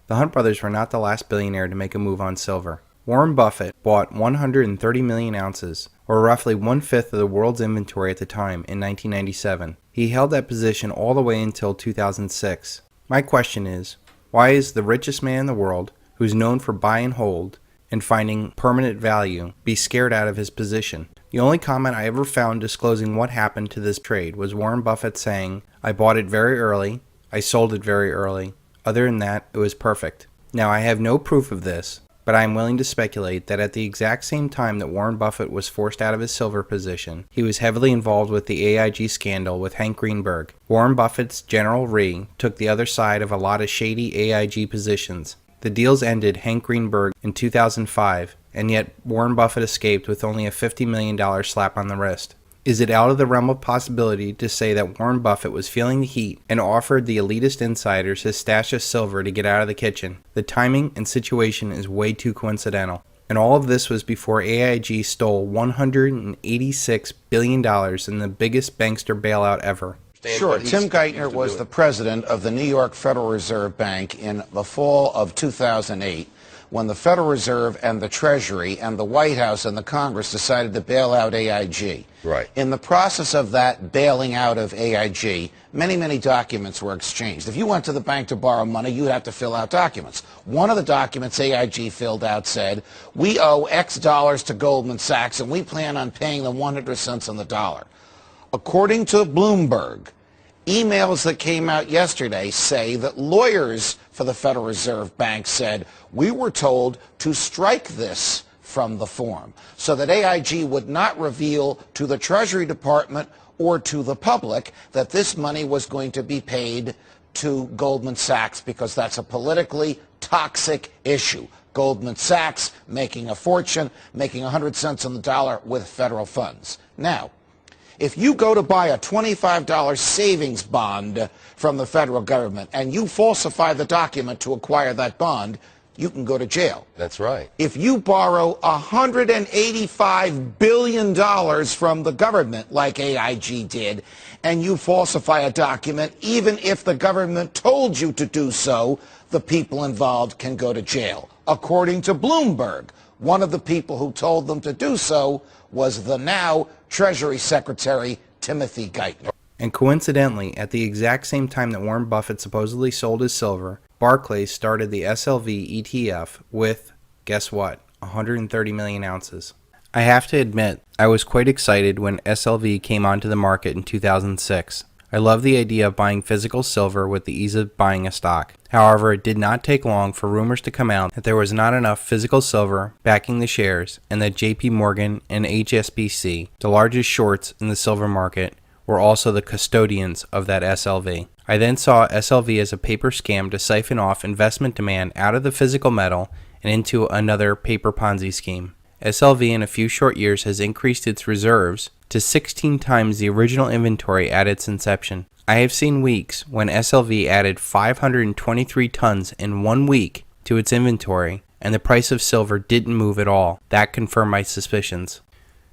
The Hunt brothers were not the last billionaire to make a move on silver. Warren Buffett bought 130 million ounces, or roughly 1/5 of the world's inventory at the time, in 1997. He held that position all the way until 2006. My question is, why is the richest man in the world, who's known for buy and hold and finding permanent value, be scared out of his position? The only comment I ever found disclosing what happened to this trade was Warren Buffett saying, "I bought it very early, I sold it very early. Other than that, it was perfect." Now, I have no proof of this, but I am willing to speculate that at the exact same time that Warren Buffett was forced out of his silver position, he was heavily involved with the AIG scandal with Hank Greenberg. Warren Buffett's General Re took the other side of a lot of shady AIG positions. The deals ended Hank Greenberg in 2005, and yet Warren Buffett escaped with only a $50 million slap on the wrist. Is it out of the realm of possibility to say that Warren Buffett was feeling the heat and offered the elitist insiders his stash of silver to get out of the kitchen? The timing and situation is way too coincidental. And all of this was before AIG stole $186 billion in the biggest bankster bailout ever. Sure. Tim Geithner was the president of the New York Federal Reserve Bank in the fall of 2008. When the Federal Reserve and the Treasury and the White House and the Congress decided to bail out AIG. Right. In the process of that bailing out of AIG, many documents were exchanged. If you went to the bank to borrow money, you'd have to fill out documents. One of the documents AIG filled out said, "We owe X dollars to Goldman Sachs, and we plan on paying them 100 cents on the dollar." According to Bloomberg, emails that came out yesterday say that lawyers for the Federal Reserve Bank said, "We were told to strike this from the form so that AIG would not reveal to the Treasury Department or to the public that this money was going to be paid to Goldman Sachs because that's a politically toxic issue." Goldman Sachs making a fortune, making 100 cents on the dollar with federal funds. Now, if you go to buy a $25 savings bond from the federal government and you falsify the document to acquire that bond, you can go to jail. That's right. If you borrow $185 billion from the government, like AIG did, and you falsify a document, even if the government told you to do so, the people involved can go to jail. According to Bloomberg, one of the people who told them to do so was the now Treasury Secretary Timothy Geithner. And coincidentally, at the exact same time that Warren Buffett supposedly sold his silver, Barclays started the SLV ETF with, guess what, 130 million ounces. I have to admit, I was quite excited when SLV came onto the market in 2006. I love the idea of buying physical silver with the ease of buying a stock. However, it did not take long for rumors to come out that there was not enough physical silver backing the shares and that JP Morgan and HSBC, the largest shorts in the silver market, were also the custodians of that SLV. I then saw SLV as a paper scam to siphon off investment demand out of the physical metal and into another paper Ponzi scheme. SLV in a few short years has increased its reserves to 16 times the original inventory at its inception. I have seen weeks when SLV added 523 tons in 1 week to its inventory and the price of silver didn't move at all. That confirmed my suspicions.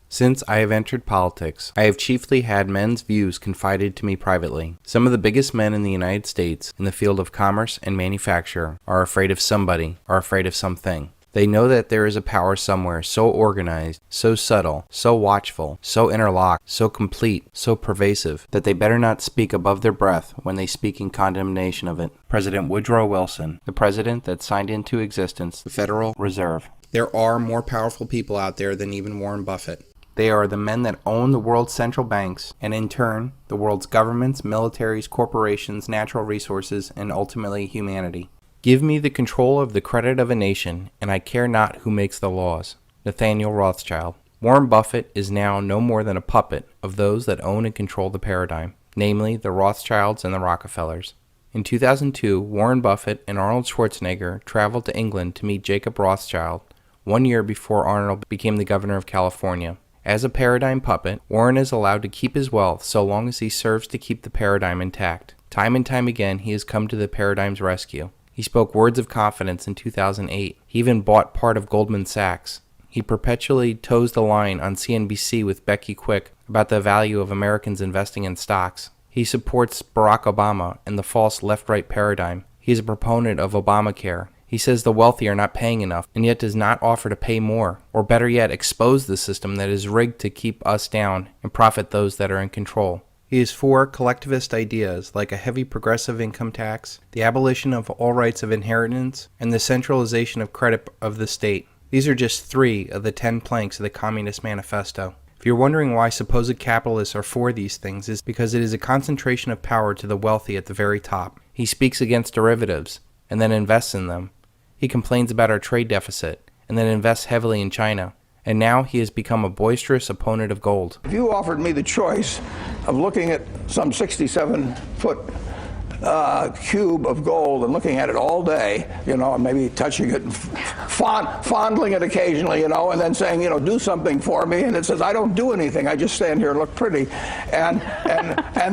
Since I have entered politics, I have chiefly had men's views confided to me privately. Some of the biggest men in the United States in the field of commerce and manufacture are afraid of somebody, are afraid of something. They know that there is a power somewhere so organized, so subtle, so watchful, so interlocked, so complete, so pervasive, that they better not speak above their breath when they speak in condemnation of it. President Woodrow Wilson, the president that signed into existence the Federal Reserve. There are more powerful people out there than even Warren Buffett. They are the men that own the world's central banks, and in turn, the world's governments, militaries, corporations, natural resources, and ultimately humanity. Give me the control of the credit of a nation, and I care not who makes the laws. Nathaniel Rothschild. Warren Buffett is now no more than a puppet of those that own and control the paradigm, namely the Rothschilds and the Rockefellers. In 2002, Warren Buffett and Arnold Schwarzenegger traveled to England to meet Jacob Rothschild, 1 year before Arnold became the governor of California. As a paradigm puppet, Warren is allowed to keep his wealth so long as he serves to keep the paradigm intact. Time and time again, he has come to the paradigm's rescue. He spoke words of confidence in 2008. He even bought part of Goldman Sachs. He perpetually toes the line on CNBC with Becky Quick about the value of Americans investing in stocks. He supports Barack Obama and the false left-right paradigm. He is a proponent of Obamacare. He says the wealthy are not paying enough and yet does not offer to pay more, or better yet, expose the system that is rigged to keep us down and profit those that are in control. He is for collectivist ideas like a heavy progressive income tax, the abolition of all rights of inheritance, and the centralization of credit of the state. These are just 3 of the 10 planks of the Communist Manifesto. If you're wondering why supposed capitalists are for these things, it's because it is a concentration of power to the wealthy at the very top. He speaks against derivatives and then invests in them. He complains about our trade deficit and then invests heavily in China. And now he has become a boisterous opponent of gold. If you offered me the choice of looking at some 67-foot cube of gold and looking at it all day, and maybe touching it and fondling it occasionally, and then saying, do something for me, and it says, I don't do anything, I just stand here and look pretty. And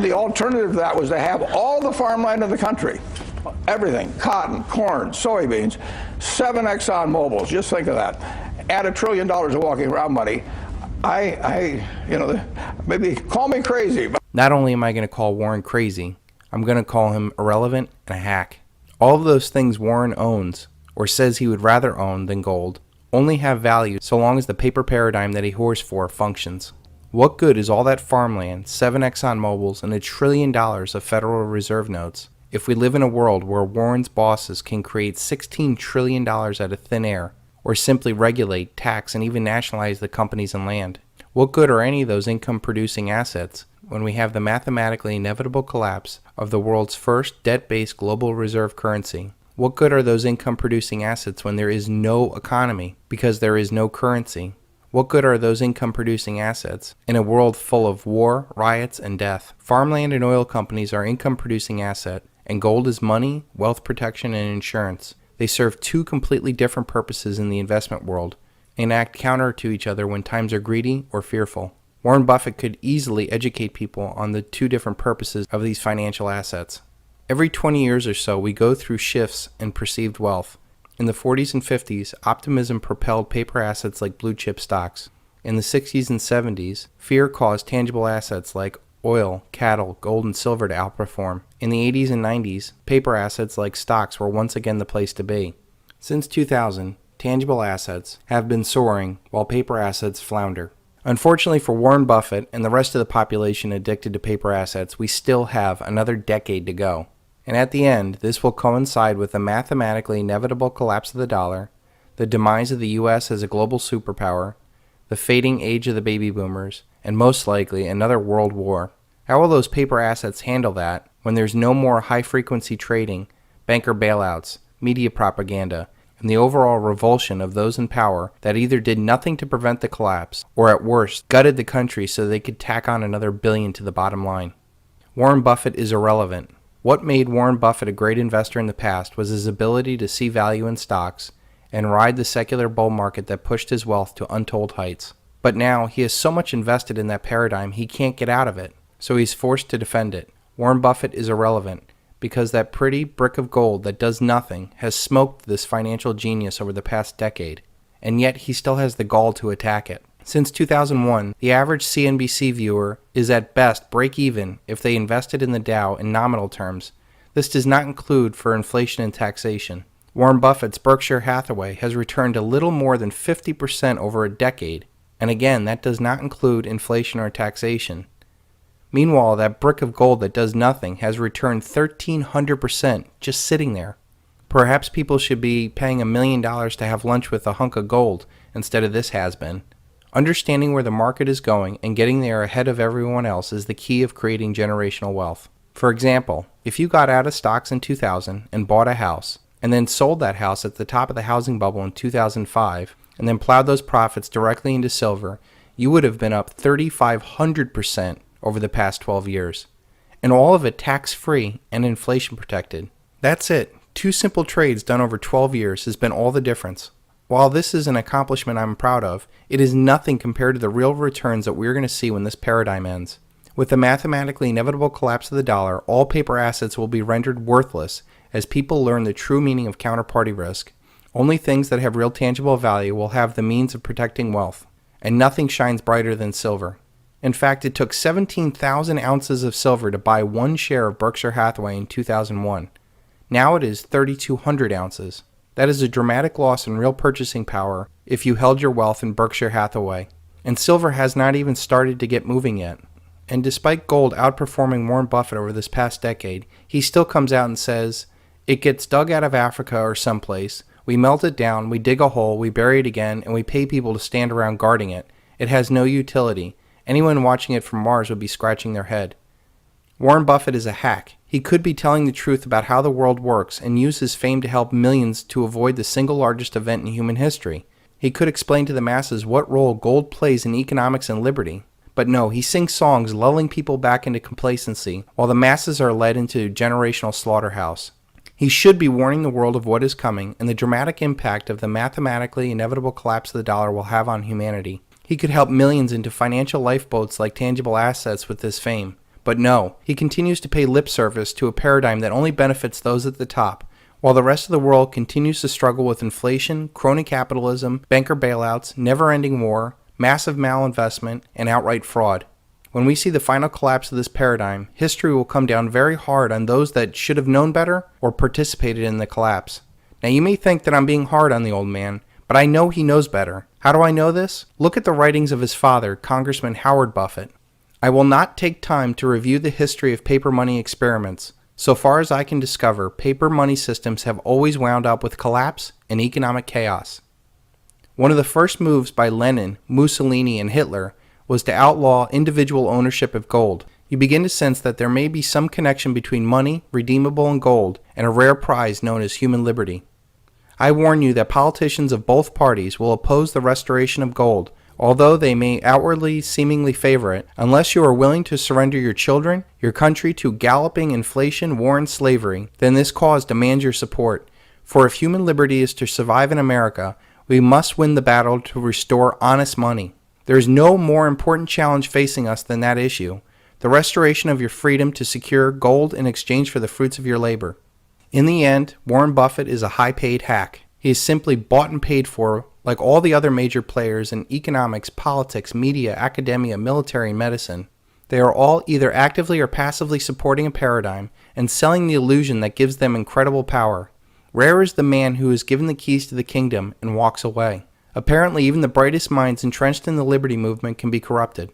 the alternative to that was to have all the farmland in the country, everything, cotton, corn, soybeans, 7 Exxon Mobils, just think of that. Add $1 trillion of walking around money. Maybe call me crazy. But not only am I going to call Warren crazy, I'm going to call him irrelevant and a hack. All of those things Warren owns, or says he would rather own than gold, only have value so long as the paper paradigm that he whores for functions. What good is all that farmland, 7 Exxon Mobils, and $1 trillion of Federal Reserve notes if we live in a world where Warren's bosses can create $16 trillion out of thin air, or simply regulate, tax, and even nationalize the companies and land? What good are any of those income-producing assets when we have the mathematically inevitable collapse of the world's first debt-based global reserve currency? What good are those income-producing assets when there is no economy because there is no currency? What good are those income-producing assets in a world full of war, riots, and death? Farmland and oil companies are income-producing asset, and gold is money, wealth protection, and insurance. They serve 2 completely different purposes in the investment world and act counter to each other when times are greedy or fearful. Warren Buffett could easily educate people on the 2 different purposes of these financial assets. Every 20 years or so, we go through shifts in perceived wealth. In the 40s and 50s, optimism propelled paper assets like blue chip stocks. In the 60s and 70s, fear caused tangible assets like oil, cattle, gold, and silver to outperform. In the 80s and 90s, paper assets like stocks were once again the place to be. Since 2000, tangible assets have been soaring while paper assets flounder. Unfortunately for Warren Buffett and the rest of the population addicted to paper assets, we still have another decade to go. And at the end, this will coincide with the mathematically inevitable collapse of the dollar, the demise of the U.S. as a global superpower, the fading age of the baby boomers, and most likely another world war. How will those paper assets handle that when there's no more high-frequency trading, banker bailouts, media propaganda, and the overall revulsion of those in power that either did nothing to prevent the collapse or at worst gutted the country so they could tack on another billion to the bottom line? Warren Buffett is irrelevant. What made Warren Buffett a great investor in the past was his ability to see value in stocks and ride the secular bull market that pushed his wealth to untold heights. But now he has so much invested in that paradigm he can't get out of it, so he's forced to defend it. Warren Buffett is irrelevant because that pretty brick of gold that does nothing has smoked this financial genius over the past decade, and yet he still has the gall to attack it. Since 2001, the average CNBC viewer is at best break-even if they invested in the Dow in nominal terms. This does not include for inflation and taxation. Warren Buffett's Berkshire Hathaway has returned a little more than 50% over a decade, and again, that does not include inflation or taxation. Meanwhile, that brick of gold that does nothing has returned 1,300% just sitting there. Perhaps people should be paying $1 million to have lunch with a hunk of gold instead of this has-been. Understanding where the market is going and getting there ahead of everyone else is the key of creating generational wealth. For example, if you got out of stocks in 2000 and bought a house, and then sold that house at the top of the housing bubble in 2005, and then plowed those profits directly into silver, you would have been up 3,500% over the past 12 years. And all of it tax-free and inflation protected. That's it. 2 simple trades done over 12 years has been all the difference. While this is an accomplishment I'm proud of, it is nothing compared to the real returns that we're going to see when this paradigm ends. With the mathematically inevitable collapse of the dollar, all paper assets will be rendered worthless as people learn the true meaning of counterparty risk. Only things that have real tangible value will have the means of protecting wealth, and nothing shines brighter than silver. In fact, it took 17,000 ounces of silver to buy 1 share of Berkshire Hathaway in 2001. Now it is 3,200 ounces. That is a dramatic loss in real purchasing power if you held your wealth in Berkshire Hathaway. And silver has not even started to get moving yet. And despite gold outperforming Warren Buffett over this past decade, he still comes out and says, it gets dug out of Africa or someplace, we melt it down, we dig a hole, we bury it again, and we pay people to stand around guarding it. It has no utility. Anyone watching it from Mars would be scratching their head. Warren Buffett is a hack. He could be telling the truth about how the world works and use his fame to help millions to avoid the single largest event in human history. He could explain to the masses what role gold plays in economics and liberty. But no, he sings songs lulling people back into complacency while the masses are led into generational slaughterhouse. He should be warning the world of what is coming and the dramatic impact of the mathematically inevitable collapse of the dollar will have on humanity. He could help millions into financial lifeboats like tangible assets with this fame. But no, he continues to pay lip service to a paradigm that only benefits those at the top, while the rest of the world continues to struggle with inflation, crony capitalism, banker bailouts, never-ending war, massive malinvestment, and outright fraud. When we see the final collapse of this paradigm, history will come down very hard on those that should have known better or participated in the collapse. Now you may think that I'm being hard on the old man, but I know he knows better. How do I know this? Look at the writings of his father, Congressman Howard Buffett. I will not take time to review the history of paper money experiments. So far as I can discover, paper money systems have always wound up with collapse and economic chaos. One of the first moves by Lenin, Mussolini, and Hitler was to outlaw individual ownership of gold. You begin to sense that there may be some connection between money, redeemable in gold, and a rare prize known as human liberty. I warn you that politicians of both parties will oppose the restoration of gold, although they may outwardly seemingly favor it, unless you are willing to surrender your children, your country to galloping inflation, war, and slavery, then this cause demands your support. For if human liberty is to survive in America, we must win the battle to restore honest money. There is no more important challenge facing us than that issue, the restoration of your freedom to secure gold in exchange for the fruits of your labor. In the end, Warren Buffett is a high-paid hack. He is simply bought and paid for like all the other major players in economics, politics, media, academia, military, and medicine. They are all either actively or passively supporting a paradigm and selling the illusion that gives them incredible power. Rare is the man who is given the keys to the kingdom and walks away. Apparently, even the brightest minds entrenched in the liberty movement can be corrupted.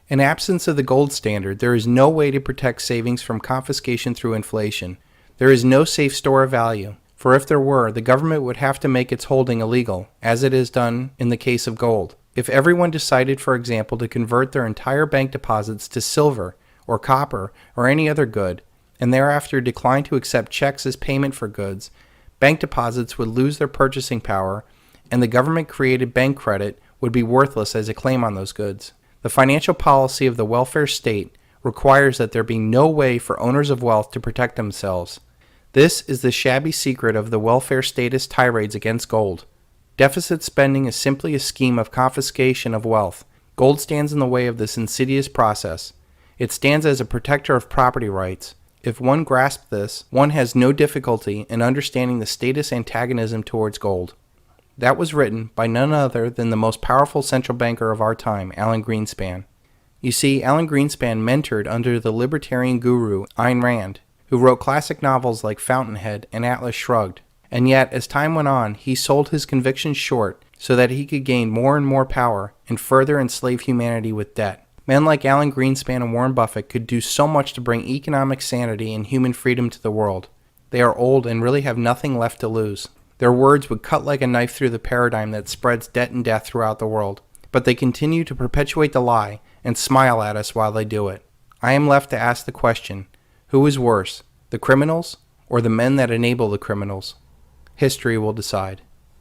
In absence of the gold standard, there is no way to protect savings from confiscation through inflation. There is no safe store of value. For if there were, the government would have to make its holding illegal, as it has done in the case of gold. If everyone decided, for example, to convert their entire bank deposits to silver, or copper or any other good, and thereafter declined to accept checks as payment for goods, bank deposits would lose their purchasing power, and the government-created bank credit would be worthless as a claim on those goods. The financial policy of the welfare state requires that there be no way for owners of wealth to protect themselves. This is the shabby secret of the welfare status tirades against gold. Deficit spending is simply a scheme of confiscation of wealth. Gold stands in the way of this insidious process. It stands as a protector of property rights. If one grasps this, one has no difficulty in understanding the status antagonism towards gold. That was written by none other than the most powerful central banker of our time, Alan Greenspan. You see, Alan Greenspan mentored under the libertarian guru Ayn Rand, who wrote classic novels like Fountainhead and Atlas Shrugged. And yet, as time went on, he sold his convictions short so that he could gain more and more power and further enslave humanity with debt. Men like Alan Greenspan and Warren Buffett could do so much to bring economic sanity and human freedom to the world. They are old and really have nothing left to lose. Their words would cut like a knife through the paradigm that spreads debt and death throughout the world. But they continue to perpetuate the lie and smile at us while they do it. I am left to ask the question, who is worse, the criminals or the men that enable the criminals? History will decide.